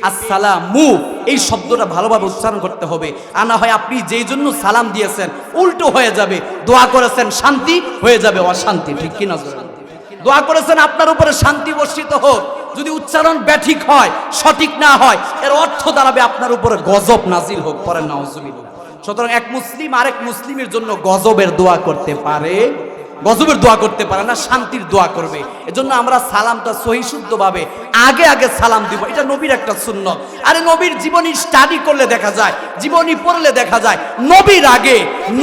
আসসালামু, এই শব্দটা ভালোভাবে উচ্চারণ করতে হবে। আর না হয় আপনি যেই জন্য সালাম দিয়েছেন উল্টো হয়ে যাবে। দোয়া করেছেন শান্তি, হয়ে যাবে অশান্তি। ঠিক কি না? দোয়া করেছেন আপনার উপরে শান্তি বর্ষিত হোক, যদি উচ্চারণ ব্যাঠিক হয়, সঠিক না হয়, এর অর্থ দাঁড়াবে আপনার উপরে গজব নাজিল হোক। পরেন নাউজুবিল্লাহ। সুতরাং এক মুসলিম আরেক মুসলিমের জন্য গজবের দোয়া করতে পারে, গজবের দোয়া করতে পারে না, শান্তির দোয়া করবে। এজন্য আমরা সালামটা সহি শুদ্ধভাবে আগে আগে সালাম দিব। এটা নবীর একটা সুন্নত। আরে নবীর জীবনী স্টাডি করলে দেখা যায়, জীবনী পড়লে দেখা যায়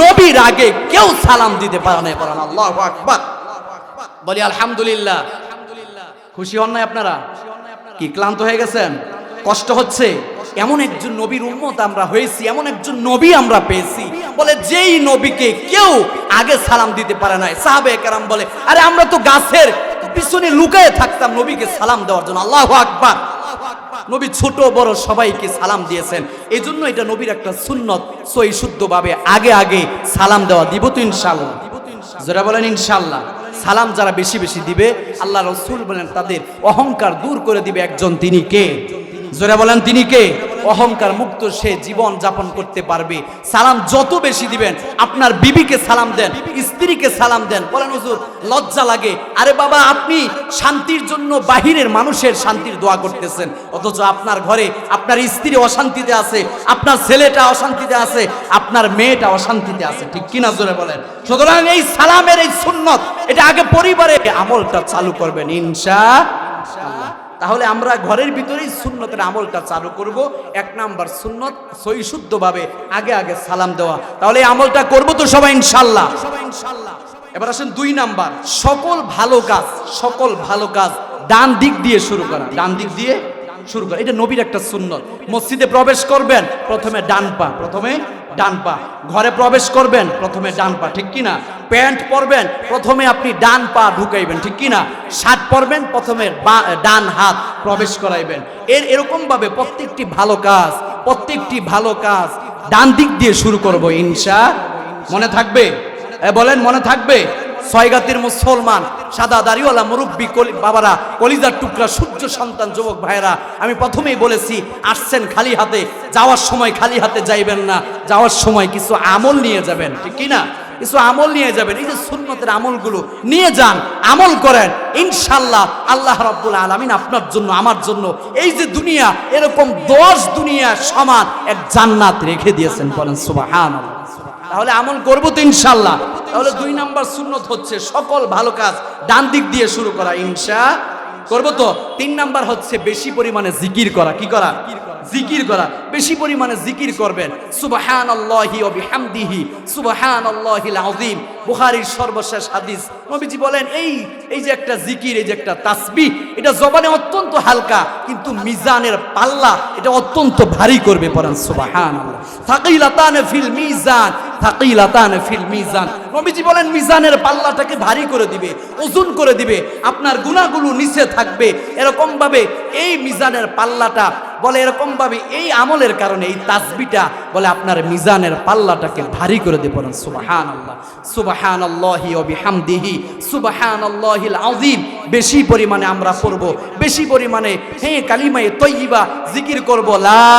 নবীর আগে কেউ সালাম দিতে পারে না। পড়ান আল্লাহু আকবার। বলি আলহামদুলিল্লাহ। খুশি হন না আপনারা? কি ক্লান্ত হয়ে গেছেন? কষ্ট হচ্ছে? এমন একজন নবীর উম্মত আমরা হয়েছি, এমন একজন নবী আমরা পেয়েছি, বলে যেই নবীকে কেউ আগে সালাম দিতে পারে না। সাহাবে কেরাম বলে, আরে আমরা তো গাছের পিছনে লুকায়ে থাকতাম নবীকে সালাম দেওয়ার জন্য। আল্লাহু আকবার। নবী ছোট বড় সবাইকে সালাম দিয়েছেন। এই জন্য এটা নবীর একটা সুন্নত, সহি শুদ্ধভাবে আগে আগে সালাম দেওয়া। দিব তো ইনশাআল্লাহ? যারা বলেন ইনশাআল্লাহ। সালাম যারা বেশি বেশি দিবে, আল্লাহ রাসূল বলেন তাদের অহংকার দূর করে দিবে একজন, তিনি কে? জোরে বলেন তিনি কে? অহংকার মুক্ত সে জীবন যাপন করতে পারবে। সালাম যত বেশি দিবেন, আপনার বিবিকে সালাম দেন, স্ত্রীকে সালাম দেন। বলেন হুজুর লজ্জা লাগে। আরে বাবা, আপনি শান্তির জন্য বাহিরের মানুষের শান্তির দোয়া করতেছেন, অথচ আপনার ঘরে আপনার স্ত্রী অশান্তিতে আছে, আপনার ছেলেটা অশান্তিতে আছে, আপনার মেয়েটা অশান্তিতে আছে। ঠিক কিনা? জোরে বলেন। সুতরাং এই সালামের এই সুন্নত, এটা আগে পরিবারে আমলটা চালু করবেন ইনশাআল্লাহ। তাহলে আমরা ঘরের ভিতরেই সুন্নতের আমলটা চালু করব। 1 নাম্বার সুন্নত সহি শুদ্ধভাবে আগে আগে সালাম দেওয়া। তাহলে এই আমলটা করব তো সবাই ইনশাআল্লাহ? এবার আসেন 2 নাম্বার, সকল ভালো কাজ ডান দিক দিয়ে শুরু করা। ডান দিক দিয়ে শুরু করা, এটা নবীর একটা সুন্নত। মসজিদে প্রবেশ করবেন, প্রথমে ডান পা। ঘরে প্রবেশ করবেন, প্রথমে ডান পা। ঠিক কিনা? প্যান্ট পরবেন, প্রথমে আপনি ডান পা ঢুকাইবেন। ঠিক কিনা? শার্ট পরবেন, প্রথমে ডান হাত প্রবেশ করাইবেন। এরকম ভাবে প্রত্যেকটি ভালো কাজ ডান দিক দিয়ে শুরু করব ইনশাআল্লাহ। মনে থাকবে? বলেন মনে থাকবে? 6 জাতির মুসলমান, সাদা দাড়িওয়ালা মুরব্বী বাবারা, কলিজার টুকরা, সূর্য সন্তান যুবক ভাইরা, আমি প্রথমেই বলেছি, আসছেন খালি হাতে, যাওয়ার সময় খালি হাতে যাইবেন না। যাওয়ার সময় কিছু আমল নিয়ে যাবেন। ঠিক কিনা? কিছু আমল নিয়ে যাবেন। এই যে সুন্নতের আমলগুলো নিয়ে যান, আমল করেন, ইনশাআল্লাহ আল্লাহ রাব্বুল আলামিন আপনার জন্য, আমার জন্য এই যে দুনিয়া, এরকম 10 দুনিয়া সমান এক জান্নাত রেখে দিয়েছেন। বলেন সুবহানাল্লাহ। তাহলে আমল করব তো ইনশাআল্লাহ। তাহলে 2 নাম্বার সুন্নত হচ্ছে সকল ভালো কাজ ডান দিক দিয়ে শুরু করা, ইনশাআল্লাহ করব তো। 3 নাম্বার হচ্ছে বেশি পরিমাণে জিকির করা। কি করা? জিকির করা। বেশি পরিমাণে জিকির করবেন। সুবহানাল্লাহি ওয়া বিহামদিহি সুবহানাল্লাহিল আযীম। বুখারীর সর্বশেষ হাদিস, নবীজি বলেন এই যে একটা জিকির, এই যে একটা তাসবিহ, এটা জবানে অত্যন্ত হালকা, কিন্তু মিজানের পাল্লা এটা অত্যন্ত ভারী করবে। পড়েন সুবহানাল্লাহ। থাকিলাতান ফিল মিজান। নবীজি বলেন মিজানের পাল্লাটাকে ভারী করে দিবে, ওজন করে দিবে, আপনার গুনাহগুলো নিচে থাকবে। এরকম ভাবে এই মিজানের পাল্লাটা, বলে এরকম ভাবে এই আমলের কারণে, এই তাসবিহটা বলে আপনার মিজানের পাল্লাটাকে ভারী করে দিবে। বলেন সুবহানাল্লাহ। সুবহানাল্লাহি ওয়া বিহামদিহি সুবহানাল্লাহিল আযীম। বেশি পরিমাণে আমরা পড়ব, বেশি পরিমাণে কালিমায়ে তয়্যিবা জিকির করব। লা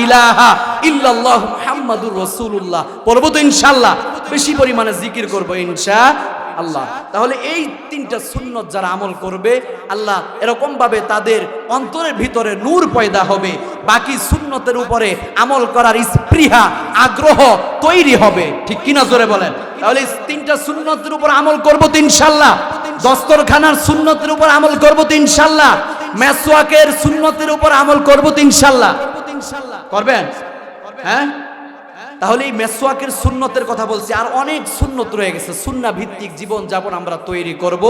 ইলাহা ইল্লাল্লাহু মুহাম্মাদুর রাসূলুল্লাহ পড়ব তো ইনশাআল্লাহ। বেশি পরিমাণে জিকির করব ইনশাআল্লাহ। আল্লাহ। তাহলে এই তিনটা সুন্নত যারা আমল করবে আল্লাহ এরকম ভাবে তাদের অন্তরের ভিতরে নূর পয়দা হবে, বাকি সুন্নতের উপরে আমল করার স্পৃহা আগ্রহ তৈরি হবে। ঠিক কিনা জোরে বলেন? তাহলে এই তিনটা সুন্নতের উপর আমল করব তো ইনশাআল্লাহ, দস্তরখানার সুন্নতের উপর আমল করব তো ইনশাআল্লাহ, মেসওয়াকের সুন্নতের উপর আমল করব তো ইনশাআল্লাহ। করবেন? হ্যাঁ, তাহলে এই মেসওয়াকের সুন্নতের কথা বলছি, আর অনেক সুন্নত রয়ে গেছে। সুন্নাহ ভিত্তিক জীবন যাপন আমরা তৈরি করব।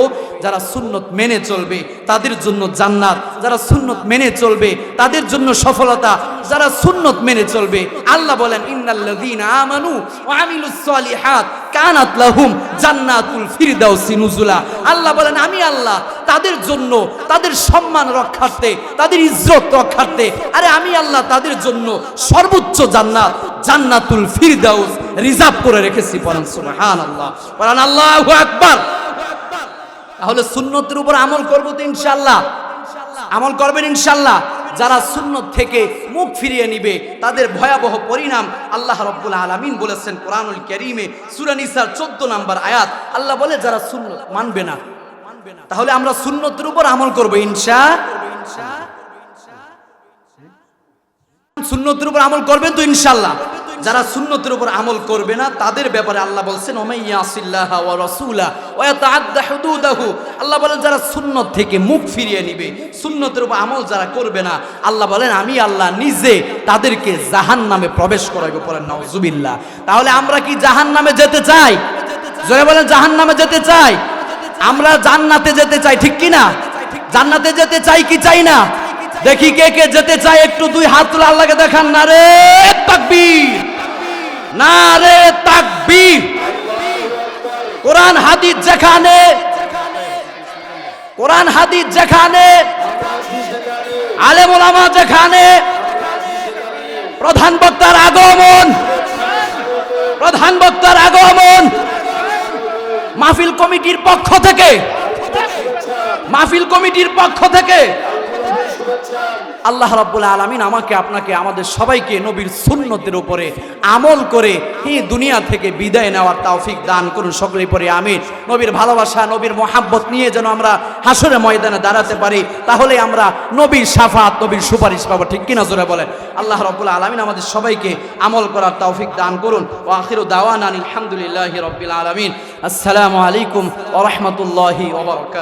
যারা সুন্নত মেনে চলবে তাদের জন্য জান্নাত, যারা সুন্নত মেনে চলবে তাদের জন্য সফলতা, যারা সুন্নত মেনে চলবে। আল্লাহ বলেন ইন্নাল্লাযীনা আমানু ওয়া আমিলুস সলিহাত কানাত লাহুম জান্নাতুল ফিরদাউসি নুজুলা। আল্লাহ বলেন আমি আল্লাহ তাদের জন্য তাদের সম্মান রক্ষার্থে, তাদের ইজ্জত রক্ষার্থে, আরে আমি আল্লাহ তাদের জন্য সর্বোচ্চ জান্নাত জান্নাতুল ফিরদাউস রিজার্ভ করে রেখেছি। পড়েন সুবহানাল্লাহ, পড়েন আল্লাহু আকবার। তাহলে সুন্নতের উপর আমল করব তো ইনশাআল্লাহ, আমল করবেন ইনশাআল্লাহ। যারা সুন্নত থেকে মুখ ফিরিয়ে নিবে তাদের ভয়াবহ পরিণাম আল্লাহ রাব্বুল আলামিন বলেছেন কোরআনুল কারীমে সূরা নিসার 14 নম্বর আয়াত। আল্লাহ বলে যারা সুন্নত মানবে না, তাহলে আমরা সুন্নতের উপর আমল করব ইনশাআল্লাহ। সুন্নতের উপর আমল করবেন তো ইনশাআল্লাহ। যারা সুন্নতের উপর আমল করবে না তাদের ব্যাপারে আল্লাহ বলছেন ওমাইয়াসিল্লাহ ওয়া রাসূলা ওয়া ইয়াতাআদ্দা হুদুদাহু। আল্লাহ বলেন যারা সুন্নত থেকে মুখ ফিরিয়ে নিবে, সুন্নতের উপর আমল যারা করবে না, আল্লাহ বলেন আমি আল্লাহ নিজে তাদেরকে জাহান্নামে প্রবেশ করাবো। পড়েন নাউজুবিল্লাহ। তাহলে আমরা কি জাহান্নামে যেতে চাই? জোরে বলেন জাহান্নামে যেতে চাই? আমরা জান্নাতে যেতে চাই, ঠিক কি না? জান্নাতে যেতে চাই কি চাই না? দেখি কে কে যেতে চায়, একটু দুই হাত তুলে আল্লাহকে দেখান। নারে তাকবীর, নারে তাকবীর। কোরআন হাদিস যেখানে, কোরআন হাদিস যেখানে, আলেম ওলামা যেখানে, প্রধান বক্তার আগমন, প্রধান বক্তার আগমন মাহফিল কমিটির পক্ষ থেকে, মাহফিল কমিটির পক্ষ থেকে আল্লাহ রাব্বুল আলামিন আমাকে আপনাকে আমাদের সবাইকে নবীর সুন্নতের উপরে আমল করে এই দুনিয়া থেকে বিদায় নেওয়ার তৌফিক দান করুন। সকলেই পড়ে আমিন। নবীর ভালোবাসা, নবীর মহাব্বত নিয়ে যেন আমরা হাসরের ময়দানে দাঁড়াতে পারি, তাহলে আমরা নবীর শাফাত, নবীর সুপারিশ পাবো। ঠিক কিনা জোরে বলেন? আল্লাহ রাব্বুল আলামিন আমাদের সবাইকে আমল করার তৌফিক দান করুন। ওয়া আখিরু দাওয়ানা আলহামদুলিল্লাহি রাব্বিল আলামিন। আসসালামু আলাইকুম ওয়া রাহমাতুল্লাহি ওয়া বারাকাতুহু।